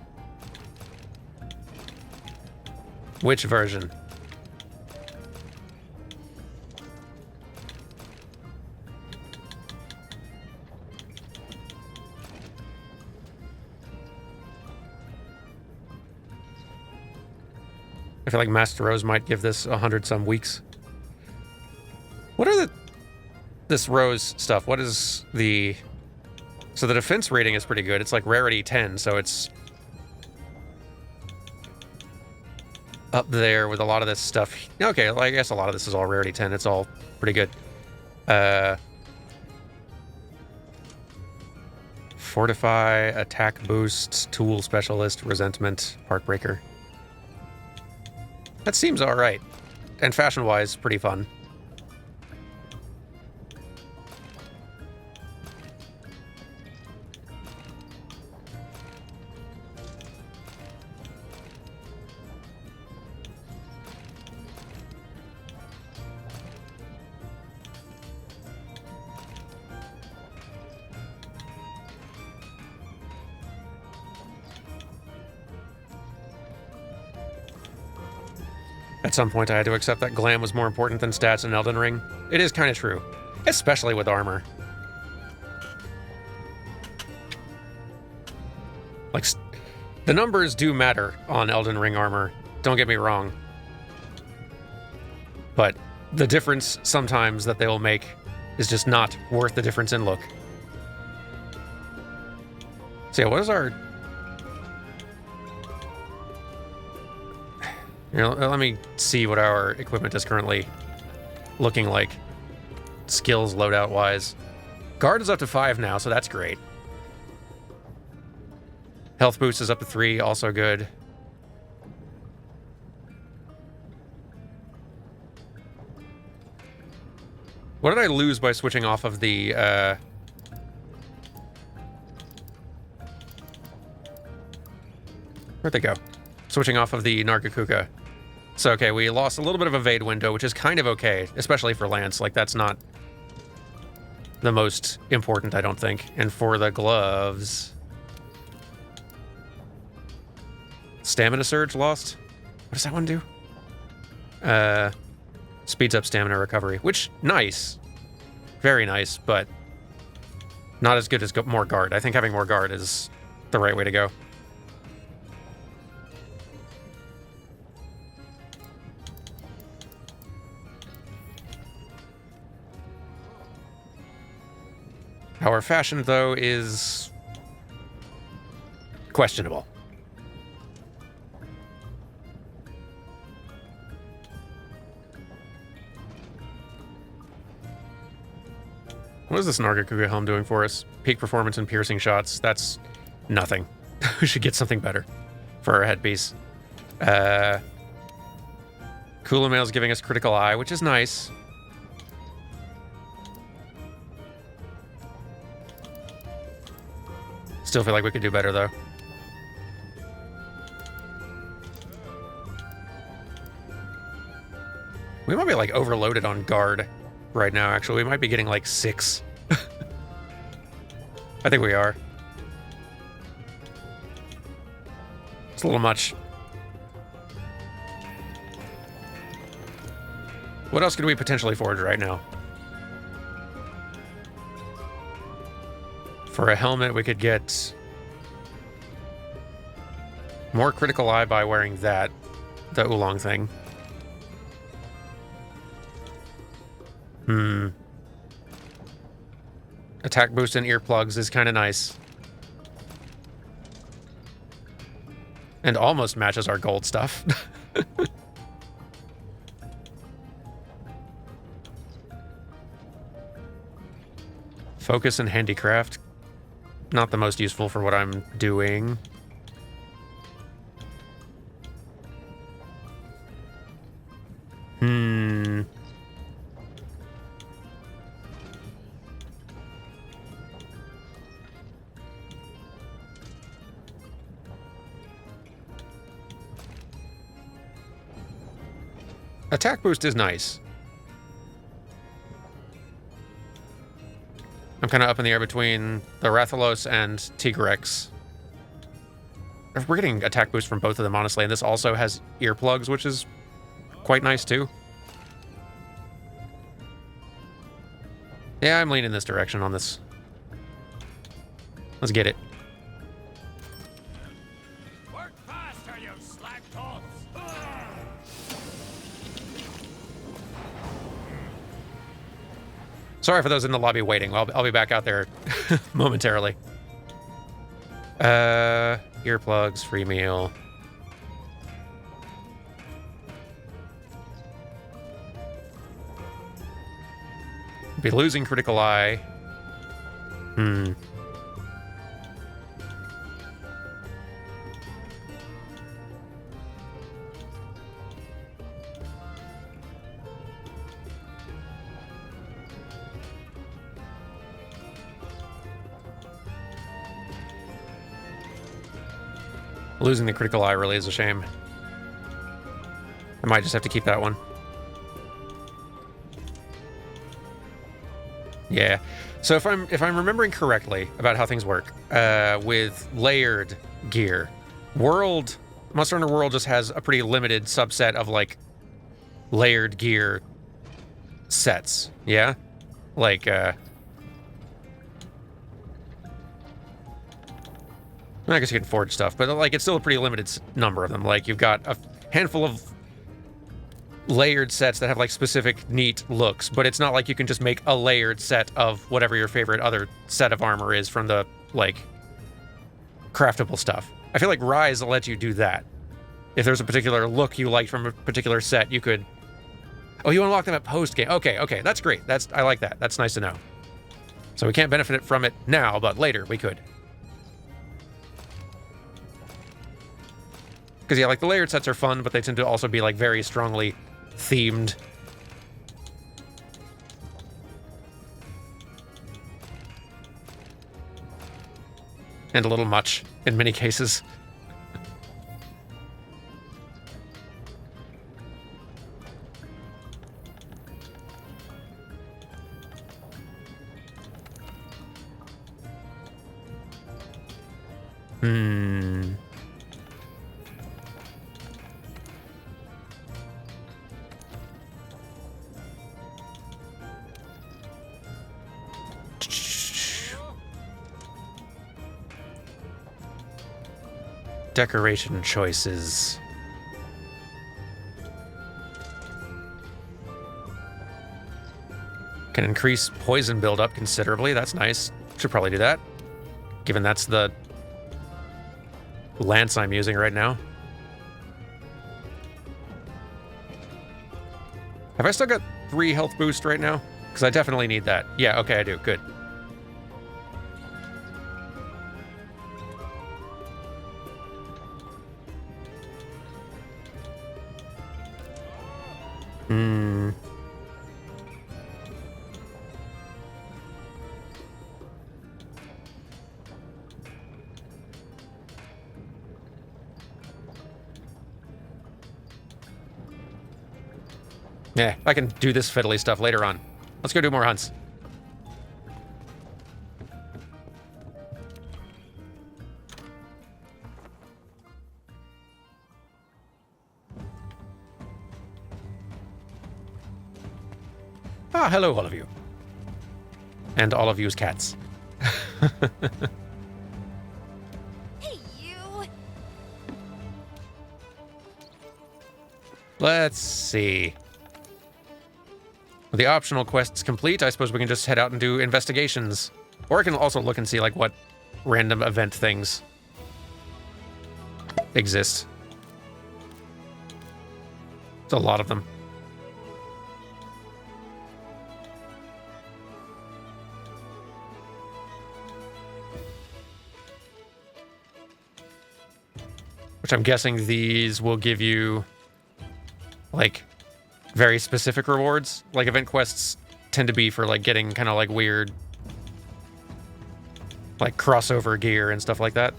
Which version? I feel like Master Rose might give this 100-some weeks. What are this Rose stuff? What is the... So the defense rating is pretty good. It's like rarity 10, so it's up there with a lot of this stuff. Okay, well, I guess a lot of this is all rarity 10. It's all pretty good. Fortify, attack boost, tool specialist, resentment, heartbreaker. That seems alright. And fashion-wise, pretty fun. At some point, I had to accept that glam was more important than stats in Elden Ring. It is kind of true, especially with armor. Like, the numbers do matter on Elden Ring armor, don't get me wrong. But the difference sometimes that they will make is just not worth the difference in look. So yeah, what is our... Here, let me see what our equipment is currently looking like, skills loadout-wise. Guard is up to 5 now, so that's great. Health boost is up to 3, also good. What did I lose by switching off of the, Where'd they go? Switching off of the Nargacuga. So, okay, we lost a little bit of evade window, which is kind of okay, especially for Lance. Like, that's not the most important, I don't think. And for the gloves... Stamina surge lost? What does that one do? Speeds up stamina recovery, which, nice. Very nice, but not as good as more guard. I think having more guard is the right way to go. Our fashion, though, is questionable. What is this Nargacuga helm doing for us? Peak performance and piercing shots. That's nothing. We should get something better for our headpiece. Kulamail's giving us critical eye, which is nice. Still feel like we could do better, though. We might be, like, overloaded on guard right now, actually. We might be getting, like, 6. I think we are. It's a little much. What else could we potentially forge right now? For a helmet, we could get more critical eye by wearing that, the oolong thing. Attack boost and earplugs is kind of nice. And almost matches our gold stuff. Focus and handicraft. Not the most useful for what I'm doing. Attack boost is nice. I'm kind of up in the air between the Rathalos and Tigrex. We're getting attack boost from both of them, honestly, and this also has earplugs, which is quite nice, too. Yeah, I'm leaning this direction on this. Let's get it. Work faster, you slack tops. Sorry for those in the lobby waiting. I'll be back out there momentarily. Earplugs, free meal. Be losing critical eye. Losing the critical eye really is a shame. I might just have to keep that one. Yeah. So if I'm remembering correctly about how things work, with layered gear, Monster Hunter World just has a pretty limited subset of like layered gear sets. Yeah? Like I guess you can forge stuff, but like it's still a pretty limited number of them. Like you've got a handful of layered sets that have like specific neat looks, but it's not like you can just make a layered set of whatever your favorite other set of armor is from the like craftable stuff. I feel like Rise will let you do that. If there's a particular look you like from a particular set, you could... Oh, you unlock them at post-game. Okay, that's great. I like that. That's nice to know. So we can't benefit from it now, but later we could. Because, yeah, like, the layered sets are fun, but they tend to also be, like, very strongly themed. And a little much, in many cases. Decoration choices. Can increase poison buildup considerably. That's nice. Should probably do that, given that's the lance I'm using right now. Have I still got 3 health boost right now? Because I definitely need that. Yeah, okay, I do. Good. Yeah, I can do this fiddly stuff later on. Let's go do more hunts. Ah, hello, all of you. And all of you's cats. Hey, you! Let's see. With the optional quests complete, I suppose we can just head out and do investigations. Or I can also look and see, like, what random event things exist. It's a lot of them. Which I'm guessing these will give you, like, very specific rewards. Like, event quests tend to be for, like, getting kind of, like, weird, like, crossover gear and stuff like that.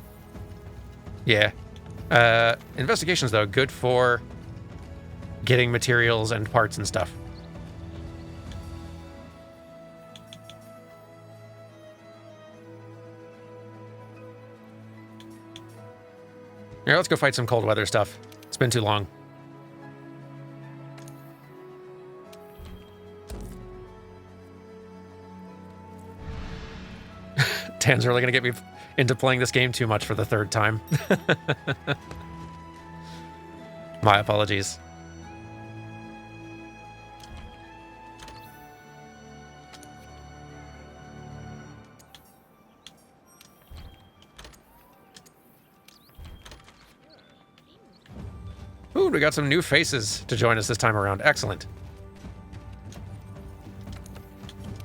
Yeah. Investigations, though, good for getting materials and parts and stuff. Here, let's go fight some cold weather stuff. It's been too long. Dan's really going to get me into playing this game too much for the third time. My apologies. Ooh, we got some new faces to join us this time around. Excellent.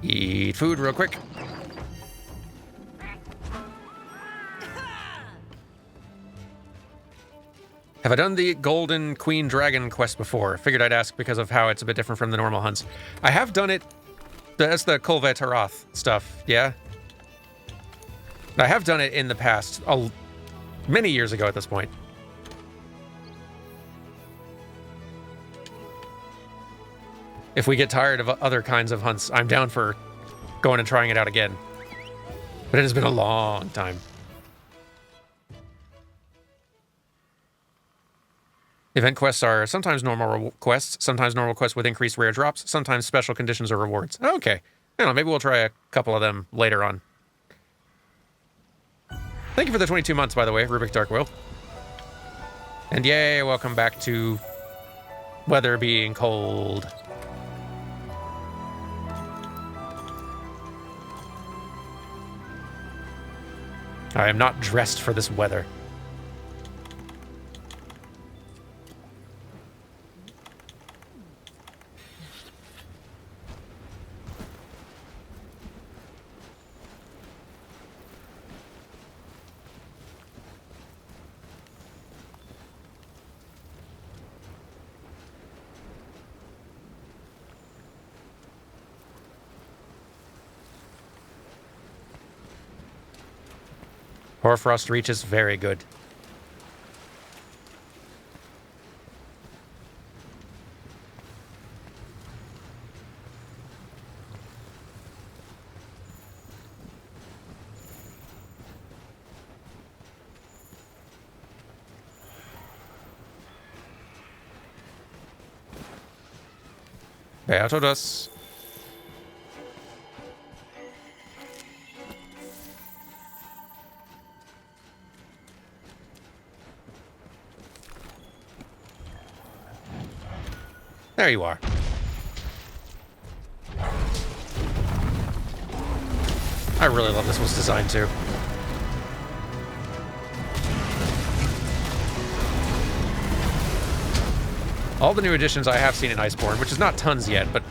Eat food real quick. Have I done the Golden Queen Dragon quest before? Figured I'd ask because of how it's a bit different from the normal hunts. I have done it. That's the Kulve Taroth stuff, yeah? I have done it in the past, many years ago at this point. If we get tired of other kinds of hunts, I'm down for going and trying it out again. But it has been a long time. Event quests are sometimes normal quests, sometimes normal quests with increased rare drops, sometimes special conditions or rewards. Okay. I don't know, maybe we'll try a couple of them later on. Thank you for the 22 months, by the way, Rubik Darkwill. And yay, welcome back to weather being cold. I am not dressed for this weather. Hoarfrost Reach is very good. Beatodas. There you are. I really love this one's design too. All the new additions I have seen in Iceborne, which is not tons yet, but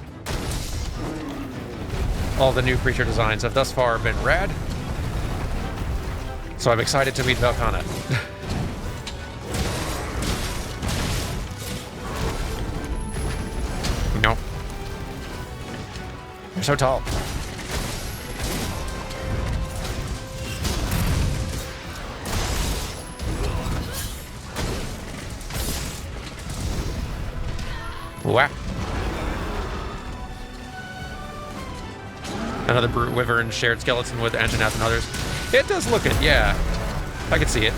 all the new creature designs have thus far been rad. So I'm excited to meet Velkhana. No. You're so tall. Whack. Another Brute Wyvern shared skeleton with Anjanath and others. It does look it, yeah. I can see it.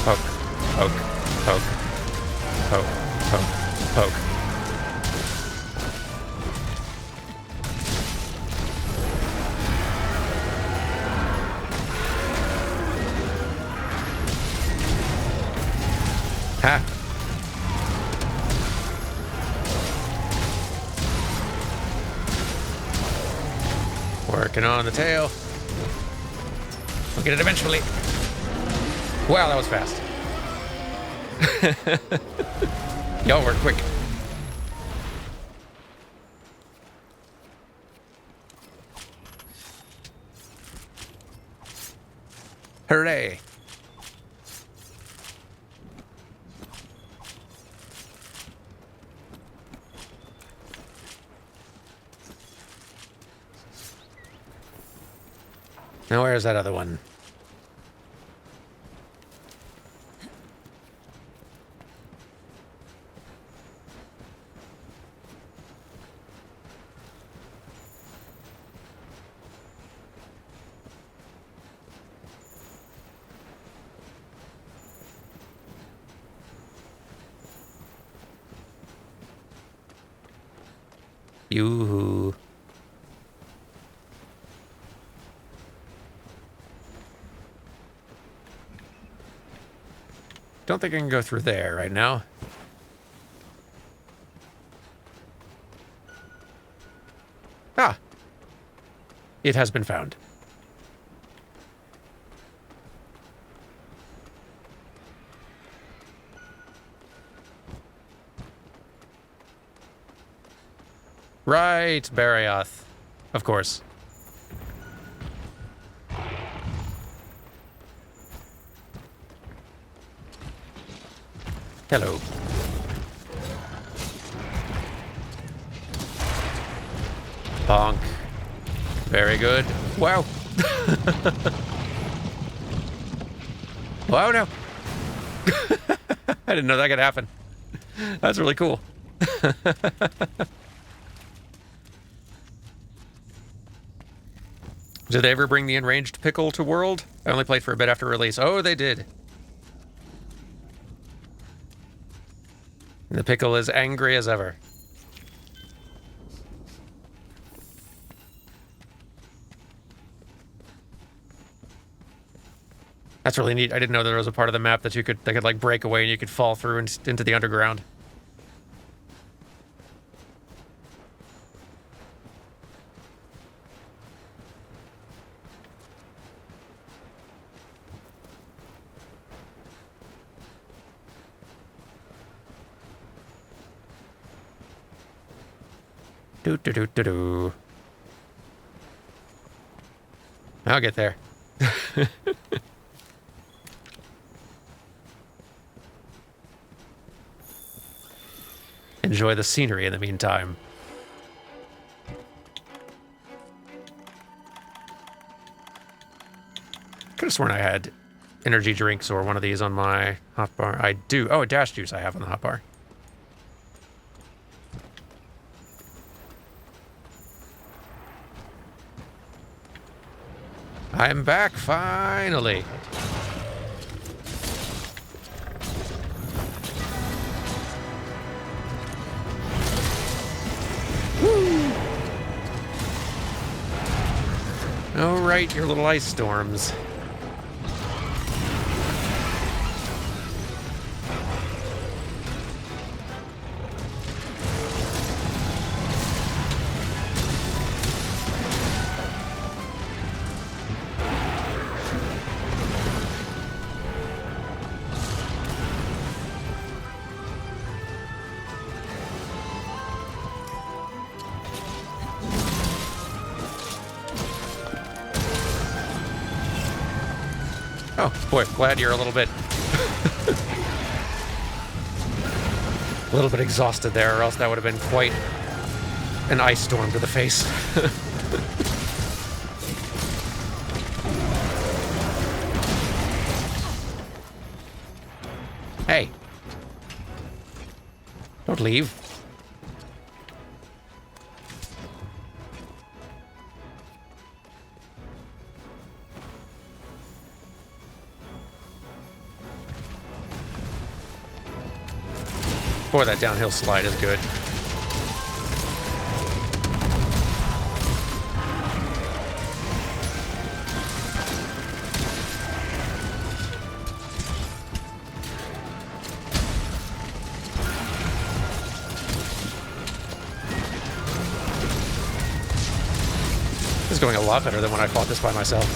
Poke, poke, poke, poke, poke, poke. Ha! Working on the tail. We'll get it eventually. Wow, that was fast. Y'all were quick. Hooray! Now where's that other one? Yoo-hoo. Don't think I can go through there right now. Ah. It has been found. Right, Barioth. Of course. Hello. Bonk. Very good. Wow. Wow, no. I didn't know that could happen. That's really cool. Did they ever bring the enraged pickle to World? I only played for a bit after release. Oh, they did. The pickle is angry as ever. That's really neat. I didn't know there was a part of the map that could like break away and you could fall through into the underground. Do. I'll get there. Enjoy the scenery in the meantime. Could have sworn I had energy drinks or one of these on my hotbar. I do. Oh, a dash juice I have on the hotbar. I'm back, finally. Woo! Oh, right, your little ice storms. Oh, boy, glad you're a little bit exhausted there, or else that would have been quite an ice storm to the face. Hey. Don't leave. Boy, that downhill slide is good. This is going a lot better than when I fought this by myself.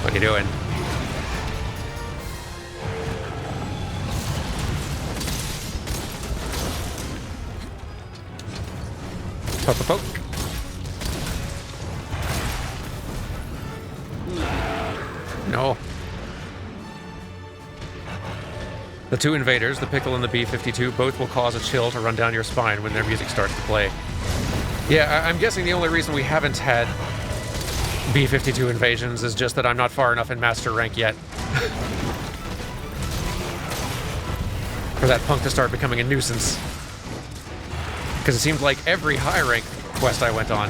What are you doing? Poke, poke. No. The two invaders, the Pickle and the B-52, both will cause a chill to run down your spine when their music starts to play. Yeah, I'm guessing the only reason we haven't had B-52 invasions is just that I'm not far enough in master rank yet. For that punk to start becoming a nuisance. Because it seemed like every high rank quest I went on,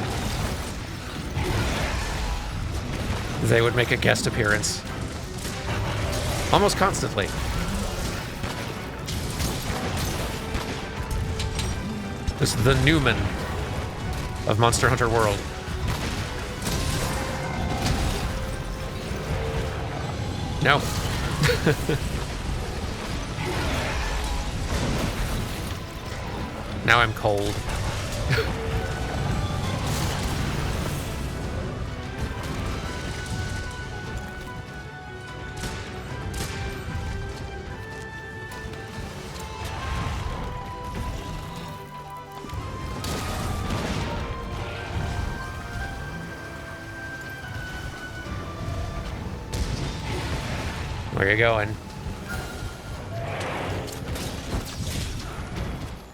they would make a guest appearance. Almost constantly. This is the Newman of Monster Hunter World. No. Now I'm cold. Where are you going?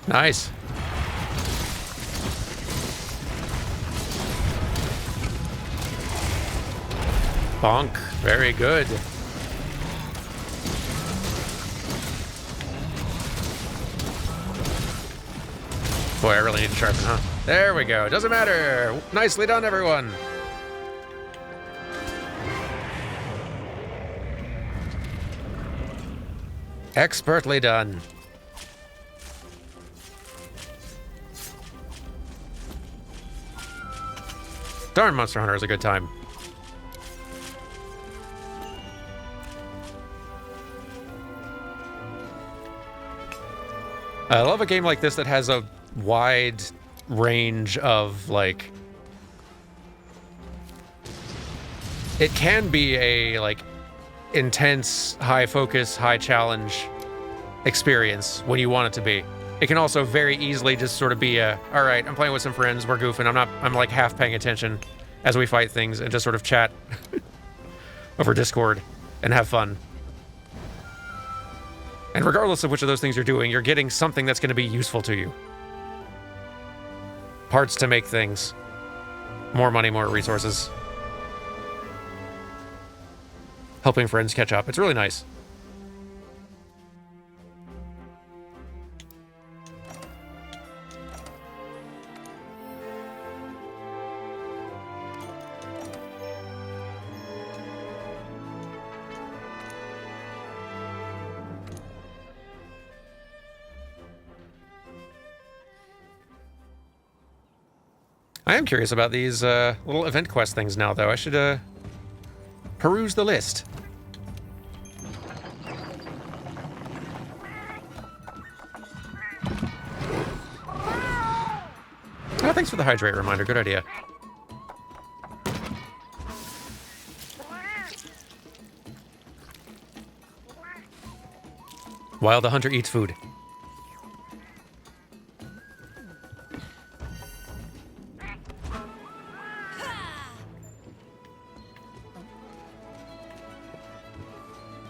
Nice. Bonk. Very good. Boy, I really need to sharpen, huh? There we go. Doesn't matter. Nicely done, everyone. Expertly done. Darn, Monster Hunter is a good time. I love a game like this that has a wide range of, like... It can be a, like, intense, high focus, high challenge experience when you want it to be. It can also very easily just sort of be a, all right, I'm playing with some friends, we're goofing, I'm like half paying attention as we fight things and just sort of chat over Discord and have fun. And regardless of which of those things you're doing, you're getting something that's going to be useful to you. Parts to make things. More money, more resources. Helping friends catch up. It's really nice. I am curious about these little event quest things now, though. I should peruse the list. Oh, thanks for the hydrate reminder. Good idea. While the hunter eats food.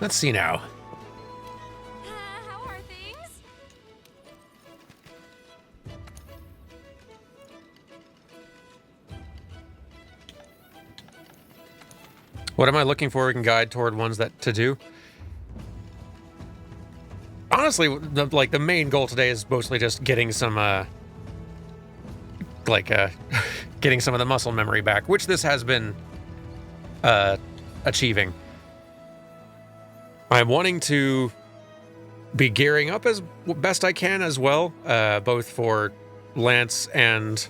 Let's see now. How are things? What am I looking for? We can guide toward ones that to do. Honestly, the main goal today is mostly just getting some, getting some of the muscle memory back, which this has been, achieving. I'm wanting to be gearing up as best I can as well, both for lance and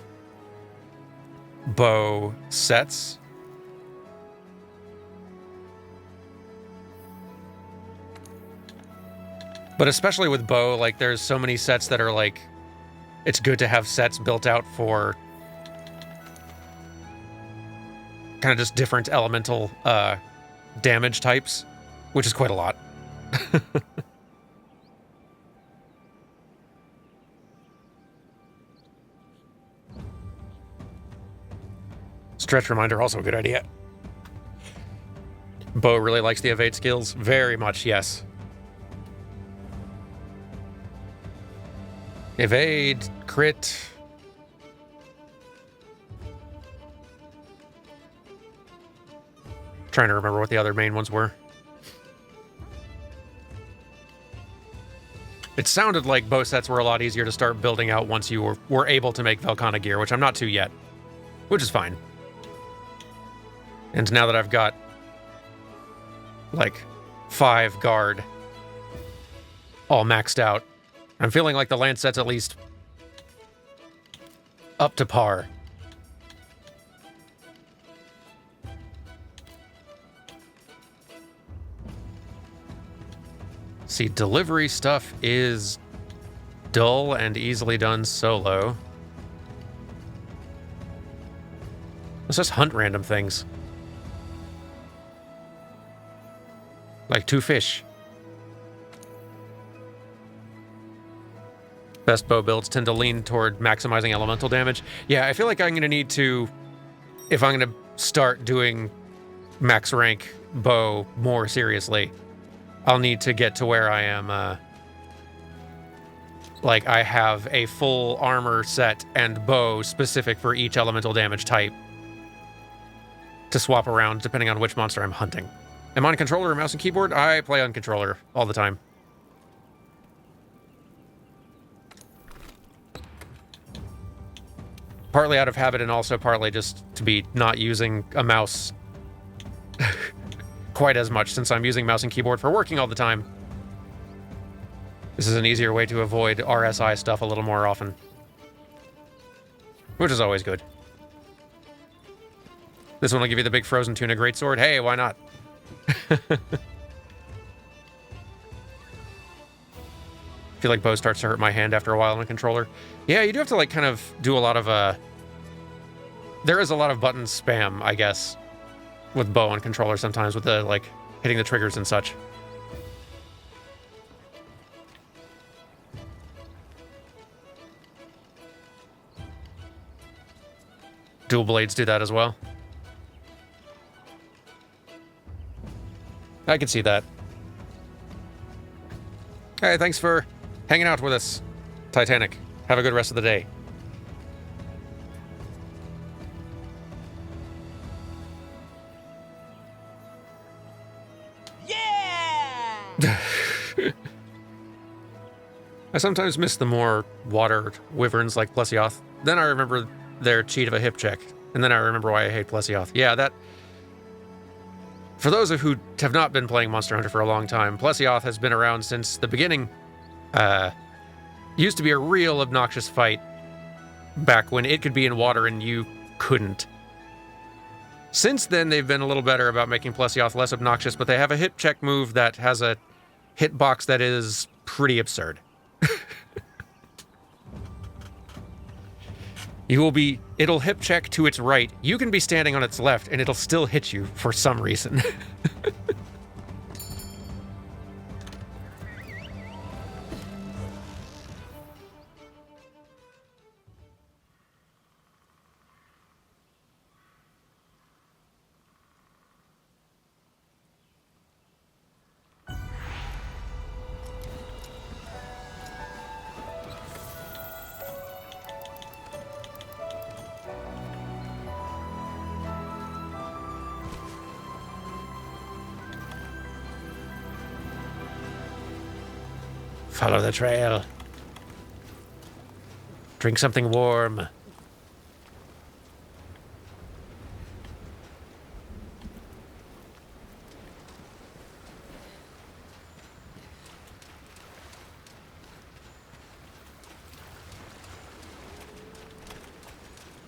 bow sets. But especially with bow, like, there's so many sets that are, like, it's good to have sets built out for kind of just different elemental damage types, which is quite a lot. Stretch reminder, also a good idea. Bo really likes the evade skills. Very much, yes. Evade, crit. Trying to remember what the other main ones were. It sounded like bow sets were a lot easier to start building out once you were able to make Velkhana gear, which I'm not to yet, which is fine. And now that I've got, like, 5 guard all maxed out, I'm feeling like the lance set's at least up to par. See, delivery stuff is dull and easily done solo. Let's just hunt random things. Like 2 fish. Best bow builds tend to lean toward maximizing elemental damage. Yeah, I feel like I'm going to need to, if I'm going to start doing max rank bow more seriously, I'll need to get to where I am, like I have a full armor set and bow specific for each elemental damage type to swap around depending on which monster I'm hunting. Am I on controller or mouse and keyboard? I play on controller all the time. Partly out of habit and also partly just to be not using a mouse quite as much since I'm using mouse and keyboard for working all the time. This is an easier way to avoid RSI stuff a little more often, which is always good. This one will give you the big frozen tuna greatsword. Hey, why not? Feel like bow starts to hurt my hand after a while on a controller. Yeah, you do have to like kind of do a lot of there is a lot of button spam, I guess, with bow on controller sometimes with the like hitting the triggers and such. Dual blades do that as well. I can see that. Hey, thanks for hanging out with us, Titanic. Have a good rest of the day. Yeah! I sometimes miss the more water wyverns like Plesioth. Then I remember their cheat of a hip check. And then I remember why I hate Plesioth. Yeah, that... For those of who have not been playing Monster Hunter for a long time, Plesioth has been around since the beginning. Used to be a real obnoxious fight back when it could be in water and you couldn't. Since then, they've been a little better about making Plesioth less obnoxious, but they have a hit check move that has a hitbox that is pretty absurd. It'll hip check to its right. You can be standing on its left, and it'll still hit you for some reason. Follow the trail. Drink something warm.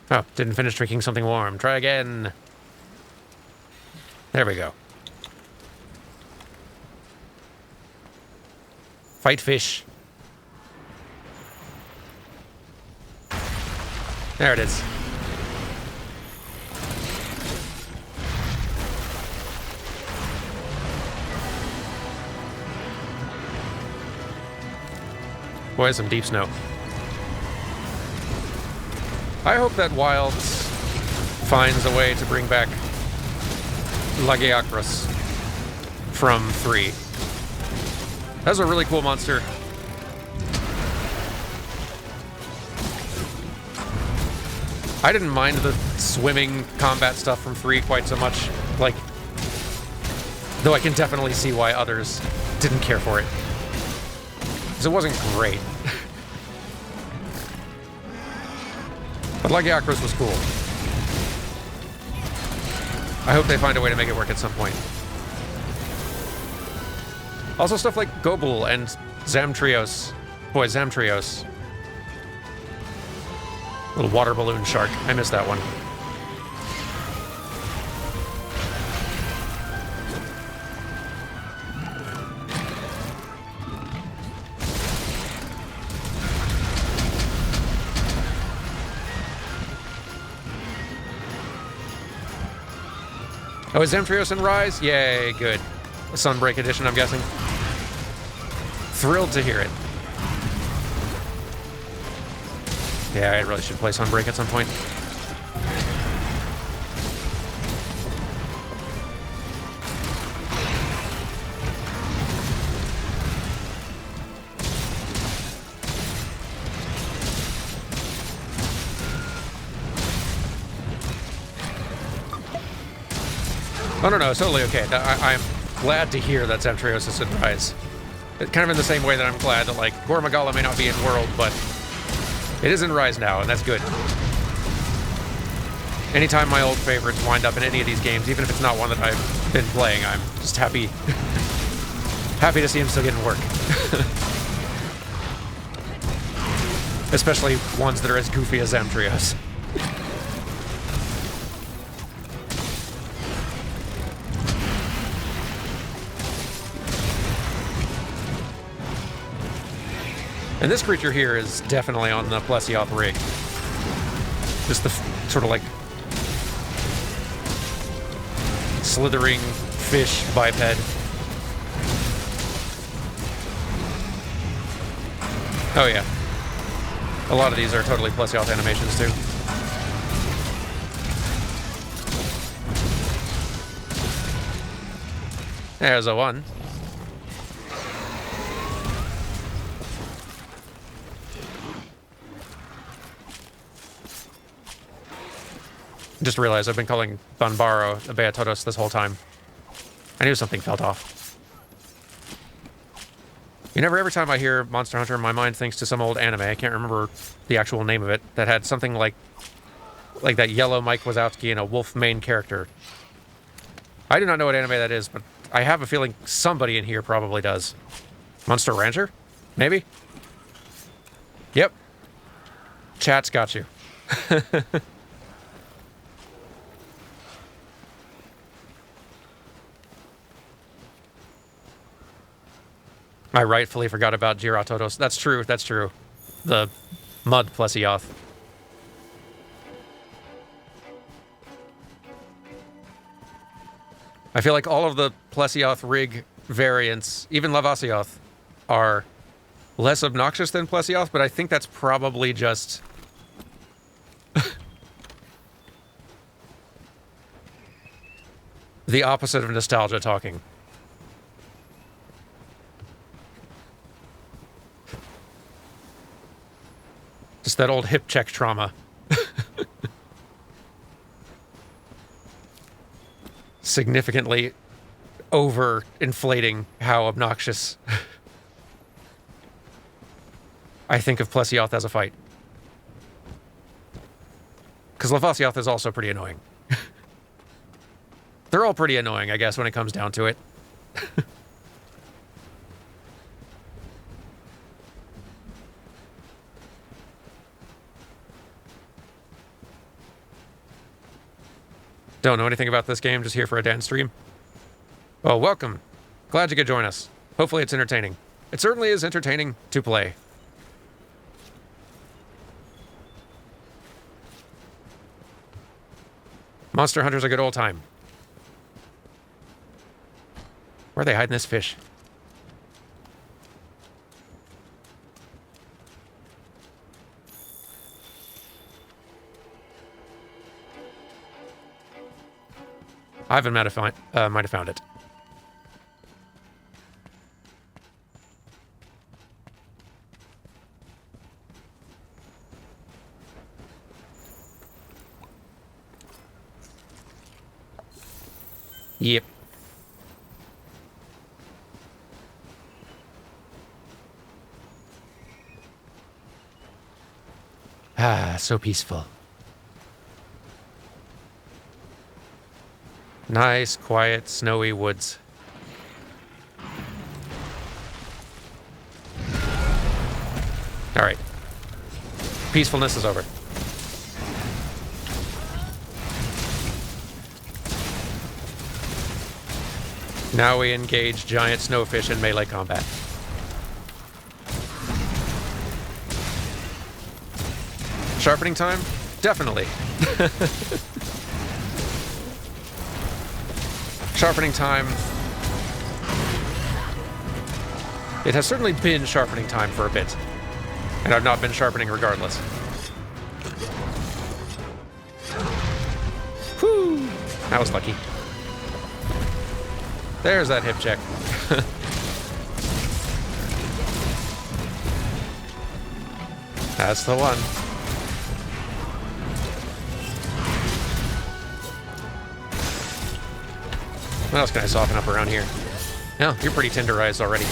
Oh, didn't finish drinking something warm. Try again. There we go. Fight fish. There it is. Boy, some deep snow. I hope that Wilds finds a way to bring back Lagiacrus from 3. That's a really cool monster. I didn't mind the swimming combat stuff from 3 quite so much, like, though I can definitely see why others didn't care for it. because it wasn't great. But Lagiacros was cool. I hope they find a way to make it work at some point. Also stuff like Gobul and Zamtrios. Boy, Zamtrios. Little water balloon shark. I missed that one. Oh, is Zamtrios in Rise? Yay, good. A Sunbreak edition, I'm guessing. Thrilled to hear it. Yeah, I really should play Sunbreak at some point. Oh, no, it's totally okay. I'm glad to hear that Zamtrios is in Rise. Kind of in the same way that I'm glad that, like, Gormagala may not be in World, but it is in Rise now, and that's good. Anytime my old favorites wind up in any of these games, even if it's not one that I've been playing, I'm just happy to see him still getting work. Especially ones that are as goofy as Zamtrios. And this creature here is definitely on the Plesioth rig. Just the sort of like slithering fish biped. Oh yeah. A lot of these are totally Plesioth animations too. There's a one. Just realized I've been calling Banbaro a Beatodos this whole time. I knew something felt off. You know, every time I hear Monster Hunter, my mind thinks to some old anime. I can't remember the actual name of it. That had something like that yellow Mike Wazowski and a wolf main character. I do not know what anime that is, but I have a feeling somebody in here probably does. Monster Rancher? Maybe? Yep. Chat's got you. I rightfully forgot about Giratodos. That's true, that's true. The mud Plesioth. I feel like all of the Plesioth rig variants, even Lavasioth, are less obnoxious than Plesioth, but I think that's probably just the opposite of nostalgia talking. Just that old hip check trauma. Significantly over-inflating how obnoxious I think of Plesioth as a fight. Because Lavasioth is also pretty annoying. They're all pretty annoying, I guess, when it comes down to it. Don't know anything about this game, just here for a dance stream. Well, welcome. Glad you could join us. Hopefully it's entertaining. It certainly is entertaining to play. Monster Hunter's a good old time. Where are they hiding this fish? Ivan might have found it. Yep. so peaceful. Nice, quiet, snowy woods. All right. Peacefulness is over. Now we engage giant snowfish in melee combat. Sharpening time? Definitely. Sharpening time. It has certainly been sharpening time for a bit. And I've not been sharpening regardless. Whew! That was lucky. There's that hip check. That's the one. What else can I soften up around here? Oh, you're pretty tenderized already.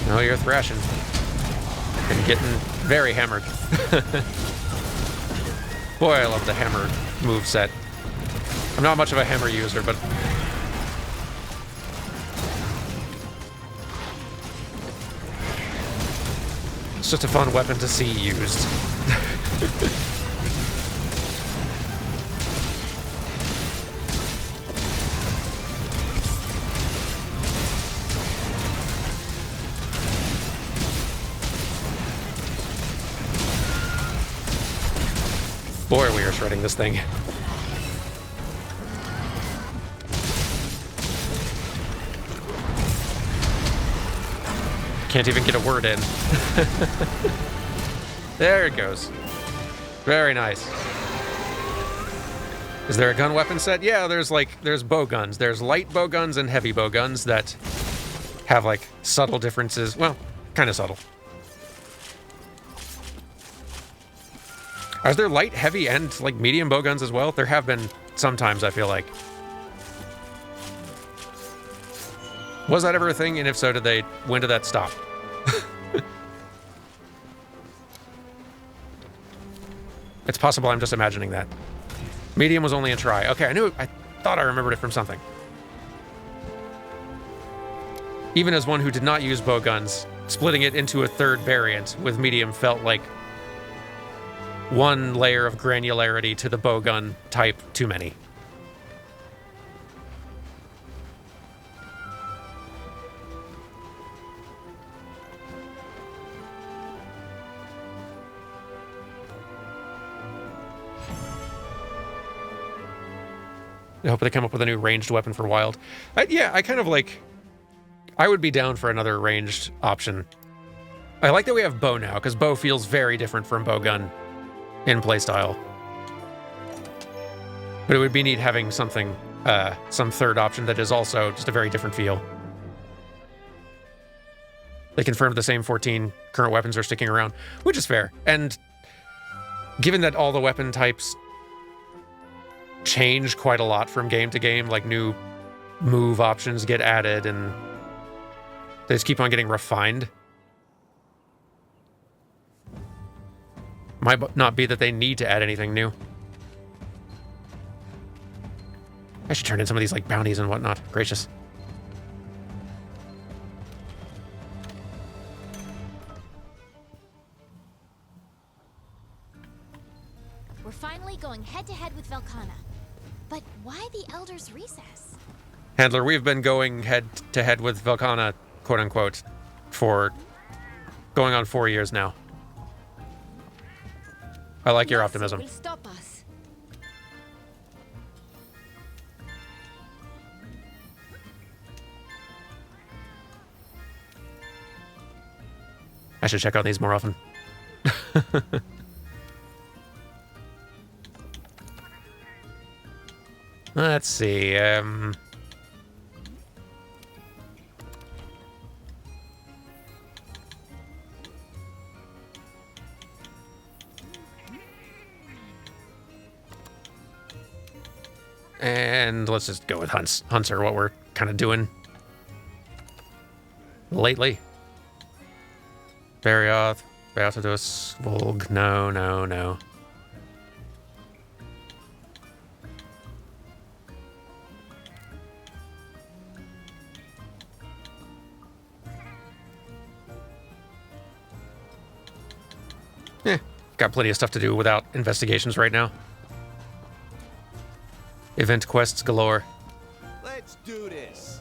Oh, you're thrashing. And getting very hammered. Boy, I love the hammer moveset. I'm not much of a hammer user, but it's just a fun weapon to see used. Boy, we are shredding this thing. Can't even get a word in. There it goes. Very nice. Is there a gun weapon set? Yeah, there's bow guns. There's light bow guns and heavy bow guns that have like subtle differences. Well, kind of subtle. Are there light, heavy, and like medium bow guns as well? There have been sometimes, I feel like. Was that ever a thing? And if so, when did that stop? It's possible I'm just imagining that. Medium was only a try. Okay, I thought I remembered it from something. Even as one who did not use bow guns, splitting it into a third variant with medium felt like one layer of granularity to the bow gun type too many. I hope they come up with a new ranged weapon for Wild. Yeah, I kind of like... I would be down for another ranged option. I like that we have bow now, because bow feels very different from bow gun in playstyle. But it would be neat having something, some third option that is also just a very different feel. They confirmed the same 14 current weapons are sticking around, which is fair. And given that all the weapon types change quite a lot from game to game, like new move options get added and they just keep on getting refined. Might not be that they need to add anything new. I should turn in some of these like bounties and whatnot. Gracious. We're finally going head-to-head with Velkhana. But why the Elder's Recess? Handler, we've been going head-to-head with Velkhana, quote-unquote, for going on 4 years now. I like your optimism. Will stop us. I should check out these more often. Let's see. And let's just go with hunts. Hunts are what we're kind of doing lately. Barioth, Beatodus, Volg. No, no, no. Got plenty of stuff to do without investigations right now. Event quests galore. Let's do this.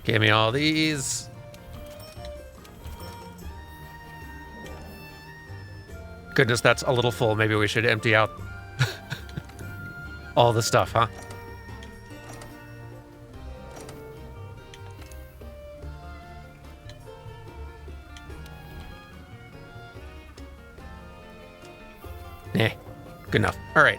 Give me all these. Goodness, that's a little full. Maybe we should empty out all the stuff, huh? Eh, good enough. All right.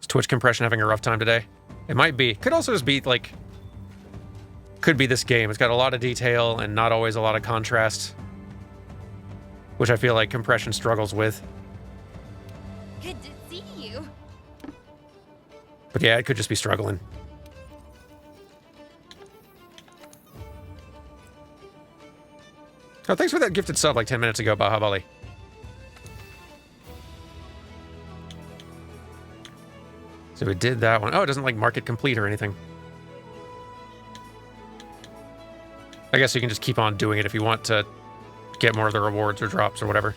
Is Twitch compression having a rough time today? It might be. Could also just be like, could be this game. It's got a lot of detail and not always a lot of contrast, which I feel like compression struggles with. Good to see you. But yeah, it could just be struggling. Oh, thanks for that gifted sub like 10 minutes ago, Bahabali. So we did that one. Oh, it doesn't like mark it complete or anything. I guess you can just keep on doing it if you want to get more of the rewards or drops or whatever.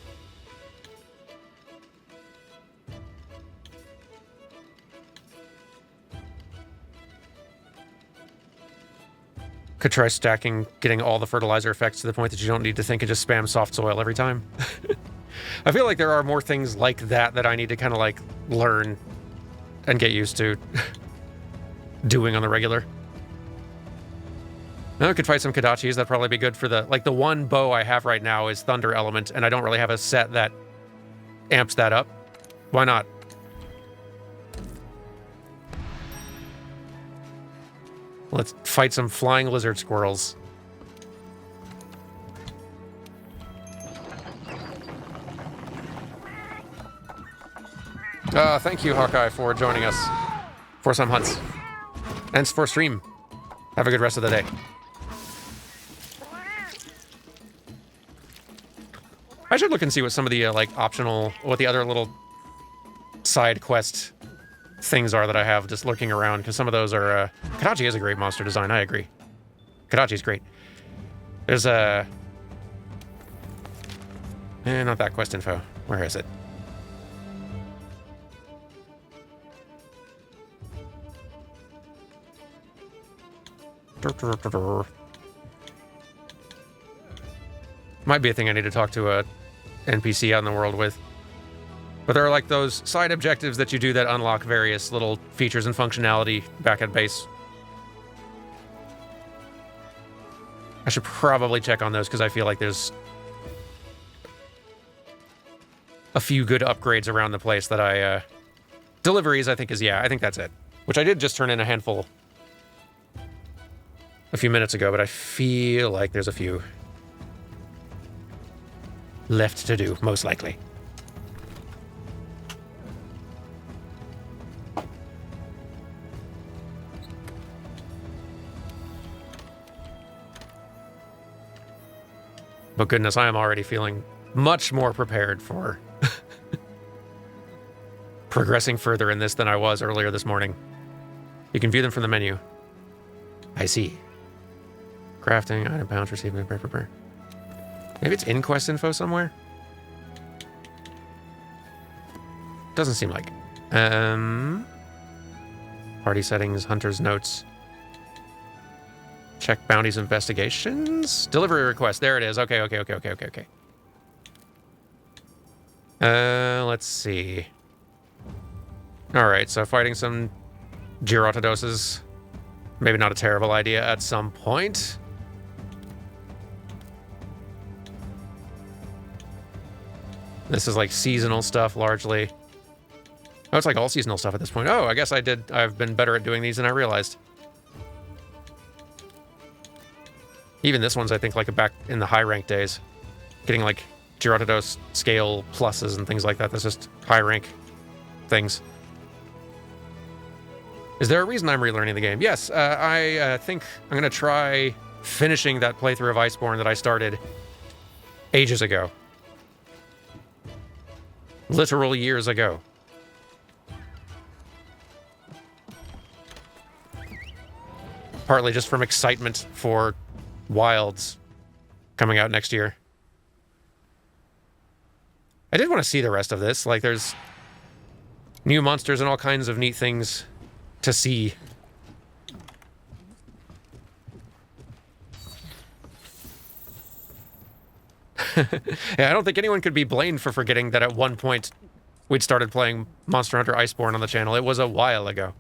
Could try stacking, getting all the fertilizer effects to the point that you don't need to think and just spam soft soil every time. I feel like there are more things like that that I need to kind of like learn and get used to doing on the regular. Now I could fight some Kodachis. That'd probably be good for the, like the one bow I have right now is Thunder Element, and I don't really have a set that amps that up. Why not? Let's fight some flying lizard squirrels. Thank you, Hawkeye, for joining us for some hunts. And for stream. Have a good rest of the day. I should look and see what some of the, like, optional, what the other little side quest things are that I have just lurking around, because some of those are, Kodachi is a great monster design, I agree. Kodachi's great. There's a... not that quest info. Where is it? Might be a thing I need to talk to a NPC out in the world with. But there are like those side objectives that you do that unlock various little features and functionality back at base. I should probably check on those because I feel like there's a few good upgrades around the place that I... Deliveries, I think is, yeah, I think that's it. Which I did just turn in a handful a few minutes ago, but I feel like there's a few left to do, most likely. But goodness, I am already feeling much more prepared for progressing further in this than I was earlier this morning. You can view them from the menu. I see. Crafting, item pounds, receiving, prepare. Maybe it's in quest info somewhere? Doesn't seem like. Party settings, hunter's notes. Check bounties, investigations. Delivery request. There it is. Okay. Let's see. All right, so fighting some Gyarotodoses. Maybe not a terrible idea at some point. This is like seasonal stuff, largely. Oh, it's like all seasonal stuff at this point. Oh, I guess I've been better at doing these than I realized. Even this one's, I think, like back in the high rank days. Getting like Girardados scale pluses and things like that. That's just high rank things. Is there a reason I'm relearning the game? Yes, I think I'm going to try finishing that playthrough of Iceborne that I started ages ago. Literal years ago. Partly just from excitement for Wilds coming out next year. I did want to see the rest of this. Like, there's new monsters and all kinds of neat things to see. Yeah, I don't think anyone could be blamed for forgetting that at one point we'd started playing Monster Hunter Iceborne on the channel. It was a while ago.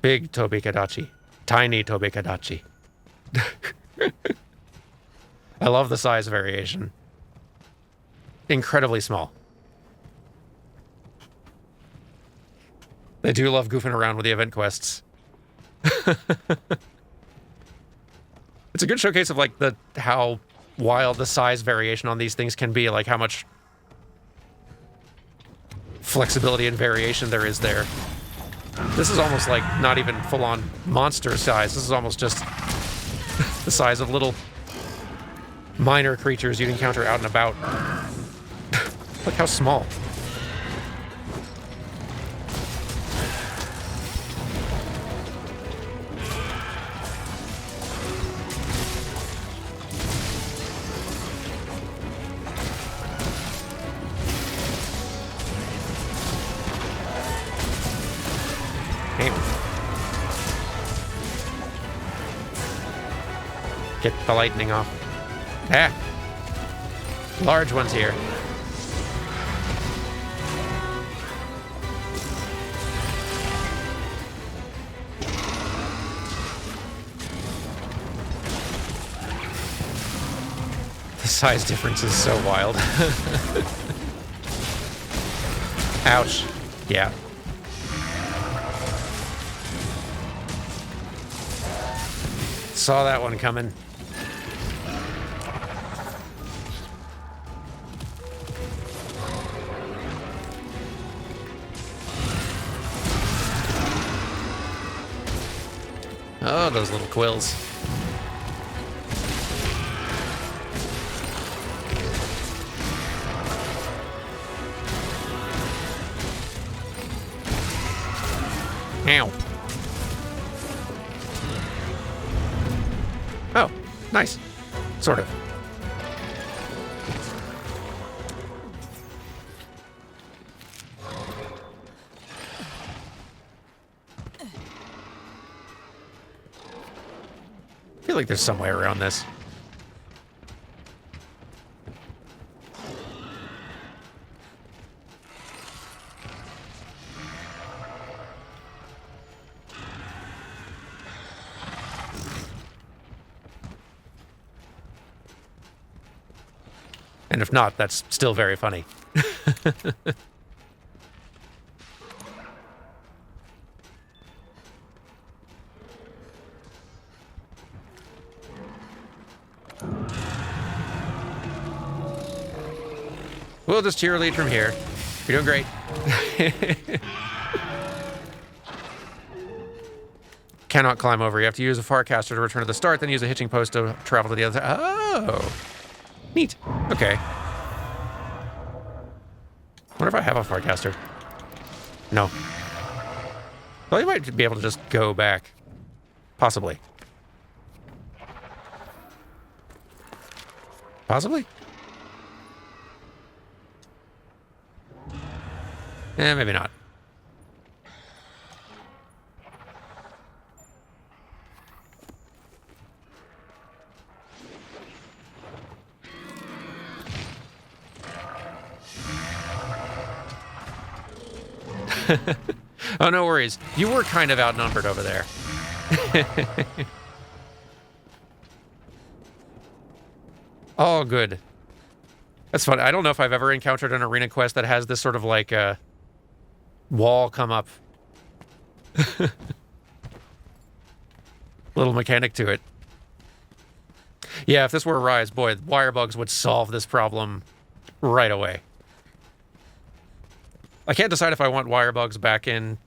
Big Tobikadachi. Tiny Tobikadachi. I love the size variation. Incredibly small. They do love goofing around with the event quests. It's a good showcase of like how wild the size variation on these things can be, like how much flexibility and variation there is there. This is almost like not even full-on monster size. This is almost just the size of little minor creatures you'd encounter out and about. Look how small. Get the lightning off. Ah! Large ones here. The size difference is so wild. Ouch. Yeah. Saw that one coming. Oh, those little quills. Ow. Oh, nice. Sort of. I feel like there's some way around this. And if not, that's still very funny. We'll just cheerlead from here. You're doing great. Cannot climb over. You have to use a Farcaster to return to the start, then use a hitching post to travel to the other side. Oh. Neat. Okay. Wonder if I have a Farcaster. No. Well, you might be able to just go back. Possibly. Possibly? Eh, maybe not. Oh, no worries. You were kind of outnumbered over there. Oh, good. That's fun. I don't know if I've ever encountered an arena quest that has this sort of like wall come up. Little mechanic to it. Yeah, if this were a Rise, boy, wire bugs would solve this problem right away. I can't decide if I want wire bugs back in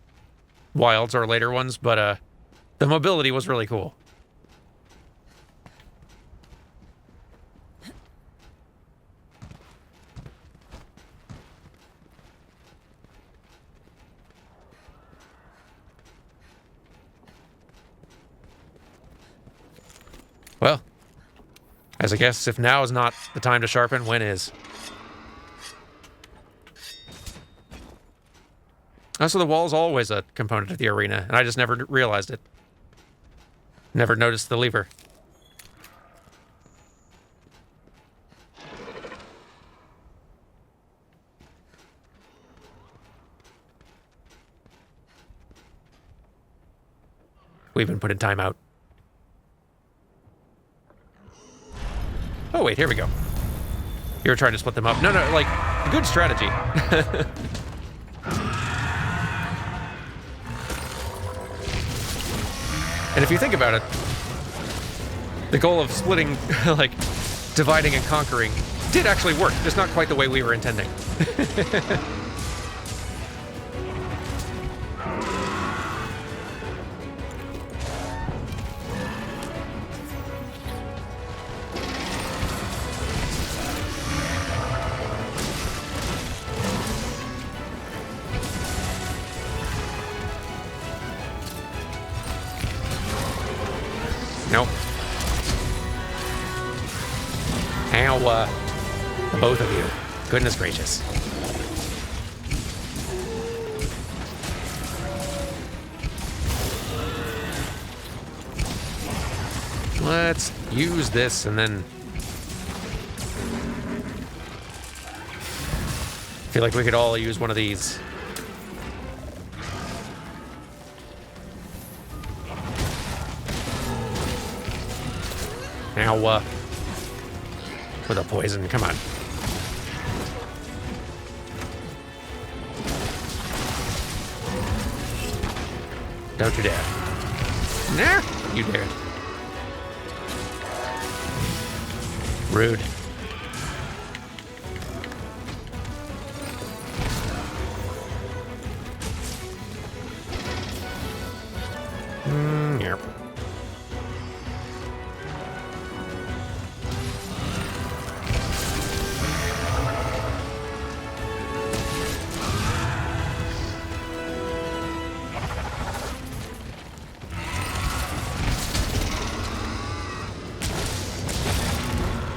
Wilds or later ones, but the mobility was really cool. Well, as I guess if now is not the time to sharpen, when is? Also, the wall's always a component of the arena, and I just never realized it. Never noticed the lever. We've been put in timeout. Oh, wait, here we go. You were trying to split them up. No, like, good strategy. And if you think about it, the goal of splitting, like, dividing and conquering did actually work, just not quite the way we were intending. Nope. Ow, both of you. Goodness gracious. Let's use this and then... I feel like we could all use one of these. Now, with a poison, come on. Don't you dare. Nah, you dare. Rude. Yep.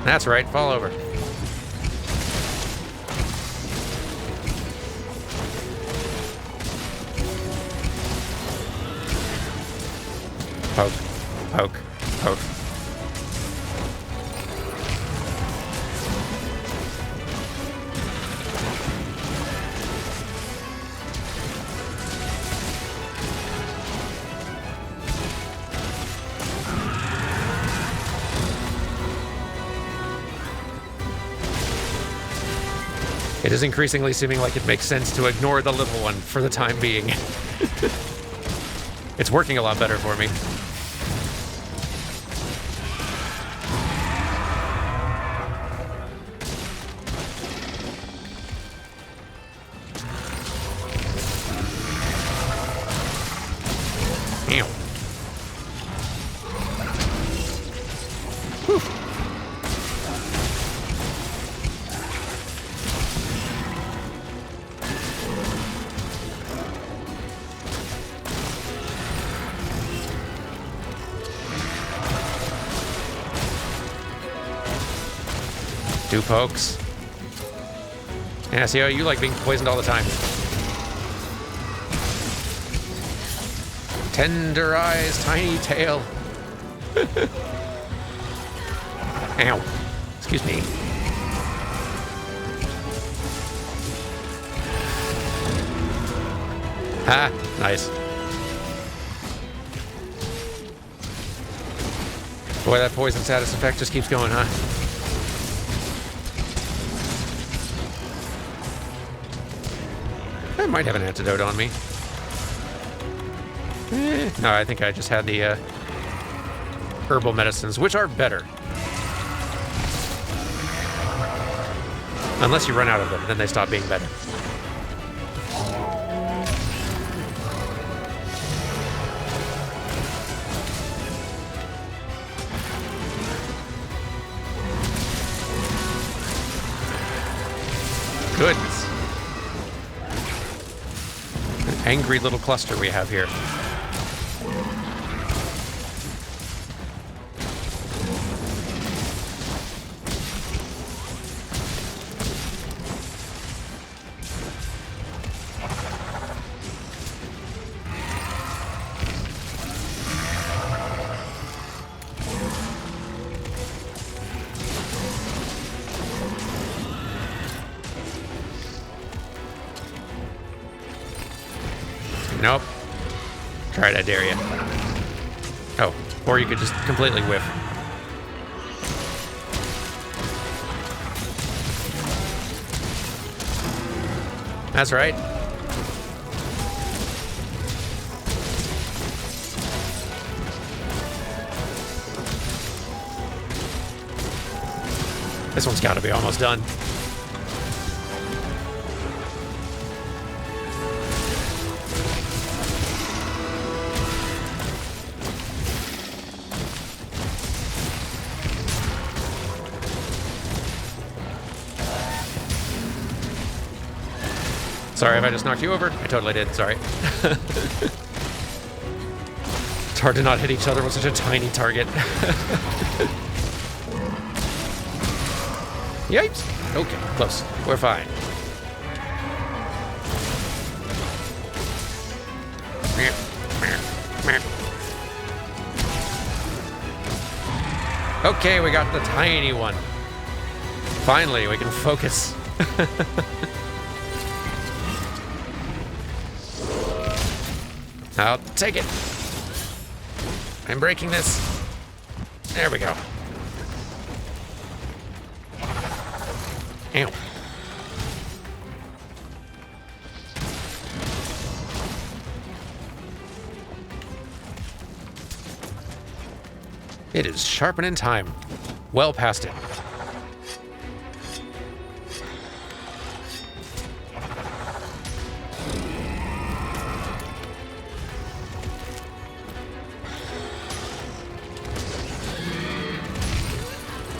That's right, fall over. Poke, poke, poke. It is increasingly seeming like it makes sense to ignore the little one for the time being. It's working a lot better for me. Ew. Whew. Do pokes. Yeah, see how you like being poisoned all the time. Tender eyes, tiny tail. Ow. Excuse me. Ah, nice. Boy, that poison status effect just keeps going, huh? I might have an antidote on me. No, I think I just had the herbal medicines, which are better. Unless you run out of them, then they stop being better. Goodness. An angry little cluster we have here. Nope. Try it, I dare you. Oh, or you could just completely whiff. That's right. This one's got to be almost done. Sorry if I just knocked you over. I totally did, sorry. It's hard to not hit each other with such a tiny target. Yipes! Okay, close. We're fine. Okay, we got the tiny one. Finally, we can focus. I'll take it. I'm breaking this. There we go. Ow. It is sharpening time. Well past it.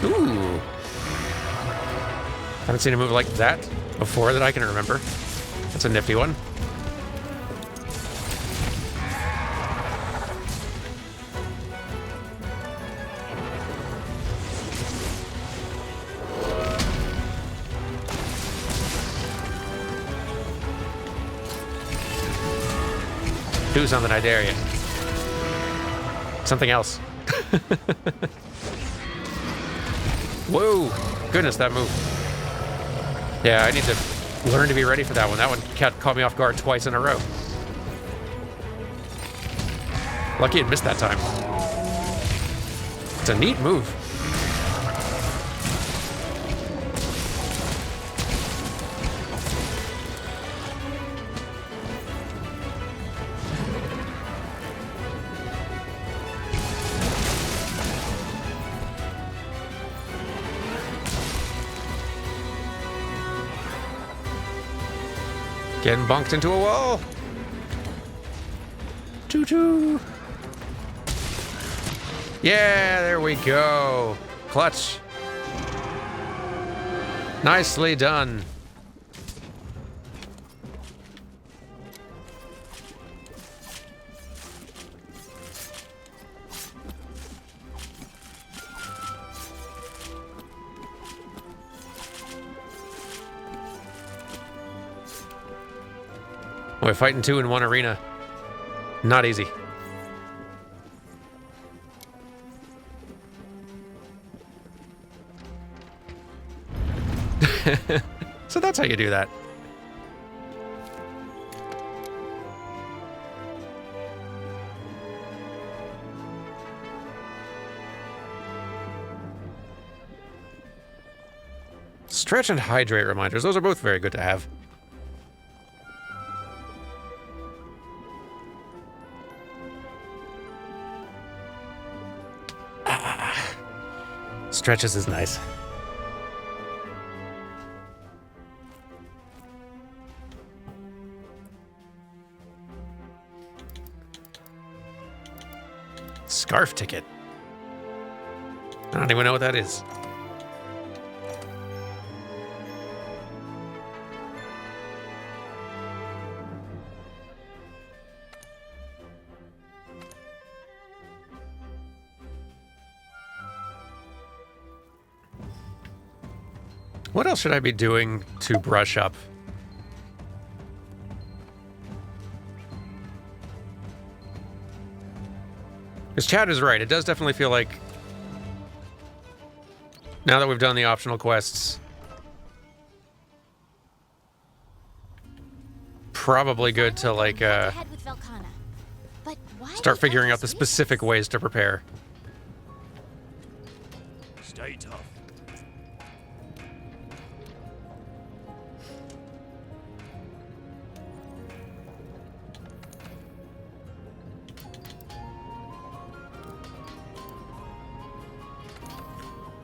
Ooh. Haven't seen a move like that before that I can remember. That's a nifty one. Do something, I dare you. Something else. Whoa! Goodness, that move. Yeah, I need to learn to be ready for that one. That one caught me off guard twice in a row. Lucky it missed that time. It's a neat move. Getting bunked into a wall. Choo-choo. Yeah, there we go. Clutch. Nicely done. We're fighting two in one arena. Not easy. So that's how you do that. Stretch and hydrate reminders. Those are both very good to have. Stretches is nice. Scarf ticket. I don't even know what that is. What else should I be doing to brush up? Because Chad is right. It does definitely feel like, now that we've done the optional quests, probably good to, like, start figuring out the specific ways to prepare. Stay tough.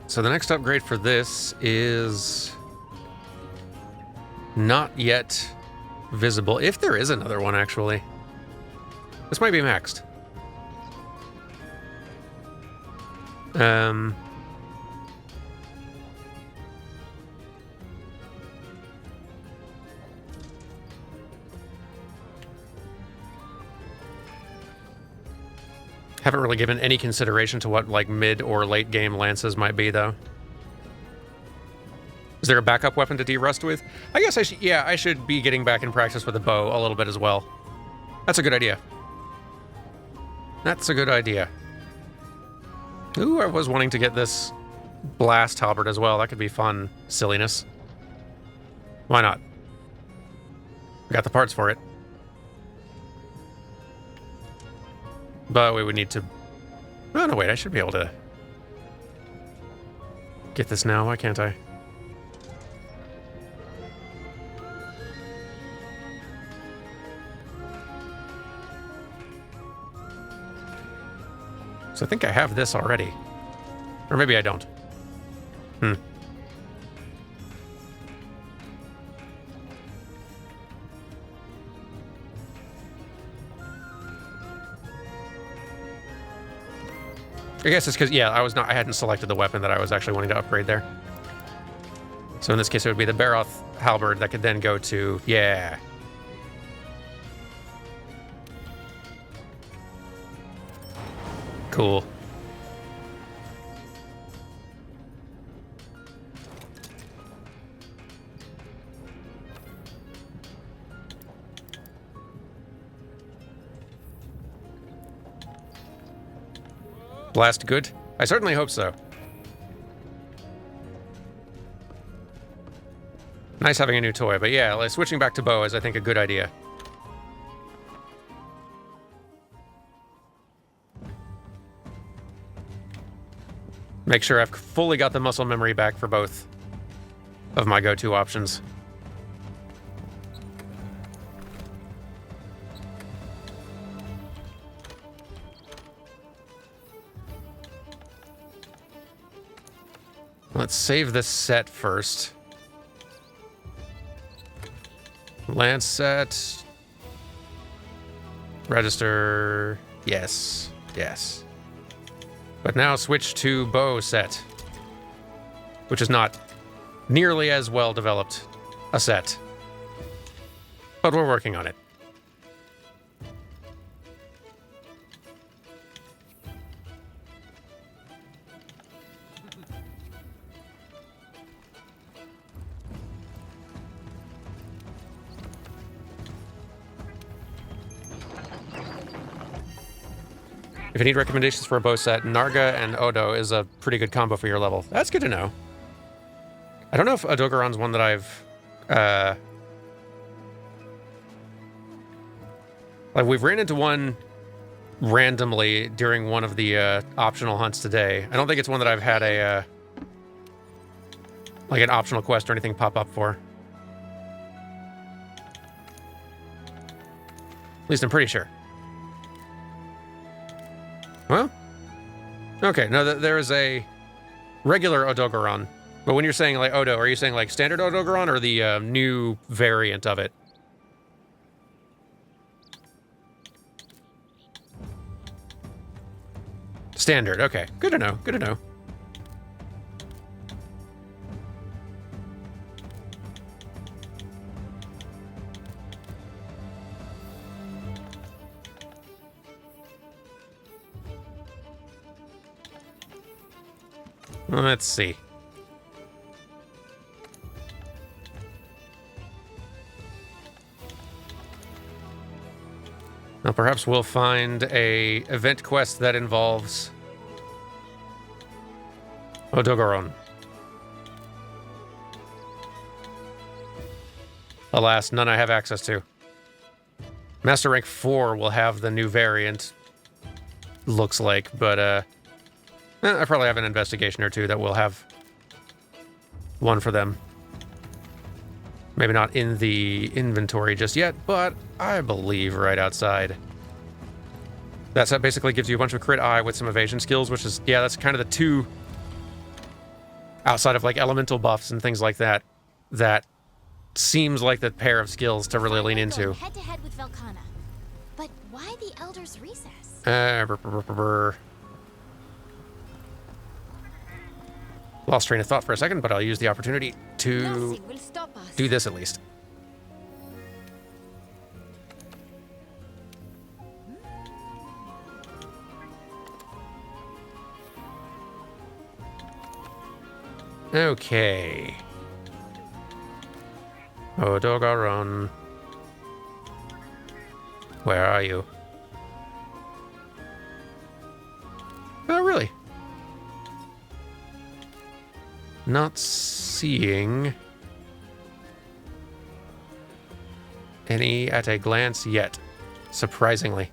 So the next upgrade for this is not yet visible. If there is another one, actually. This might be maxed. Haven't really given any consideration to what, like, mid or late game lances might be, though. Is there a backup weapon to de-rust with? I guess I should, yeah, I should be getting back in practice with a bow a little bit as well. That's a good idea. That's a good idea. Ooh, I was wanting to get this blast halberd as well. That could be fun silliness. Why not? We got the parts for it. But we would need to... Oh, no, wait, I should be able to get this now. Why can't I? So I think I have this already. Or maybe I don't. I guess it's because, yeah, I hadn't selected the weapon that I was actually wanting to upgrade there. So in this case, it would be the Baroth halberd that could then go to, yeah. Cool. Blast good? I certainly hope so. Nice having a new toy, but yeah, like, switching back to bow is, I think, a good idea. Make sure I've fully got the muscle memory back for both of my go-to options. Let's save this set first. Lance set. Register. Yes. Yes. But now switch to bow set, which is not nearly as well developed a set. But we're working on it. If you need recommendations for a bow set, Narga and Odo is a pretty good combo for your level. That's good to know. I don't know if Odogaron's one that I've... like, we've ran into one randomly during one of the optional hunts today. I don't think it's one that I've had a... like an optional quest or anything pop up for. At least I'm pretty sure. Well, okay, no, there is a regular Odogaron. But when you're saying like Odo, are you saying like standard Odogaron or the new variant of it? Standard, okay. Good to know, good to know. Let's see. Now perhaps we'll find a event quest that involves Odogaron. Alas, none I have access to. Master Rank 4 will have the new variant, looks like, but I probably have an investigation or two that will have one for them. Maybe not in the inventory just yet, but I believe right outside. That set basically gives you a bunch of crit eye with some evasion skills, which is, yeah, that's kind of the two, outside of like elemental buffs and things like that, that seems like the pair of skills to really lean into. Head to head with Velkhana. But why the Elder's Recess? Lost train of thought for a second, but I'll use the opportunity to Nothing will stop us. do this at least. Okay. Odogaron. Where are you? Oh, really? Not seeing any at a glance yet, surprisingly.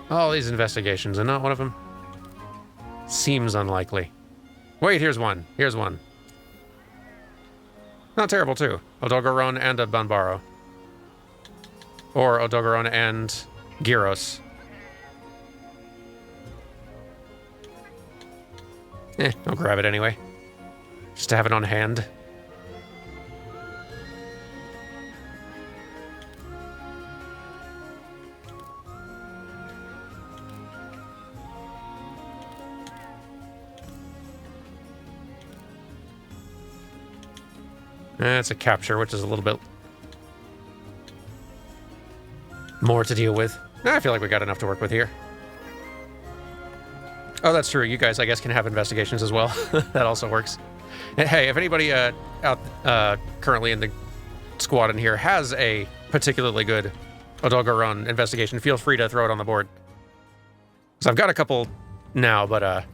All these investigations and not one of them seems unlikely. Wait, here's one. Here's one. Not terrible, too. Odogaron and a Banbaro. Or Odogaron and Gyros. I'll grab it anyway. Just to have it on hand. It's a capture, which is a little bit more to deal with. I feel like we got enough to work with here. Oh, that's true. You guys, I guess, can have investigations as well. That also works. And hey, if anybody out currently in the squad in here has a particularly good Odogaron investigation, feel free to throw it on the board. So I've got a couple now, but I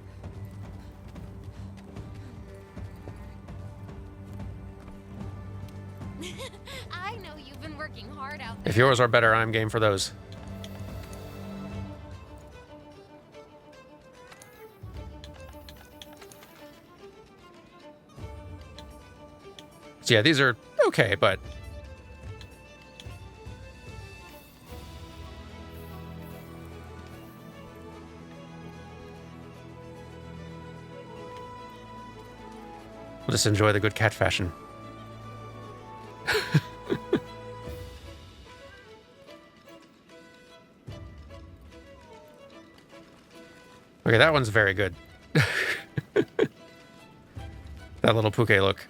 know you've been working hard out there. if yours are better, I'm game for those. So yeah, these are okay, but we'll just enjoy the good cat fashion. Okay, that one's very good. That little Puke look.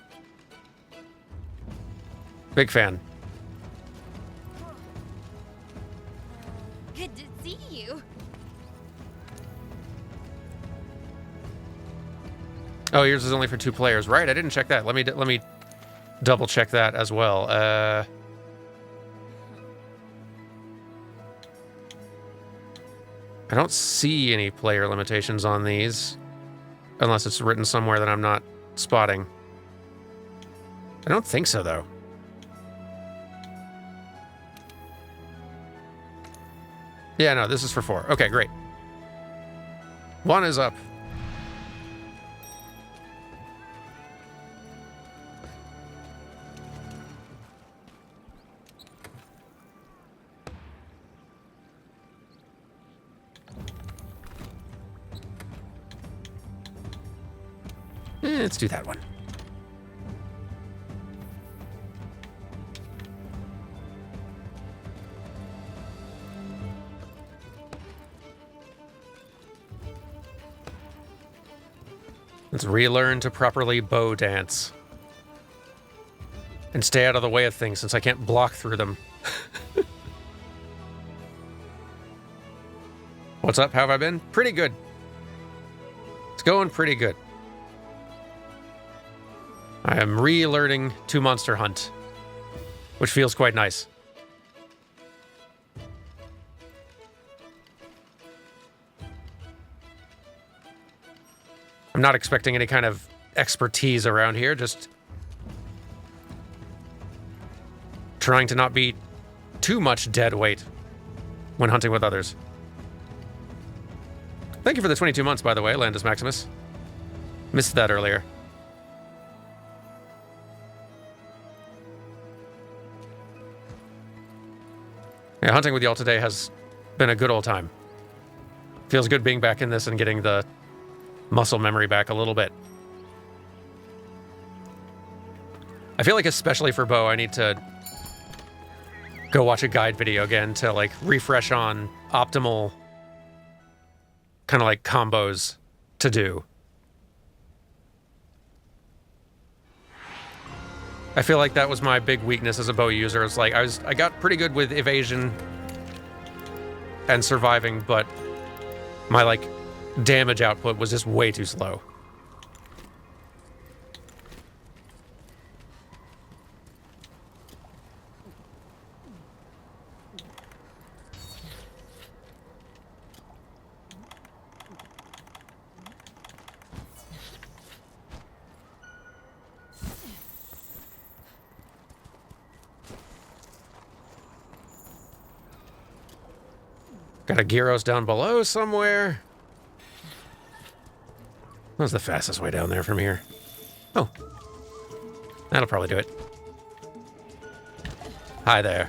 Big fan. Good to see you. Oh, yours is only for 2 players, right? I didn't check that. Let me double check that as well. I don't see any player limitations on these, unless it's written somewhere that I'm not spotting. I don't think so, though. Yeah, no, this is for 4. Okay, great. 1 is up. Let's do that one. Let's relearn to properly bow dance. And stay out of the way of things since I can't block through them. What's up? How have I been? Pretty good. It's going pretty good. I am relearning to monster hunt, which feels quite nice. I'm not expecting any kind of expertise around here, just trying to not be too much dead weight when hunting with others. Thank you for the 22 months, by the way, Landis Maximus. Missed that earlier. Yeah, hunting with y'all today has been a good old time. Feels good being back in this and getting the muscle memory back a little bit. I feel like especially for bow, I need to go watch a guide video again to like refresh on optimal kind of like combos to do. I feel like that was my big weakness as a bow user. It's like I got pretty good with evasion and surviving, but my like damage output was just way too slow. Got a Gyros down below somewhere. What's the fastest way down there from here? Oh. That'll probably do it. Hi there.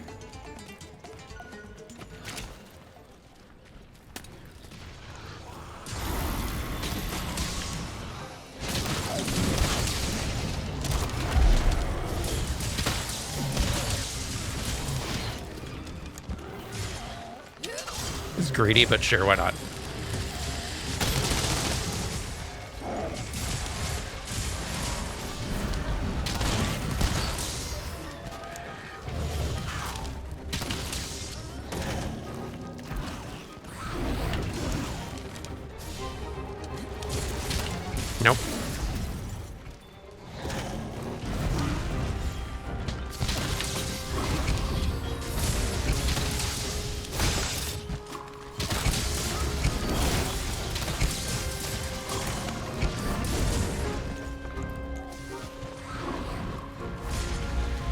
It's greedy, but sure, why not? Nope.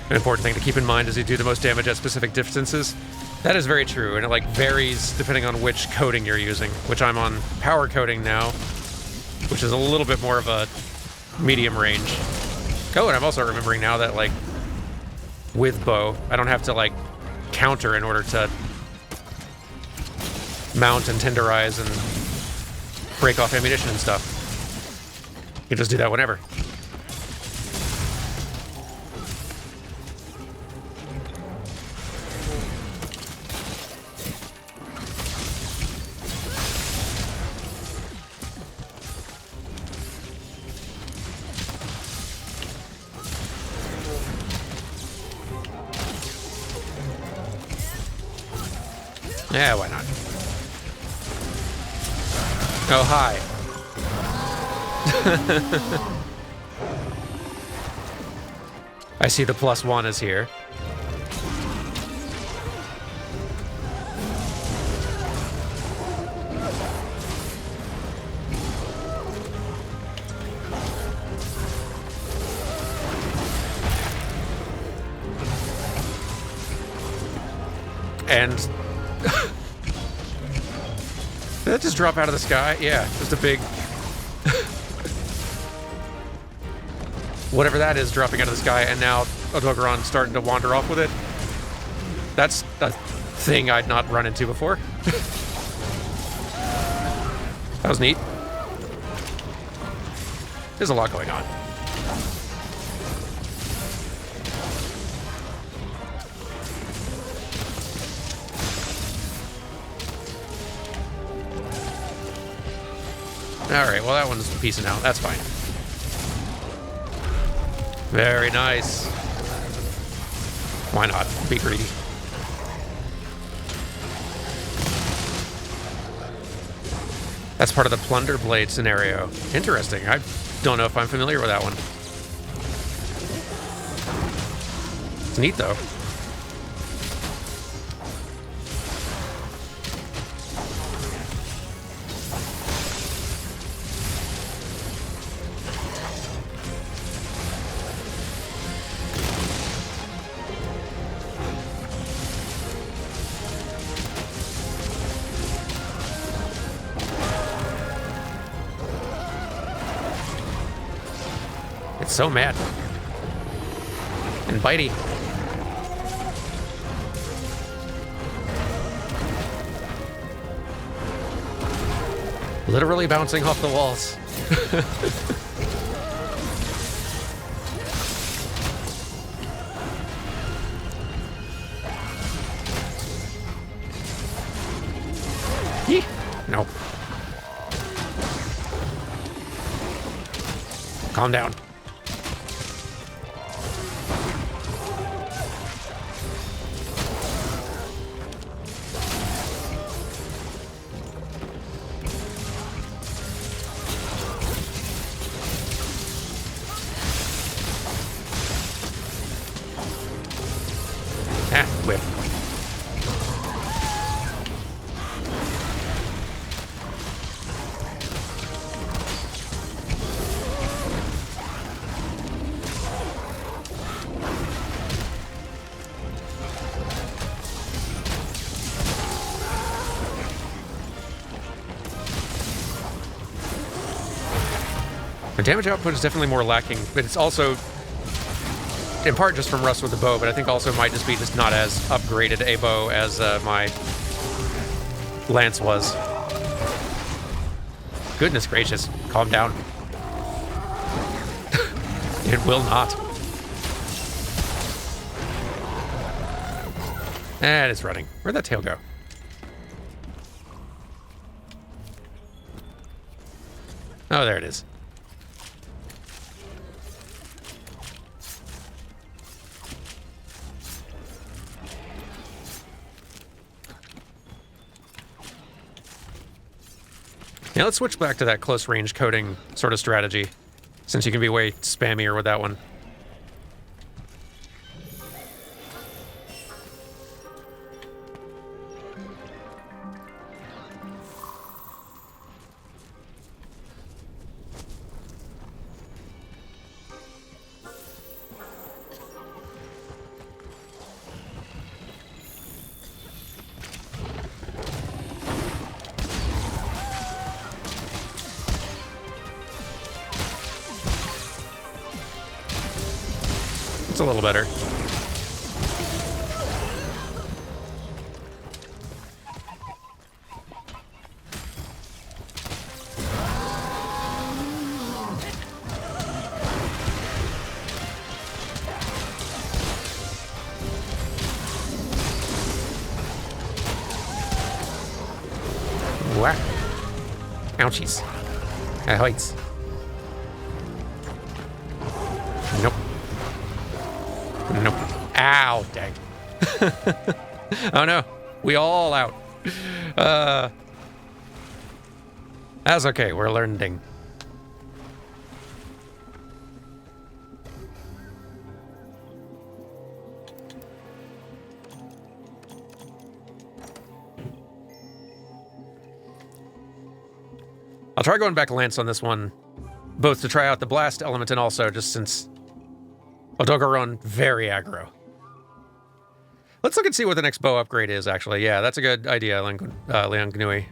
An important thing to keep in mind as you do the most damage at specific distances. That is very true, and it like varies depending on which coating you're using, which I'm on power coating now, which is a little bit more of a medium range. Oh, and I'm also remembering now that like with bow, I don't have to like counter in order to mount and tenderize and break off ammunition and stuff. You can just do that whenever. Yeah, why not? Oh, hi. I see the +1 is here. And did that just drop out of the sky? Yeah, just a big whatever that is dropping out of the sky, and now Odogaron starting to wander off with it. That's a thing I'd not run into before. That was neat. There's a lot going on. Alright, well that one's piecing out. That's fine. Very nice. Why not? Be greedy. That's part of the Plunder Blade scenario. Interesting. I don't know if I'm familiar with that one. It's neat, though. It's so mad. And bitey. Literally bouncing off the walls. Yee. Nope. Calm down. Whip. The damage output is definitely more lacking, but it's also in part just from rust with the bow, but I think also might just be just not as upgraded a bow as my lance was. Goodness gracious, calm down. It will not. And it's running. Where'd that tail go? Oh, there it is. Yeah, let's switch back to that close range coding sort of strategy, since you can be way spammier with that one. It's a little better. Whack. Ouchies. That hurts. Nope. Nope. Ow, dang. Oh no, we all out. That's okay, we're learning. I'll try going back Lance on this one, both to try out the blast element and also just since Odogaron, very aggro. Let's look and see what the next bow upgrade is, actually. Yeah, that's a good idea, Leon Gnui.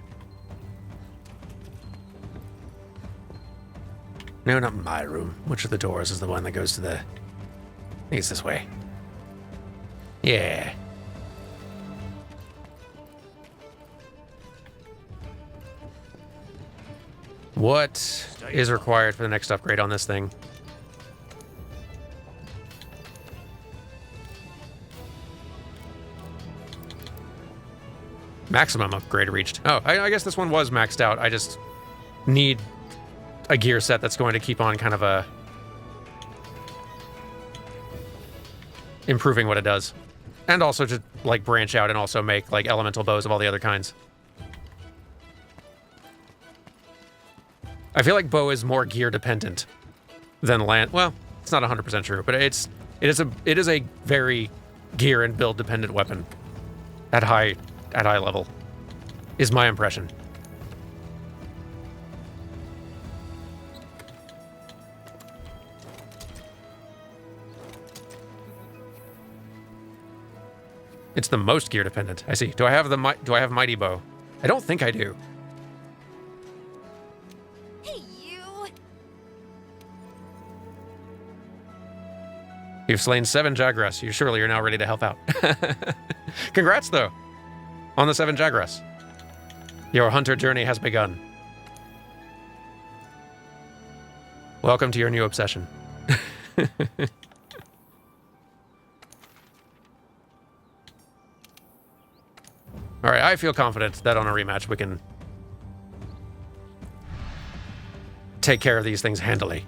No, not my room. Which of the doors is the one that goes to the... I think it's this way. Yeah. What is required for the next upgrade on this thing. Maximum upgrade reached. Oh, I guess this one was maxed out. I just need a gear set that's going to keep on kind of improving what it does. And also to, like, branch out and also make, like, elemental bows of all the other kinds. I feel like bow is more gear dependent than land. Well, it's not 100% true, but it is a very gear and build dependent weapon at high level, is my impression. It's the most gear dependent. I see. Do I have mighty bow? I don't think I do. Hey, you! You've slain 7 Jagras. You're now ready to help out. Congrats, though, on the 7 Jagras. Your hunter journey has begun. Welcome to your new obsession. All right, I feel confident that on a rematch we can take care of these things handily.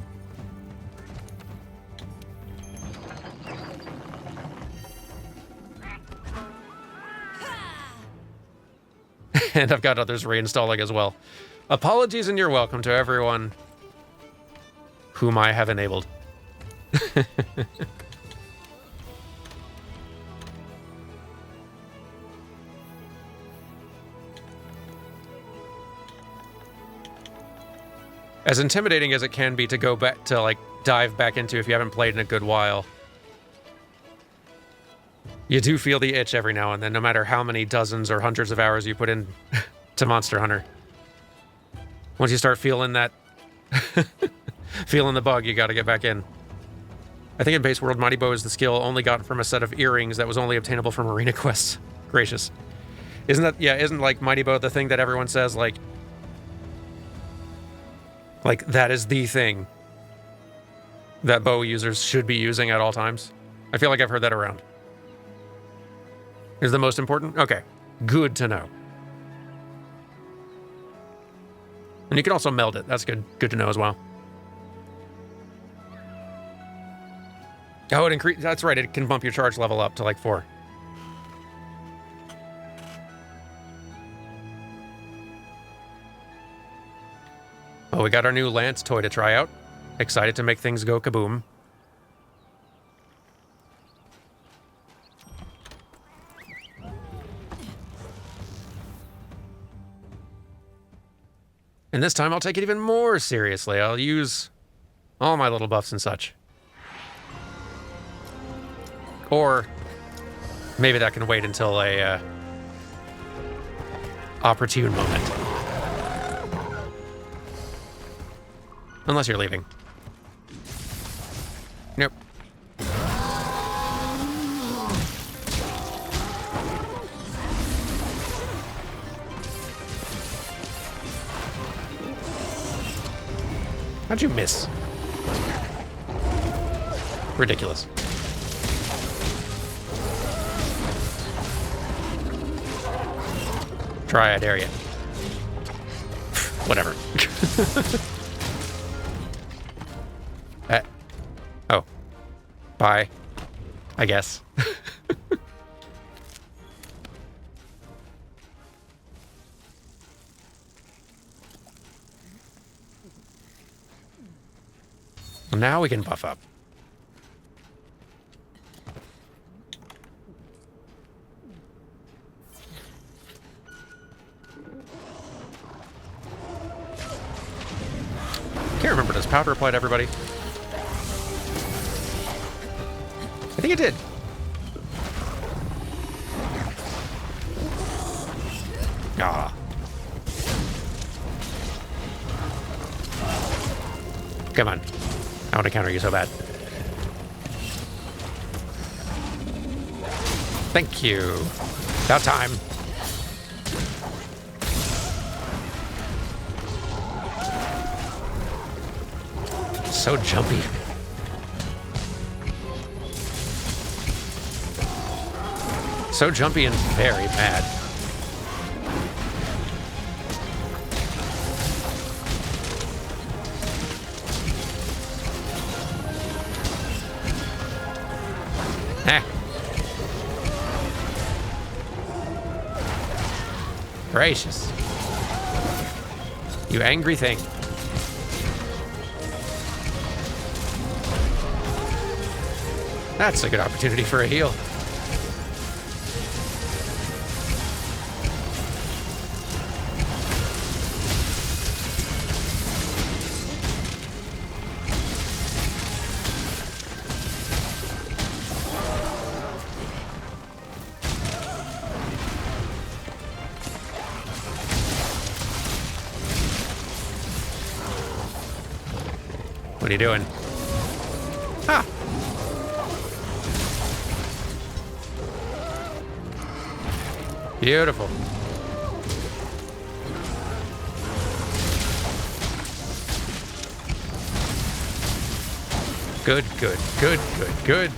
And I've got others reinstalling as well. Apologies and you're welcome to everyone whom I have enabled. As intimidating as it can be to go back to, like, dive back into if you haven't played in a good while, you do feel the itch every now and then, no matter how many dozens or hundreds of hours you put in to Monster Hunter. Once you start feeling that, feeling the bug, you gotta get back in. I think in Base World, Mighty Bow is the skill only gotten from a set of earrings that was only obtainable from arena quests. Gracious. Isn't like Mighty Bow the thing that everyone says, like that is the thing that bow users should be using at all times? I feel like I've heard that around. Is the most important? Okay. Good to know. And you can also meld it. That's good to know as well. Oh, that's right. It can bump your charge level up to like 4. Oh, we got our new Lance toy to try out. Excited to make things go kaboom. And this time I'll take it even more seriously. I'll use all my little buffs and such. Or maybe that can wait until a opportune moment. Unless you're leaving. Nope. How'd you miss? Ridiculous. Try, I dare you. Whatever. Oh. Bye. I guess. Well, now we can buff up. Can't remember, does powder apply to everybody? I think it did. Ah. Come on. I want to counter you so bad. Thank you. About time. So jumpy. So jumpy and very mad. Ah. Gracious. You angry thing. That's a good opportunity for a heal. What are you doing? Ah. Beautiful. Good, good, good, good, good.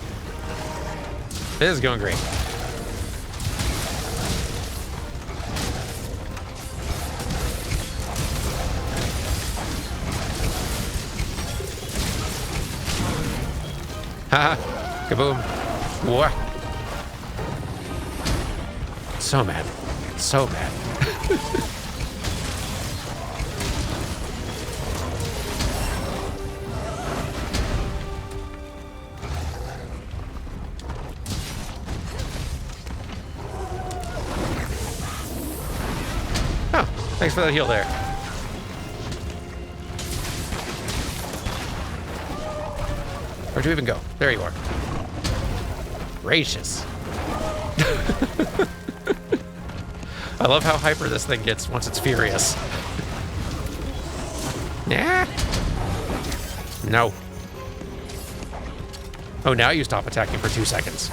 This is going great. Haha. Kaboom. What? So mad. So mad. Oh, thanks for that heal there. Where'd you even go? There you are. Gracious. I love how hyper this thing gets once it's furious. Nah. No. Oh, now you stop attacking for 2 seconds.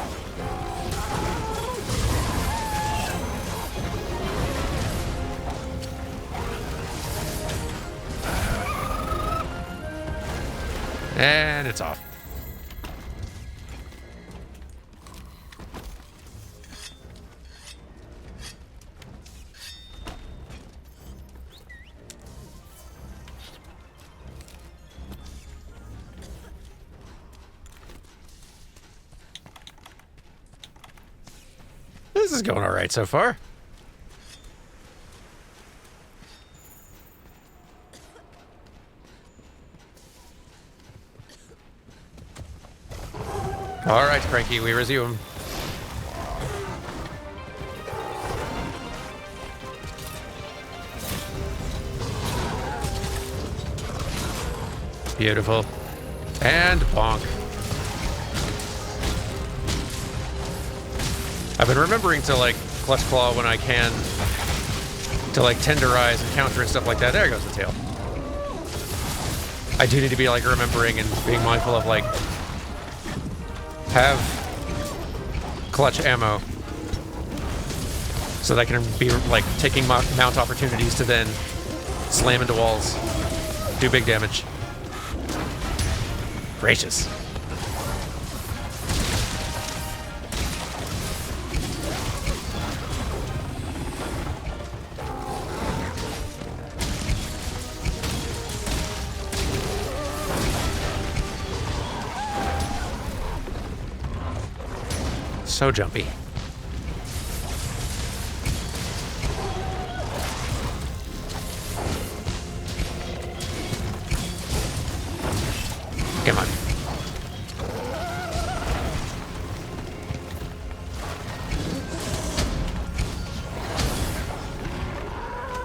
And it's off. This is going all right so far. All right, Cranky, we resume. Beautiful. And bonk. I've been remembering to, like, Clutch Claw when I can, to, like, tenderize and counter and stuff like that. There goes the tail. I do need to be, like, remembering and being mindful of, like, have clutch ammo so that I can be, like, taking mount opportunities to then slam into walls, do big damage. Gracious. So jumpy. Come on.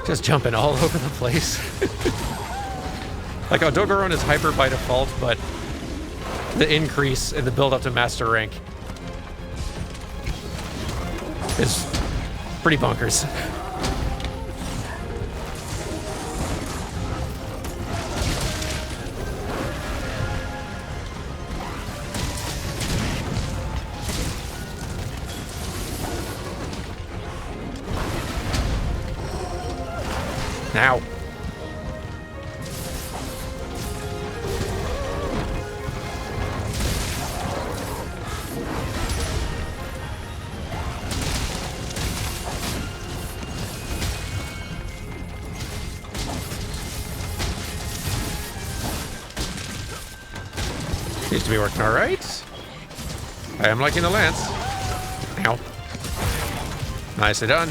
Just jumping all over the place. Like, Odogaron is hyper by default, but the increase in the build up to master rank is pretty bonkers. Now. Seems to be working all right. I am liking the lance. Ow. Nicely done.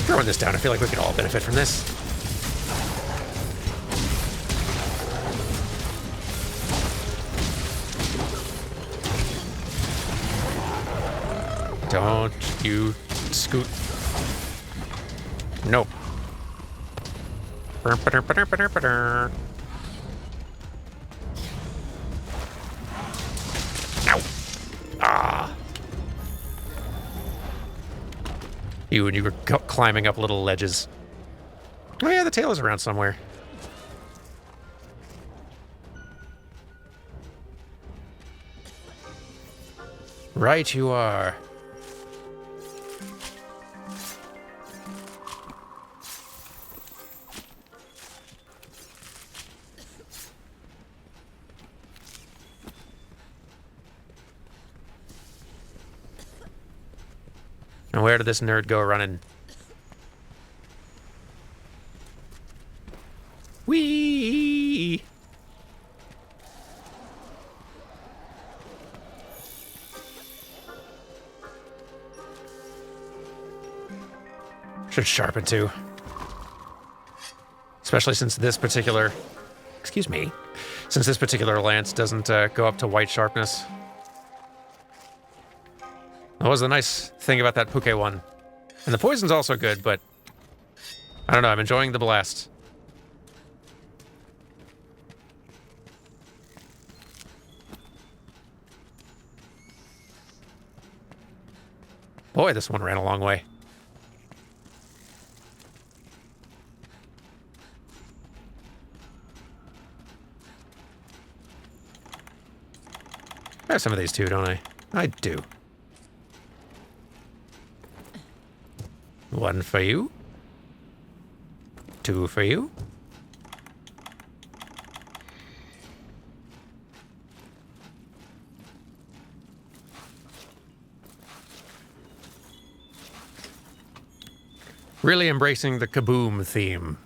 Throwing this down, I feel like we could all benefit from this. Don't you scoot. Nope. Ow. Ah. You and you were climbing up little ledges. Oh yeah, the tail is around somewhere. Right you are. And where did this nerd go running? Whee! Should sharpen too. Especially since this particular... Excuse me. Since this particular lance doesn't go up to white sharpness. That was the nice thing about that Puke one. And the poison's also good, but... I don't know, I'm enjoying the blast. Boy, this one ran a long way. I have some of these too, don't I? I do. One for you. Two for you. Really embracing the kaboom theme.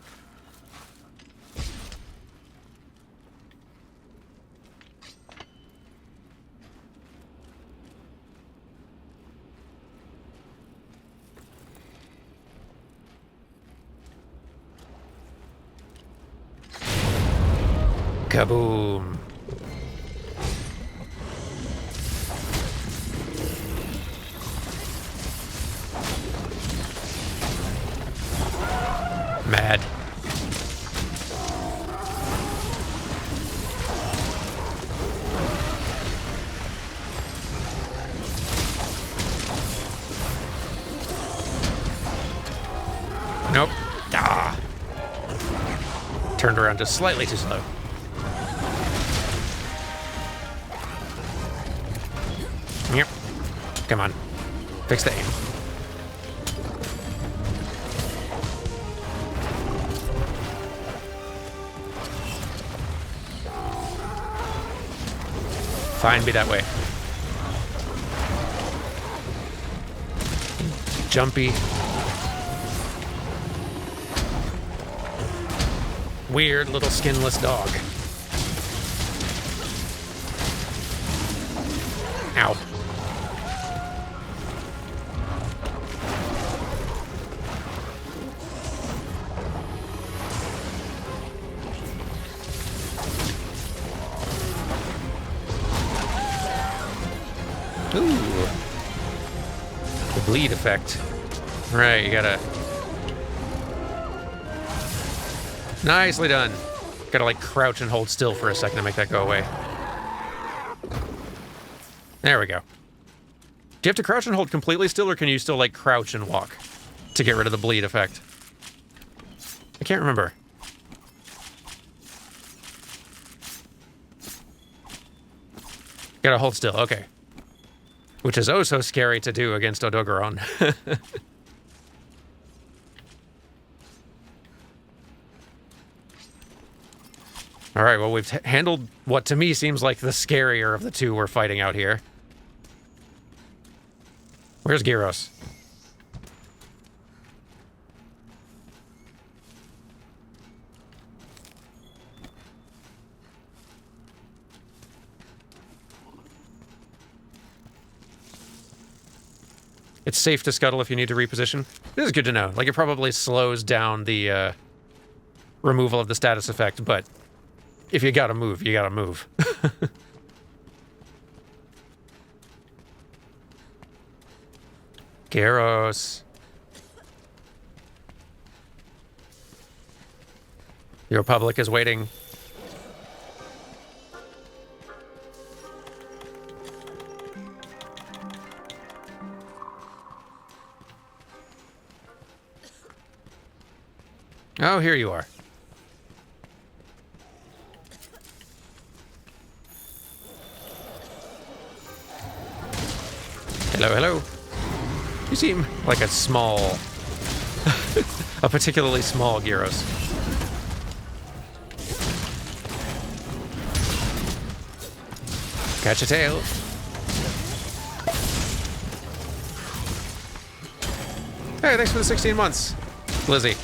Kaboom. Mad. Nope. Ah. Turned around just slightly too slow. Yep. Come on. Fix the aim. Fine, be that way. Jumpy. Weird little skinless dog. Ow. Ooh. The bleed effect. Right, you gotta... Nicely done. Gotta, like, crouch and hold still for a second to make that go away. There we go. Do you have to crouch and hold completely still, or can you still, like, crouch and walk to get rid of the bleed effect? I can't remember. Gotta hold still, okay. Which is oh so scary to do against Odogaron. Alright, well, we've handled what to me seems like the scarier of the two we're fighting out here. Where's Gyros? It's safe to scuttle if you need to reposition. This is good to know. Like, it probably slows down the removal of the status effect, but if you gotta move, you gotta move. Gyros. The Republic is waiting. Oh, here you are. Hello, hello. You seem like a small, a particularly small Gyros. Catch a tail. Hey, thanks for the 16 months, Lizzie.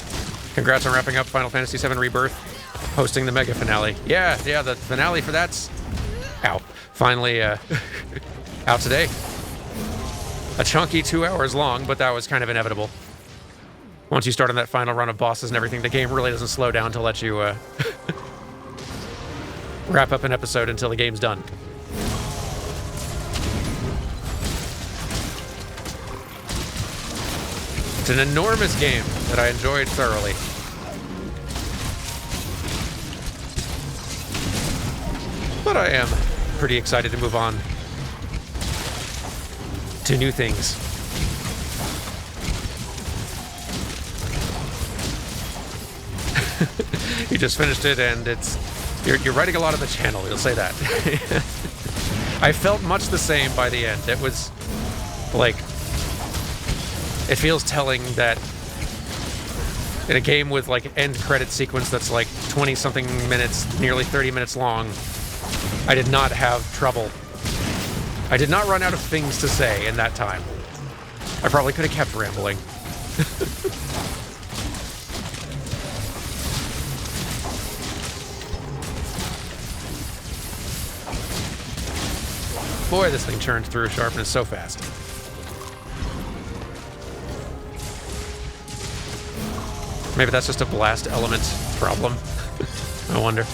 Congrats on wrapping up Final Fantasy VII Rebirth, hosting the mega finale. Yeah, the finale for that's finally out today. A chunky 2 hours long, but that was kind of inevitable. Once you start on that final run of bosses and everything, the game really doesn't slow down to let you wrap up an episode until the game's done. It's an enormous game that I enjoyed thoroughly. But I am pretty excited to move on to new things. You just finished it, and you're writing a lot of the channel. You'll say that. I felt much the same by the end. It was like, it feels telling that in a game with like end credit sequence that's like 20 something minutes, nearly 30 minutes long, I did not have trouble. I did not run out of things to say in that time. I probably could have kept rambling. Boy, this thing churns through sharpness so fast. Maybe that's just a blast element problem. I wonder.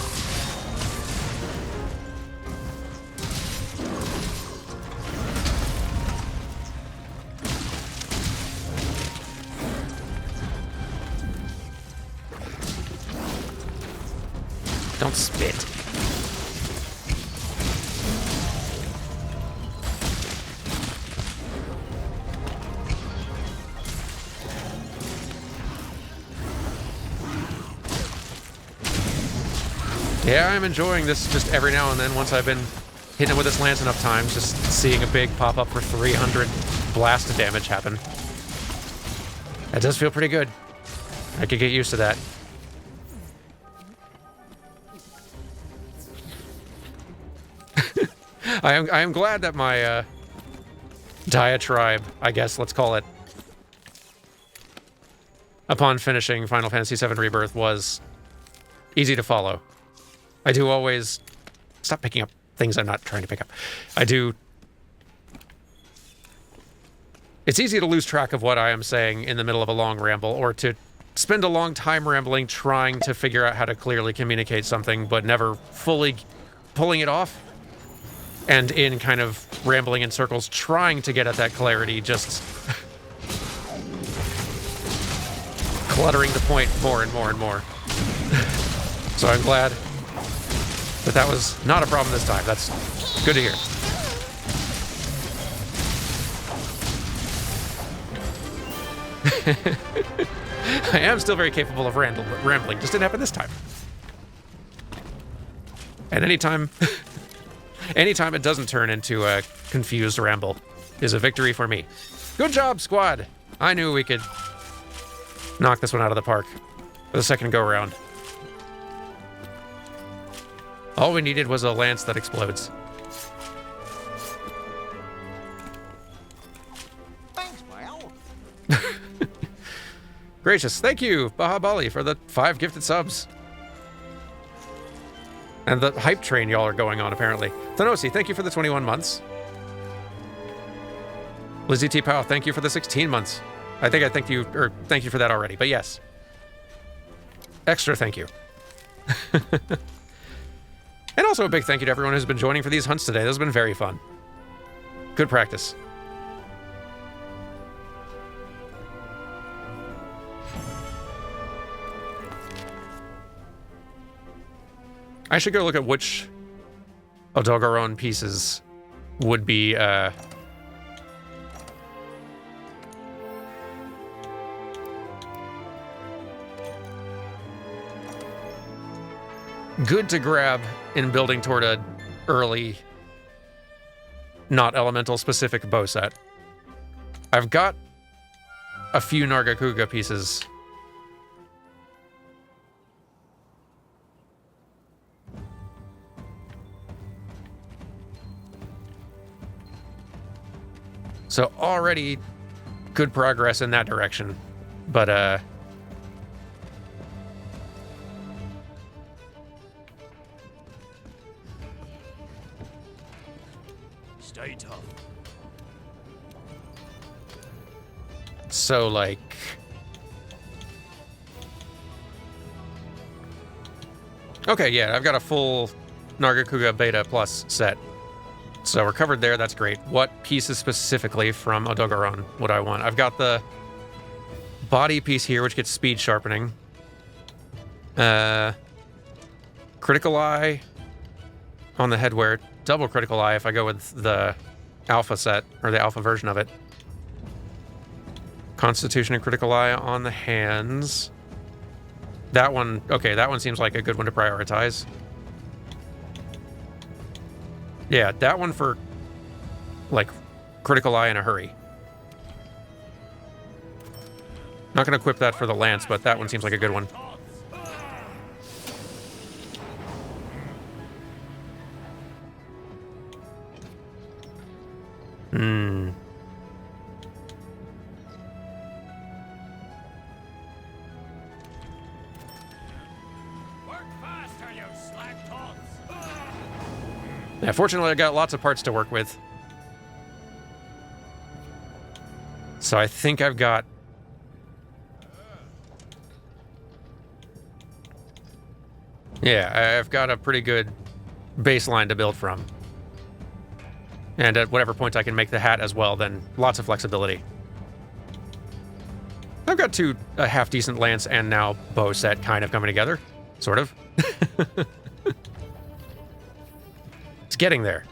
Don't spit. Yeah, I'm enjoying this just every now and then once I've been hitting it with this lance enough times, just seeing a big pop-up for 300 blast of damage happen. That does feel pretty good. I could get used to that. I am glad that my diatribe, I guess, let's call it, upon finishing Final Fantasy VII Rebirth was easy to follow. I do always... Stop picking up things I'm not trying to pick up. I do... It's easy to lose track of what I am saying in the middle of a long ramble, or to spend a long time rambling trying to figure out how to clearly communicate something, but never fully pulling it off. And in kind of rambling in circles, trying to get at that clarity, just cluttering the point more and more and more. So I'm glad that that was not a problem this time. That's good to hear. I am still very capable of rambling. Just didn't happen this time. And anytime it doesn't turn into a confused ramble is a victory for me. Good job, squad. I knew we could knock this one out of the park for the second go-around. All we needed was a lance that explodes. Thanks, pal. Gracious. Thank you, Baha Bali, for the 5 gifted subs. And the hype train y'all are going on, apparently. Thanosi, thank you for the 21 months. Lizzie T. Powell, thank you for the 16 months. I think I thank you for that already, but yes. Extra thank you. And also a big thank you to everyone who's been joining for these hunts today. Those have been very fun. Good practice. I should go look at which Odogaron pieces would be good to grab in building toward a early, not elemental specific bow set. I've got a few Nargacuga pieces. So already good progress in that direction. But Stay tough. so like okay, yeah, I've got a full Nargacuga Beta Plus set. So we're covered there, that's great. What pieces specifically from Odogaron would I want? I've got the body piece here, which gets speed sharpening. Critical Eye on the headwear. Double Critical Eye if I go with the alpha set, or the alpha version of it. Constitution and Critical Eye on the hands. That one, okay, that one seems like a good one to prioritize. Yeah, that one for, like, Critical Eye in a hurry. Not going to equip that for the Lance, but that one seems like a good one. Yeah, fortunately, I got lots of parts to work with. So I think I've got... Yeah, I've got a pretty good baseline to build from. And at whatever point I can make the hat as well, then lots of flexibility. I've got a half-decent lance and now bow set kind of coming together. Sort of. It's getting there.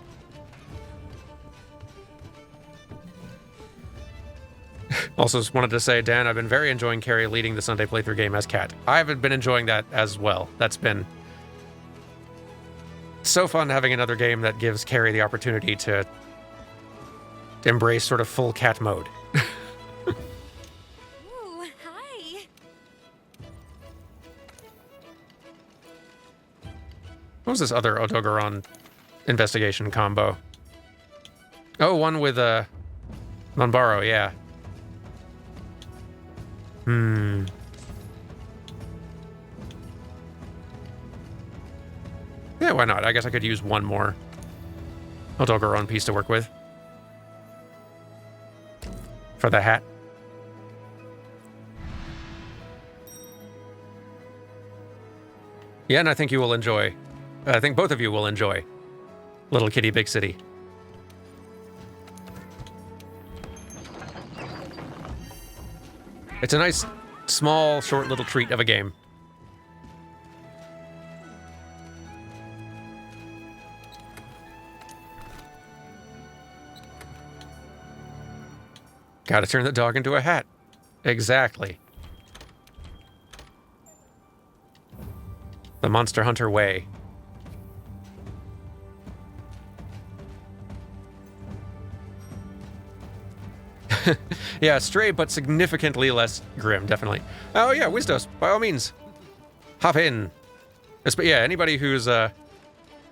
Also just wanted to say, Dan, I've been very enjoying Carrie leading the Sunday playthrough game as Cat. I've been enjoying that as well. That's been so fun having another game that gives Carrie the opportunity to embrace sort of full Cat mode. Ooh, hi. What was this other Odogaron investigation combo? Oh, one with Monbaro, yeah. Yeah, why not? I guess I could use one more Odogaron piece to work with. For the hat. Yeah, and I think you will enjoy. I think both of you will enjoy Little Kitty Big City. It's a nice, small, short little treat of a game. Gotta turn the dog into a hat. Exactly. The Monster Hunter way. Yeah, stray, but significantly less grim, definitely. Oh yeah, Wisdos, by all means. Hop in. But yeah, anybody who's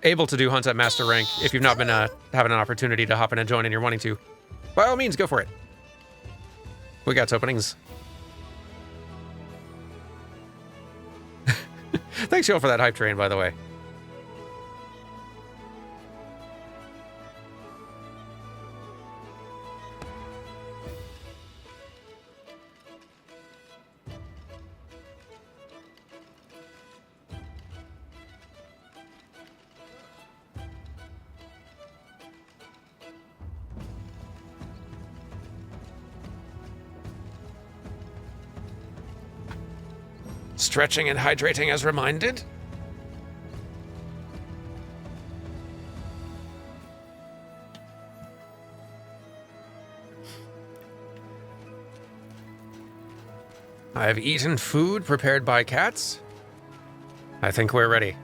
able to do hunts at Master Rank, if you've not been having an opportunity to hop in and join and you're wanting to, by all means, go for it. We got openings. Thanks, y'all, for that hype train, by the way. Stretching and hydrating as reminded. I've eaten food prepared by cats. I think we're ready.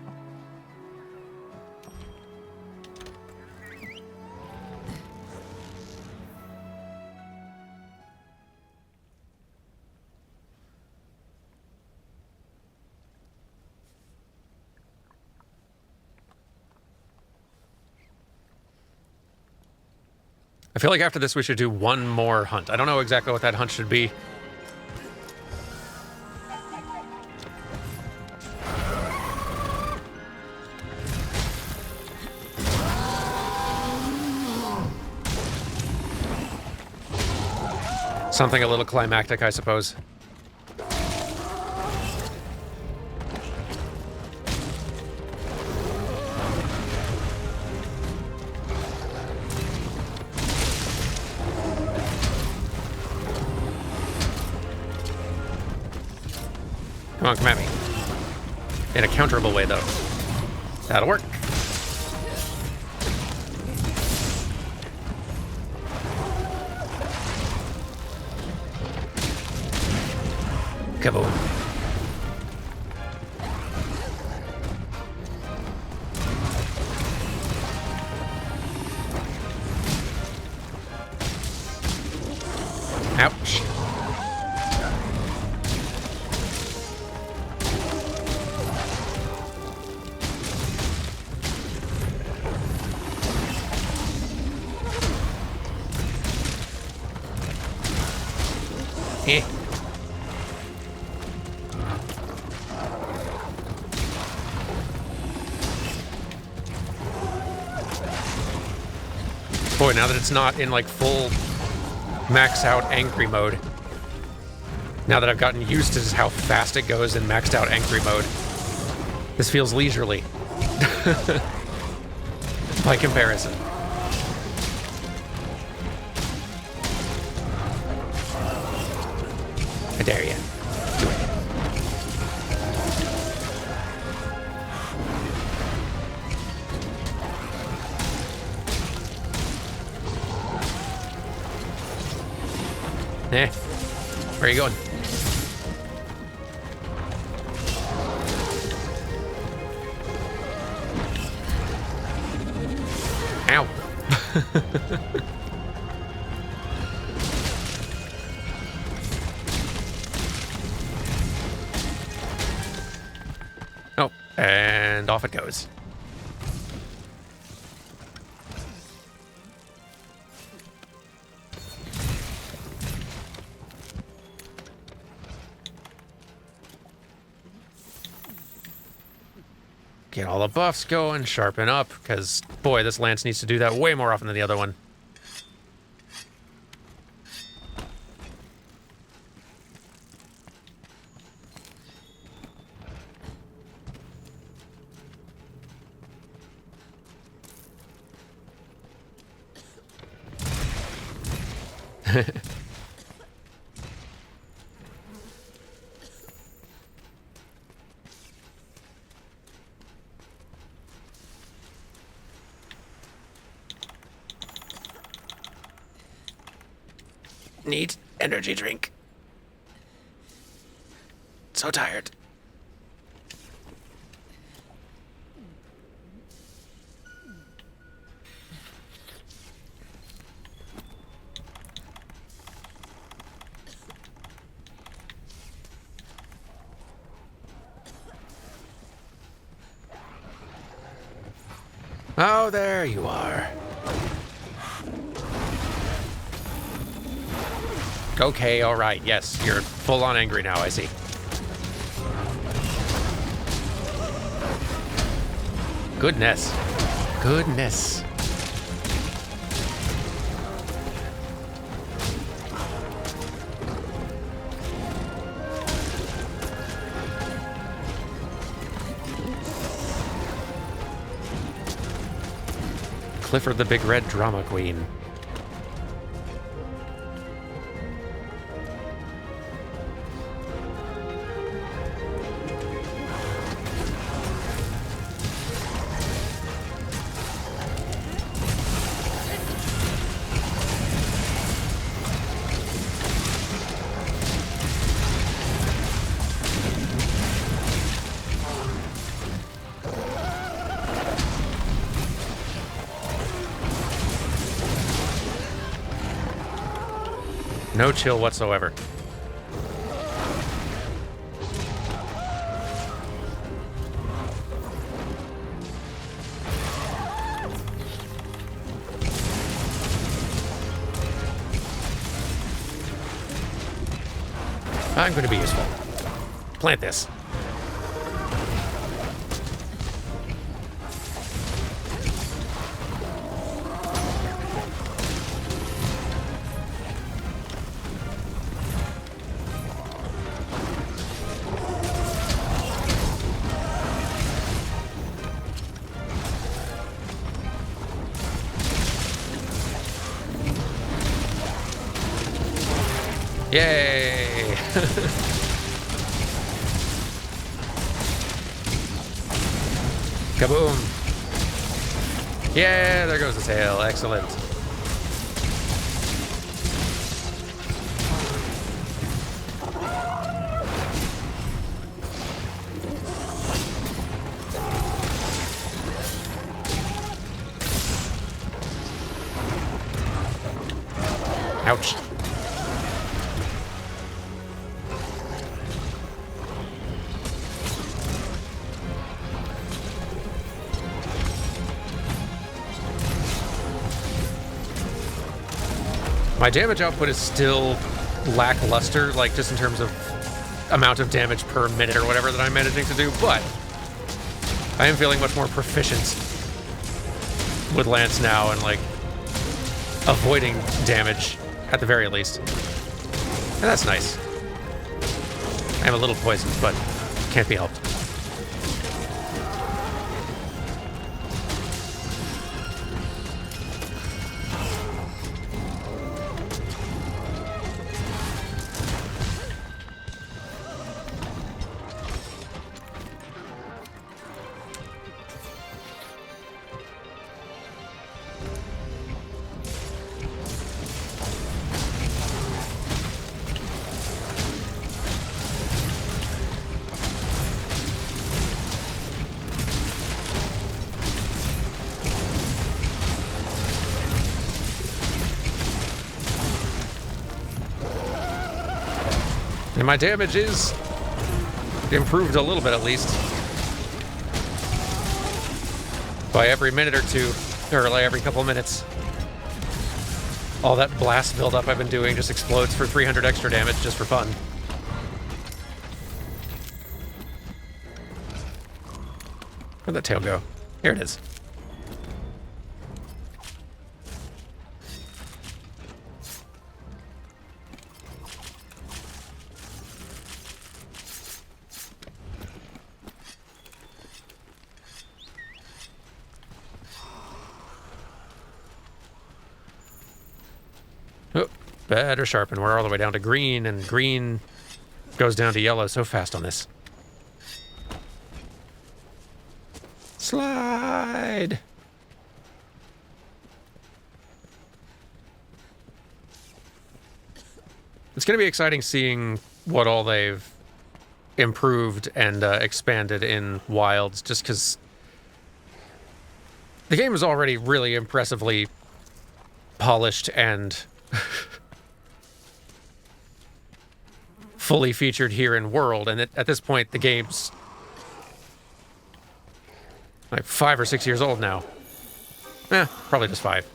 I feel like after this we should do one more hunt. I don't know exactly what that hunt should be. Something a little climactic, I suppose. Come on, come at me. In a counterable way, though. That'll work. Kaboom. Ouch. Eh. Boy, now that it's not in like full max out angry mode, now that I've gotten used to how fast it goes in maxed out angry mode, this feels leisurely by comparison. I dare you. Do it. Eh. Where are you going? Ow. Oh, and off it goes. Get all the buffs going, sharpen up, because, boy, this lance needs to do that way more often than the other one. Need energy drink. So tired. Oh, there you are. Okay, all right. Yes, you're full on angry now, I see. Goodness. Goodness. Clifford the Big Red Drama Queen. No chill whatsoever. I'm going to be useful. Plant this. Yay! Kaboom! Yeah, there goes the tail. Excellent. Ouch. My damage output is still lackluster, like just in terms of amount of damage per minute or whatever that I'm managing to do, but I am feeling much more proficient with Lance now and like avoiding damage at the very least. And that's nice. I am a little poisoned, but can't be helped. And my damage is improved a little bit at least. By every minute or two, or like every couple of minutes. All that blast buildup I've been doing just explodes for 300 extra damage just for fun. Where'd that tail go? Here it is. Oh, better sharpen. We're all the way down to green, and green goes down to yellow so fast on this. Slide! It's going to be exciting seeing what all they've improved and expanded in Wilds, just because the game is already really impressively polished and fully featured here in World, and at this point the game's like 5 or 6 years old now. Probably just 5.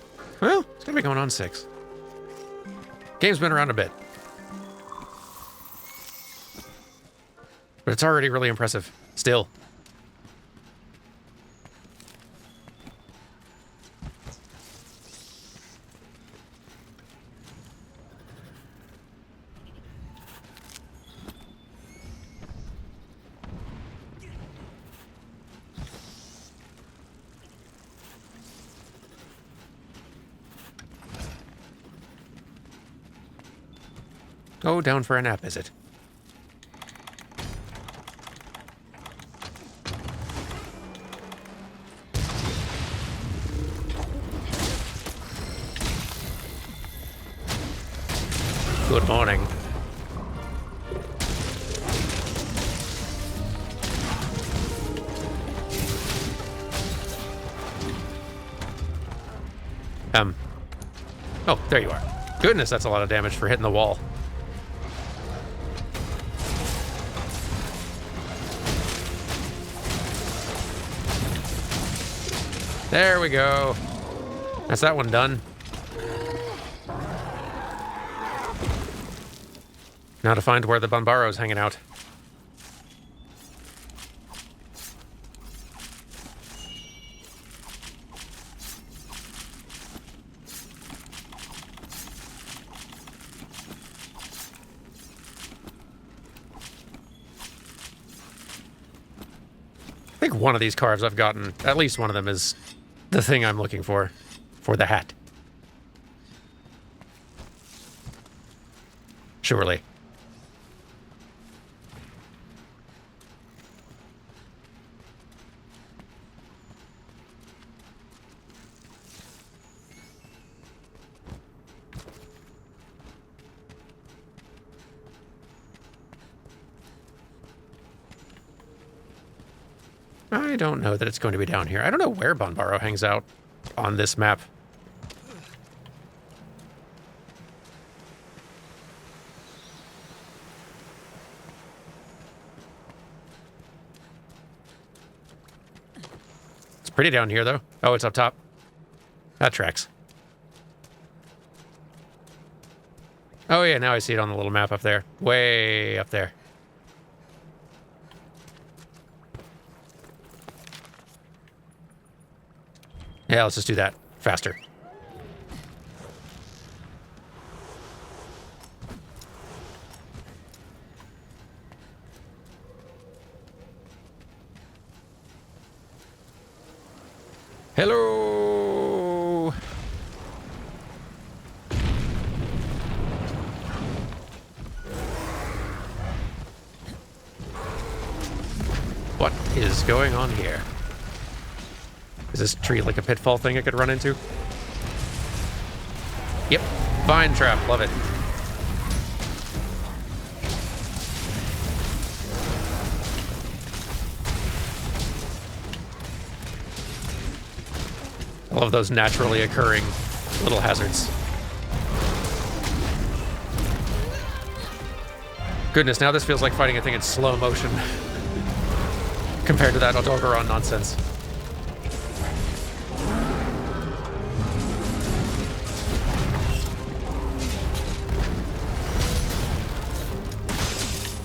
Well, it's gonna be going on 6. Game's been around a bit, but it's already really impressive still. Oh, down for a nap, is it? Good morning. Oh, there you are. Goodness, that's a lot of damage for hitting the wall. There we go. That's that one done. Now to find where the Banbaro's hanging out. I think one of these carves I've gotten, at least one of them, is the thing I'm looking for the hat. Surely. I don't know that it's going to be down here. I don't know where Banbaro hangs out on this map. It's pretty down here, though. Oh, it's up top. That tracks. Oh, yeah, now I see it on the little map up there. Way up there. Yeah, let's just do that. Faster. Hello! What is going on here? Is this tree like a pitfall thing I could run into? Yep. Vine trap. Love it. I love those naturally occurring little hazards. Goodness, now this feels like fighting a thing in slow motion compared to that Odogaron nonsense.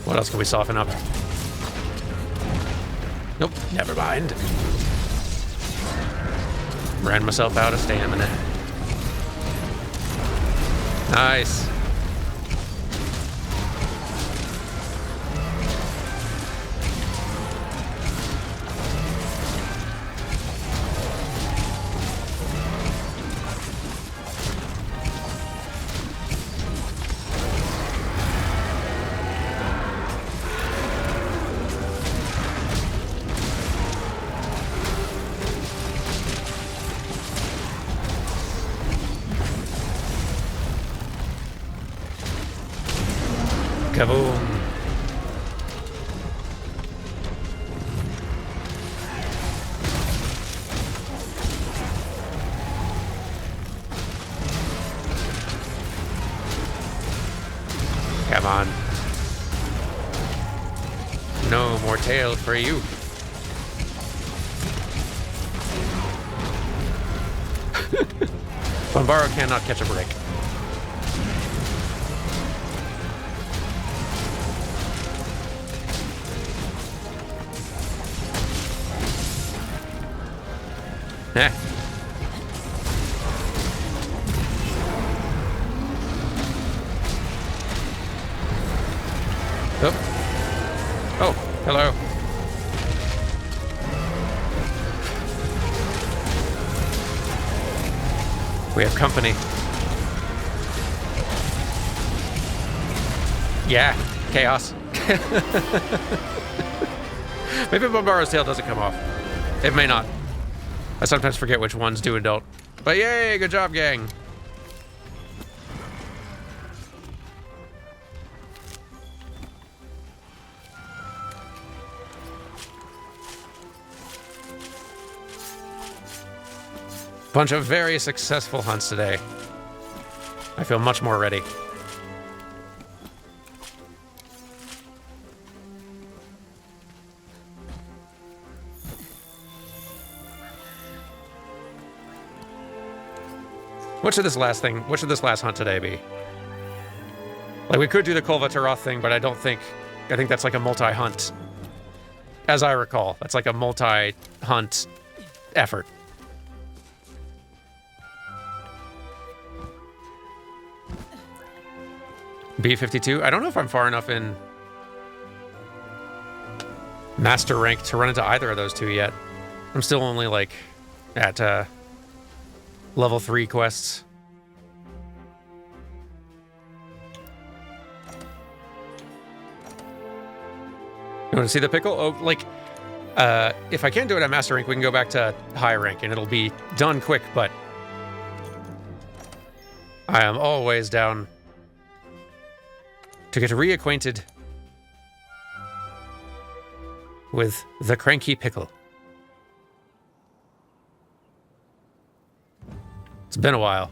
What else can we soften up? Nope, never mind. Ran myself out of stamina. Nice. Kaboom. Come on. No more tail for you. Banbaro cannot catch a break. Eh. Oh. Oh, hello. We have company. Yeah, chaos. Maybe Banbaro's tail doesn't come off. It may not. I sometimes forget which ones do and don't. But yay, good job, gang. Bunch of very successful hunts today. I feel much more ready. What should this last hunt today be? Like, we could do the Kolva-Taroth thing, but I think that's like a multi-hunt. As I recall, that's like a multi-hunt effort. B52? I don't know if I'm far enough in Master Rank to run into either of those two yet. I'm still only, like, at, level 3 quests. You want to see the pickle? Oh, like, if I can't do it at Master Rank, we can go back to high rank, and it'll be done quick, but I am always down to get reacquainted with the cranky pickle. It's been a while.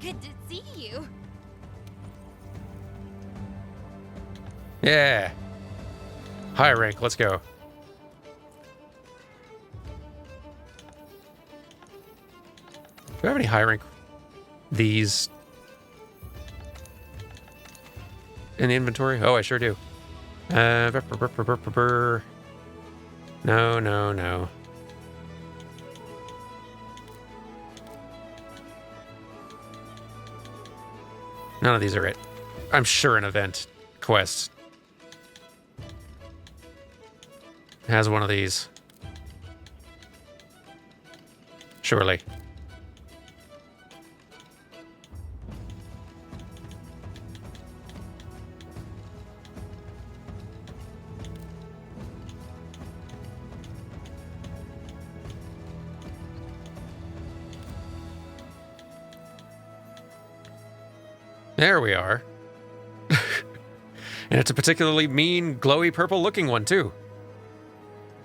Good to see you. Yeah. High rank, let's go. Do I have any high rank these in the inventory? Oh, I sure do. No, no, no. None of these are it. I'm sure an event quest has one of these. Surely. There we are. And it's a particularly mean, glowy purple looking one, too.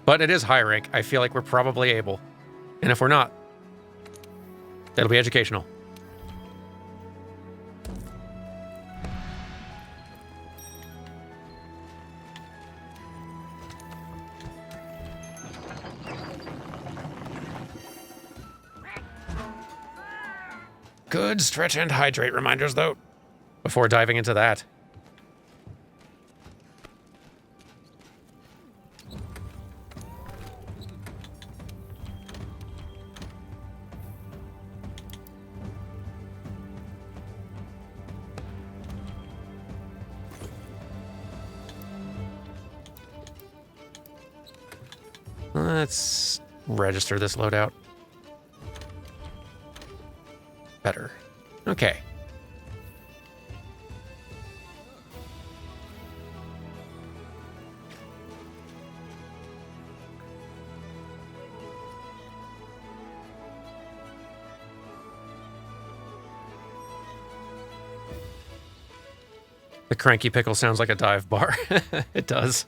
But it is high rank. I feel like we're probably able. And if we're not, that'll be educational. Good stretch and hydrate reminders, though, before diving into that. Let's register this loadout. Better. Okay. The cranky pickle sounds like a dive bar. It does.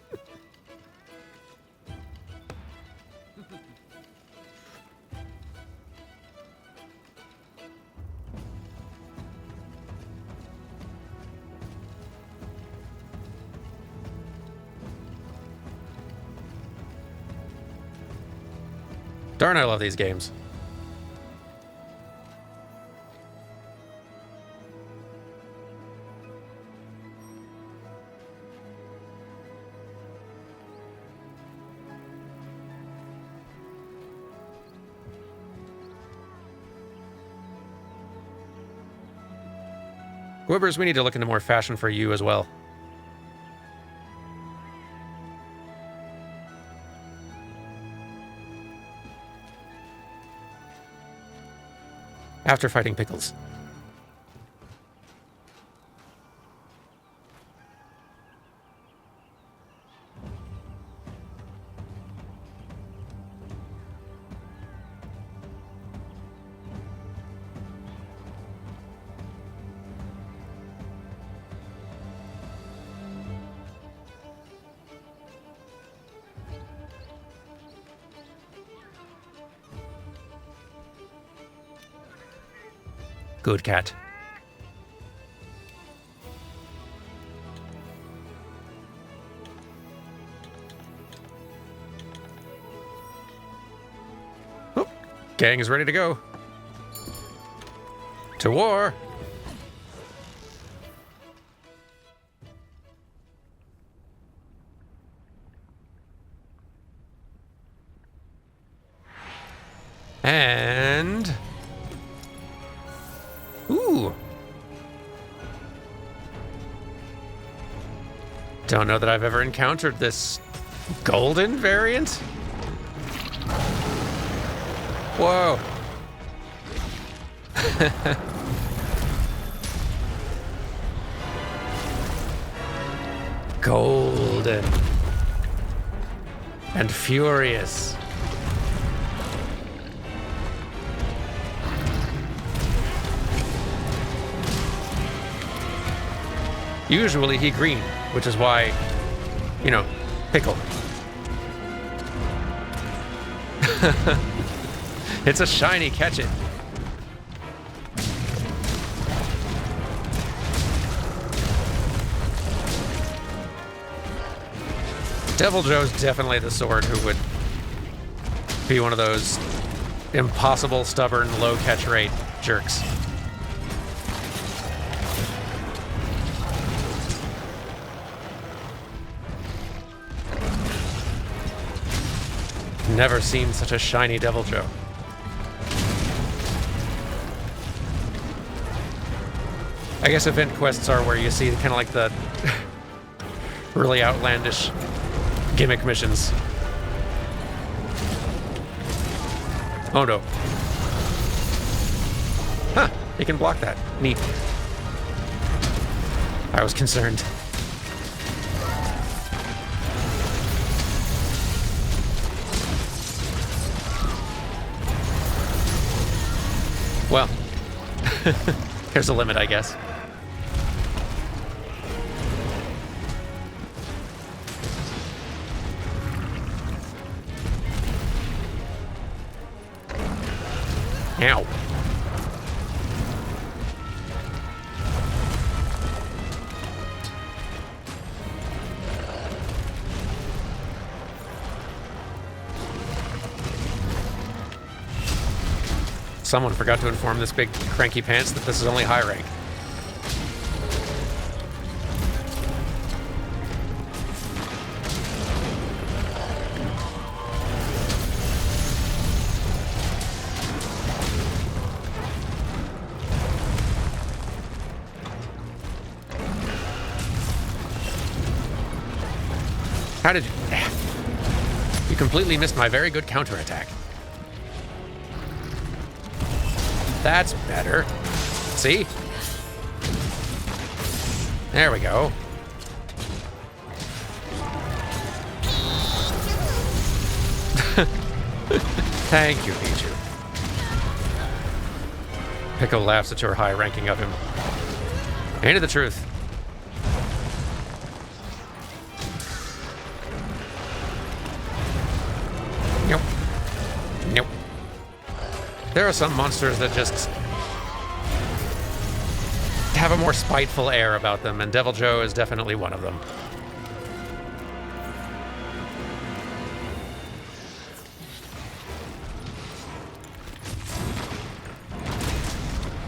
Darn, I love these games. Quibbers, we need to look into more fashion for you as well. After fighting pickles. Good cat. Oh, gang is ready to go. To war. And... Ooh. Don't know that I've ever encountered this golden variant. Whoa. Golden. And furious. Usually he green, which is why, you know, pickle. It's a shiny, catch it. Devil Joe's definitely the sword who would be one of those impossible, stubborn, low catch rate jerks. Never seen such a shiny Devil Joe. I guess event quests are where you see kind of like the really outlandish gimmick missions. Oh no. Huh, you can block that. Neat. I was concerned. Well, there's a limit, I guess. Ow. Someone forgot to inform this big cranky pants that this is only high rank. How did you... You completely missed my very good counterattack. That's better. See? There we go. Thank you, Pichu. Pico laughs at your high ranking of him. Ain't it the truth? Nope. Nope. There are some monsters that just have a more spiteful air about them, and Devil Joe is definitely one of them.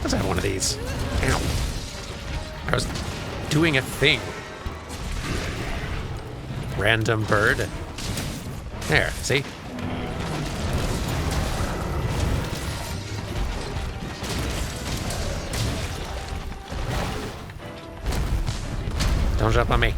Let's have one of these. Ow. I was doing a thing. Random bird. There, see? Don't jump on me.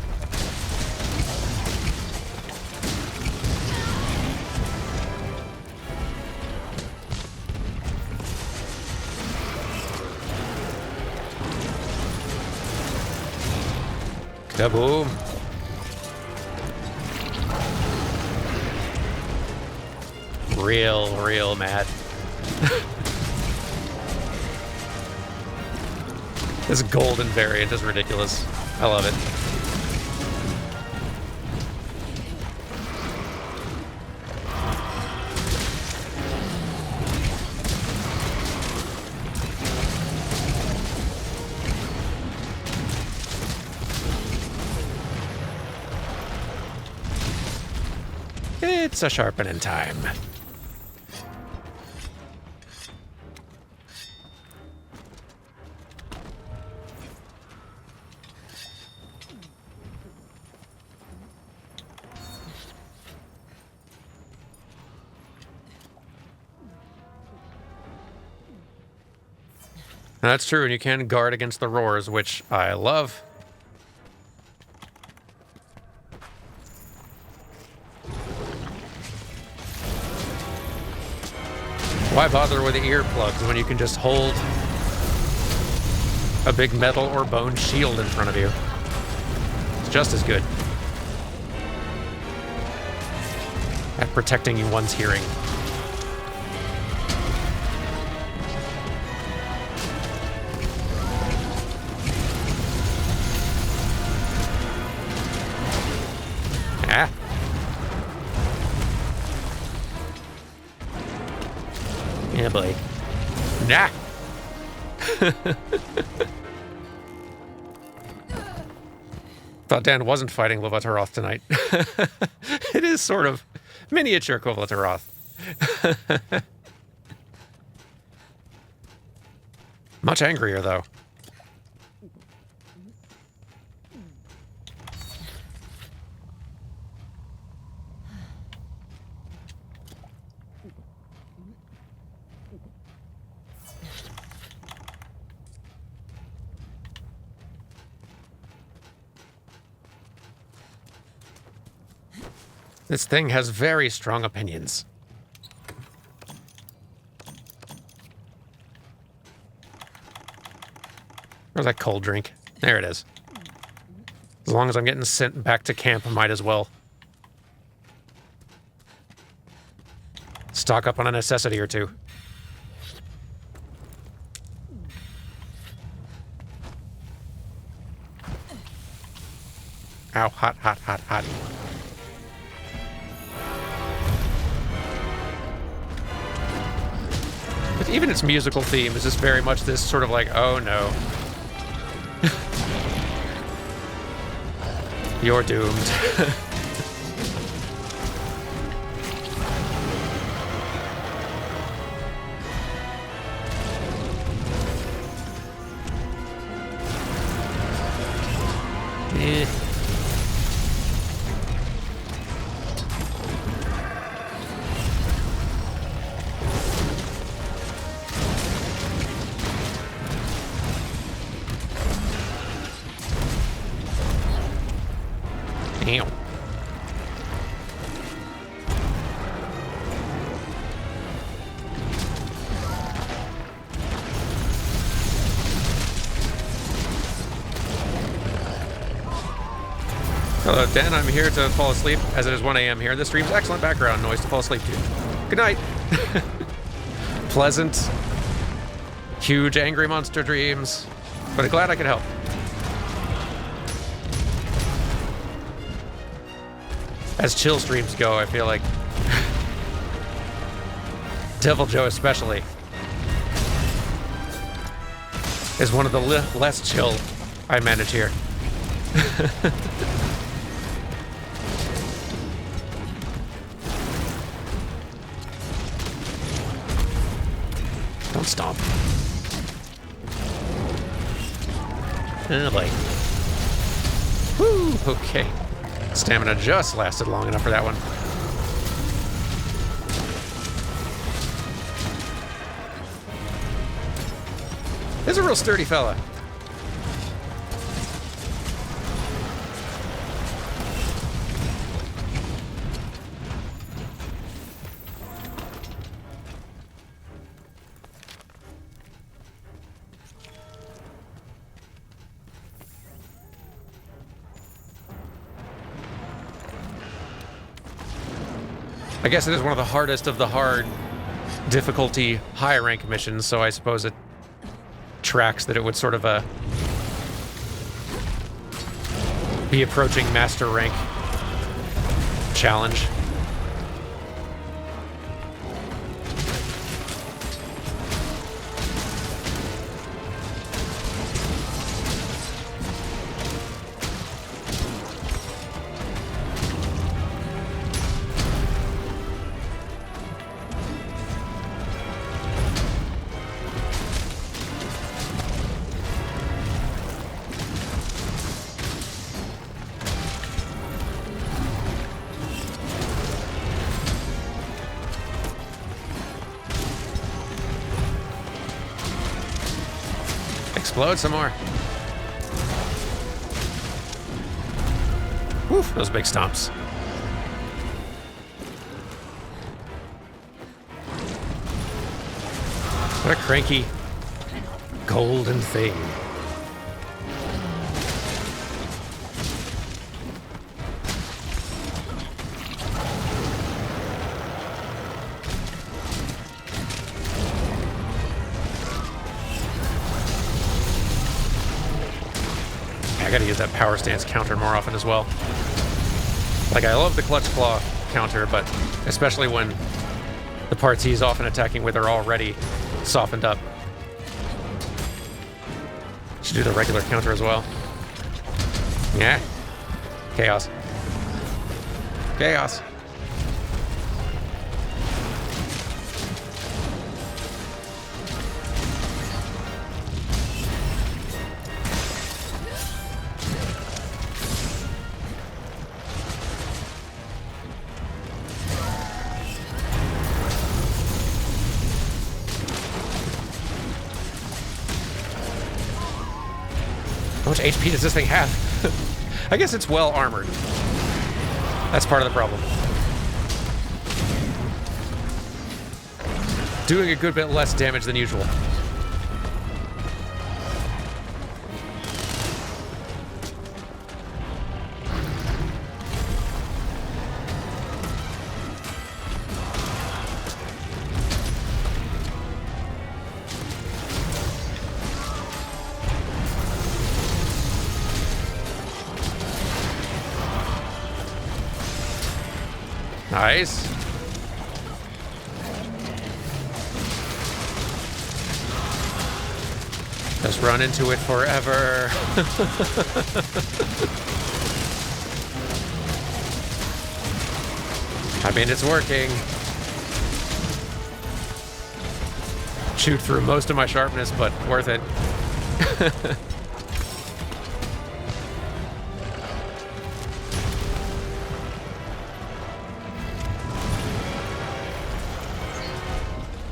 Kaboom. Real mad. This golden variant is ridiculous. I love it. It's a sharpening time. That's true, and you can guard against the roars, which I love. Why bother with the earplugs when you can just hold a big metal or bone shield in front of you? It's just as good at protecting you one's hearing. Ah. Yeah, boy. Nah. Thought Dan wasn't fighting Lovataroth tonight. It is sort of miniature Lovataroth. Much angrier, though. This thing has very strong opinions. Where's that cold drink? There it is. As long as I'm getting sent back to camp, I might as well stock up on a necessity or two. Ow, hot, hot, hot, hot. But even its musical theme is just very much this sort of like, oh no. You're doomed. Damn. Hello, Dan. I'm here to fall asleep, as it is 1 a.m. here. This stream's excellent background noise to fall asleep to. Good night. Pleasant, huge, angry monster dreams. But I'm glad I could help. As chill streams go, I feel like Devil Joe especially is one of the less chill I manage here. Don't stomp. Oh boy. Woo, okay. Stamina just lasted long enough for that one. This is a real sturdy fella. I guess it is one of the hardest of the hard difficulty high rank missions, so I suppose it tracks that it would sort of be approaching master rank challenge. Explode some more. Whew, those big stomps. What a cranky golden thing. I gotta use that power stance counter more often as well. Like, I love the clutch claw counter, but especially when the parts he's often attacking with are already softened up. Should do the regular counter as well. Yeah. Chaos. Chaos. How much HP does this thing have? I guess it's well armored. That's part of the problem. Doing a good bit less damage than usual. Nice. Just run into it forever. I mean, it's working. Chewed through most of my sharpness, but worth it.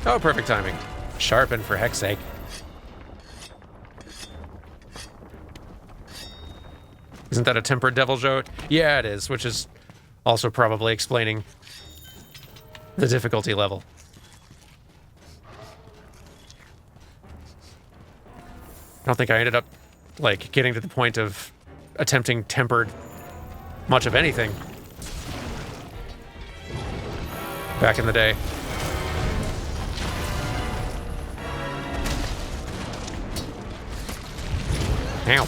Oh, perfect timing. Sharpen, for heck's sake. Isn't that a tempered devil joke? Yeah, it is, which is also probably explaining the difficulty level. I don't think I ended up, like, getting to the point of attempting tempered much of anything back in the day. Ow.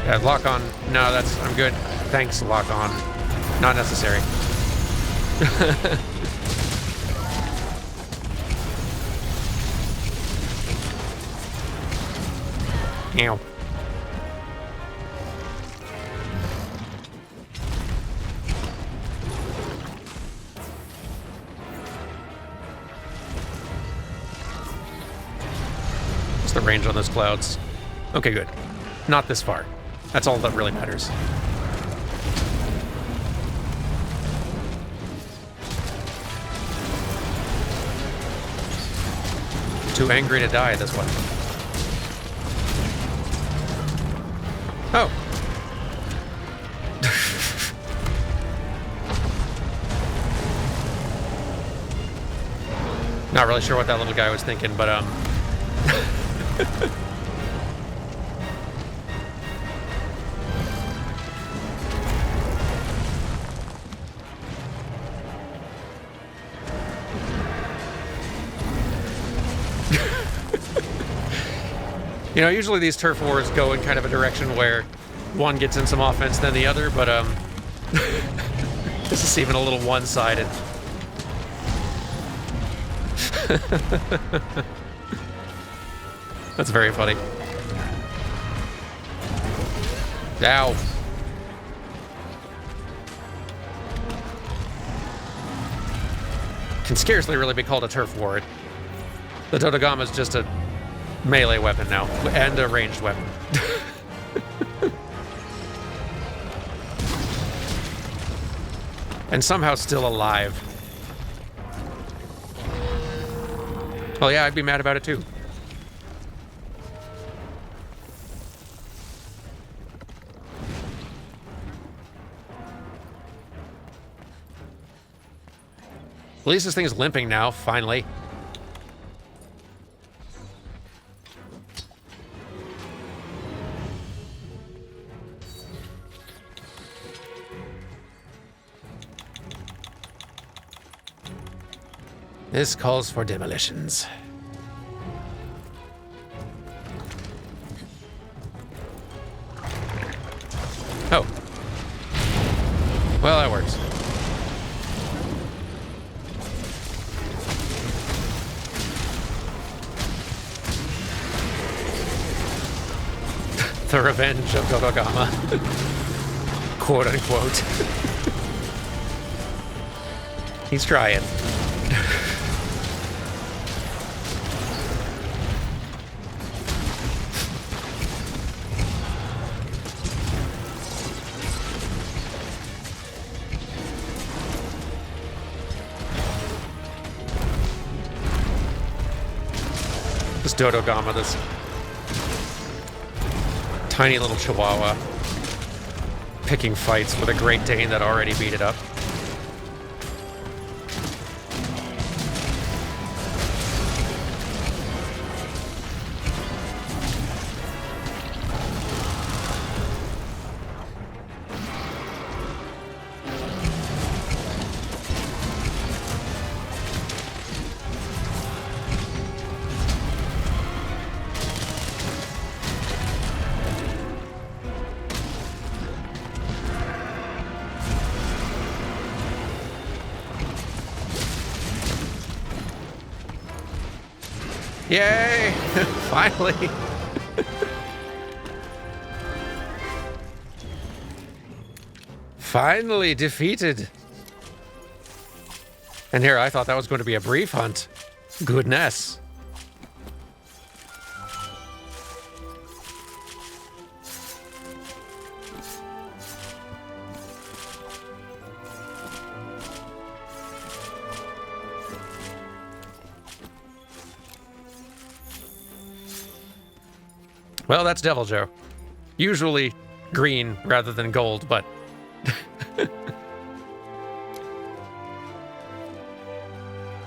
Yeah, lock on. No, I'm good. Thanks, lock on. Not necessary. Ow. The range on those clouds. Okay, good. Not this far. That's all that really matters. Too angry to die, this one. Oh. Not really sure what that little guy was thinking, but you know, usually these turf wars go in kind of a direction where one gets in some offense than the other, but this is even a little one-sided. That's very funny. Ow. Can scarcely really be called a turf war. The Dodogama is just a melee weapon now, and a ranged weapon. And somehow still alive. Well, yeah, I'd be mad about it too. At least this thing's limping now, finally. This calls for demolitions. Oh. Well, that works. The revenge of Dodogama. Quote unquote. He's trying. This Dodogama, this tiny little chihuahua, picking fights with a Great Dane that already beat it up. Yay! Finally! Finally defeated! And here, I thought that was going to be a brief hunt. Goodness. Well, that's Devil Joe. Usually green rather than gold, but...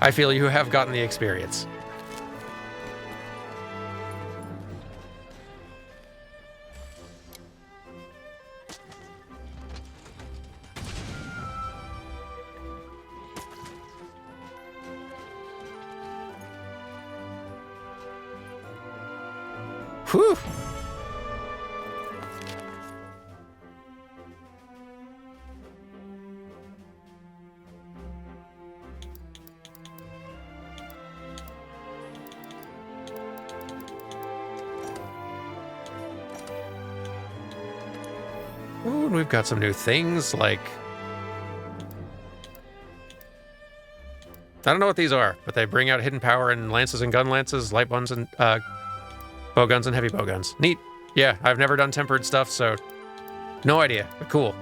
I feel you have gotten the experience. Whew! Ooh, and we've got some new things, like... I don't know what these are, but they bring out hidden power in lances and gun lances, light ones and, bowguns and heavy bowguns. Neat. Yeah, I've never done tempered stuff, so... No idea, but cool.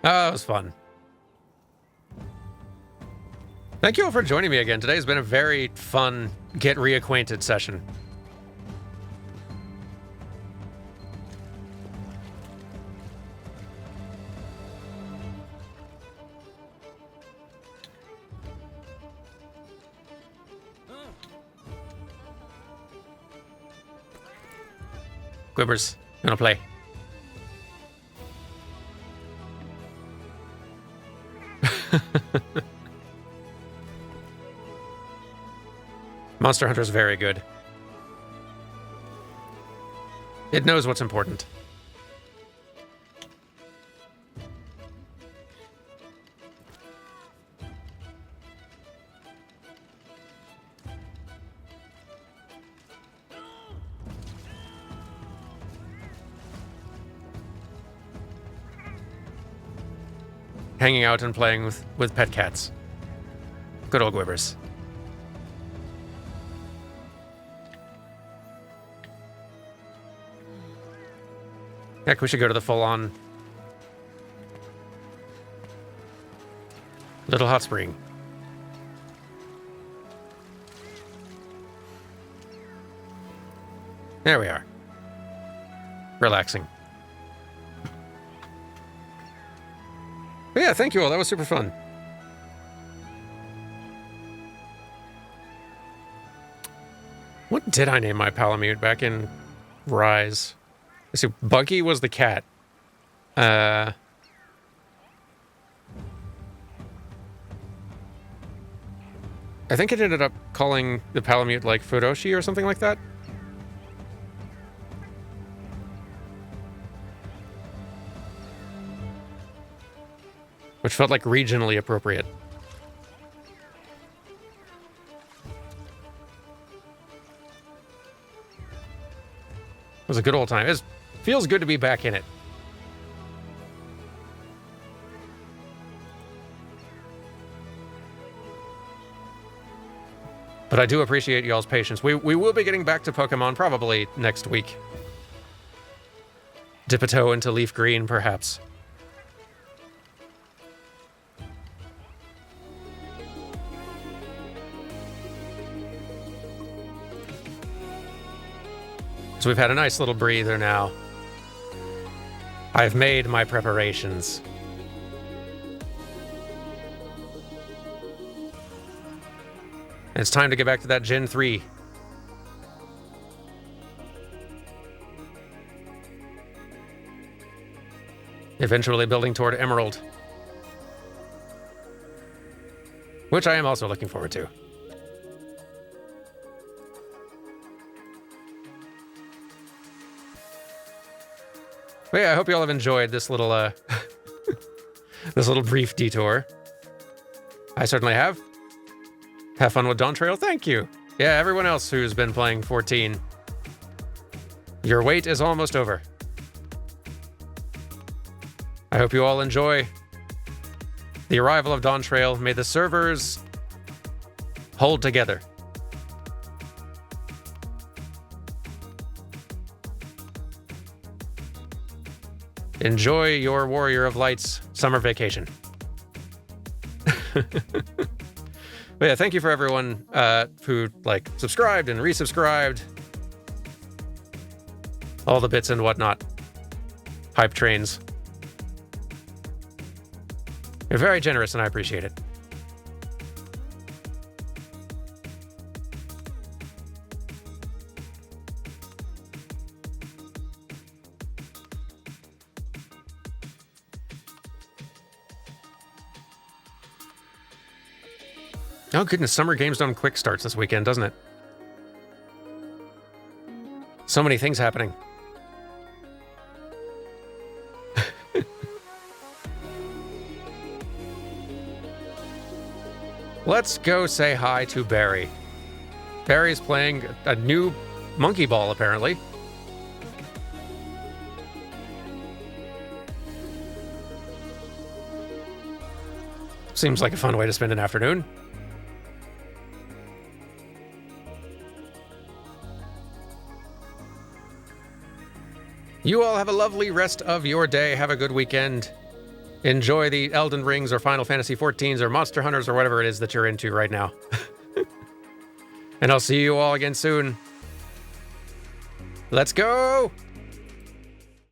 Oh, that was fun. Thank you all for joining me again. Today's been a very fun get reacquainted session. Quibbers, gonna play. Monster Hunter's very good. It knows what's important. hanging out and playing with pet cats. Good old Gwibbers. Heck, we should go to the full-on little hot spring. There we are. Relaxing. But yeah, thank you all. That was super fun. What did I name my Palamute back in Rise? Let's see, Buggy was the cat. I think it ended up calling the Palamute like Fudoshi or something like that. Which felt like regionally appropriate. It was a good old time. It feels good to be back in it. But I do appreciate y'all's patience. We will be getting back to Pokemon probably next week. Dip a toe into Leaf Green, perhaps. So we've had a nice little breather now. I've made my preparations. And it's time to get back to that Gen 3. Eventually building toward Emerald. Which I am also looking forward to. But yeah, I hope you all have enjoyed this little, this little brief detour. I certainly have. Have fun with Dawn Trail. Thank you. Yeah, everyone else who's been playing 14. Your wait is almost over. I hope you all enjoy the arrival of Dawn Trail. May the servers hold together. Enjoy your Warrior of Light's summer vacation. But yeah, thank you for everyone who like subscribed and resubscribed. All the bits and whatnot. Hype trains. You're very generous and I appreciate it. Oh goodness, Summer Games Done quick starts this weekend, doesn't it? So many things happening. Let's go say hi to Barry. Barry's playing a new monkey ball, apparently. Seems like a fun way to spend an afternoon. You all have a lovely rest of your day. Have a good weekend. Enjoy the Elden Rings or Final Fantasy 14s or Monster Hunters or whatever it is that you're into right now. And I'll see you all again soon. Let's go!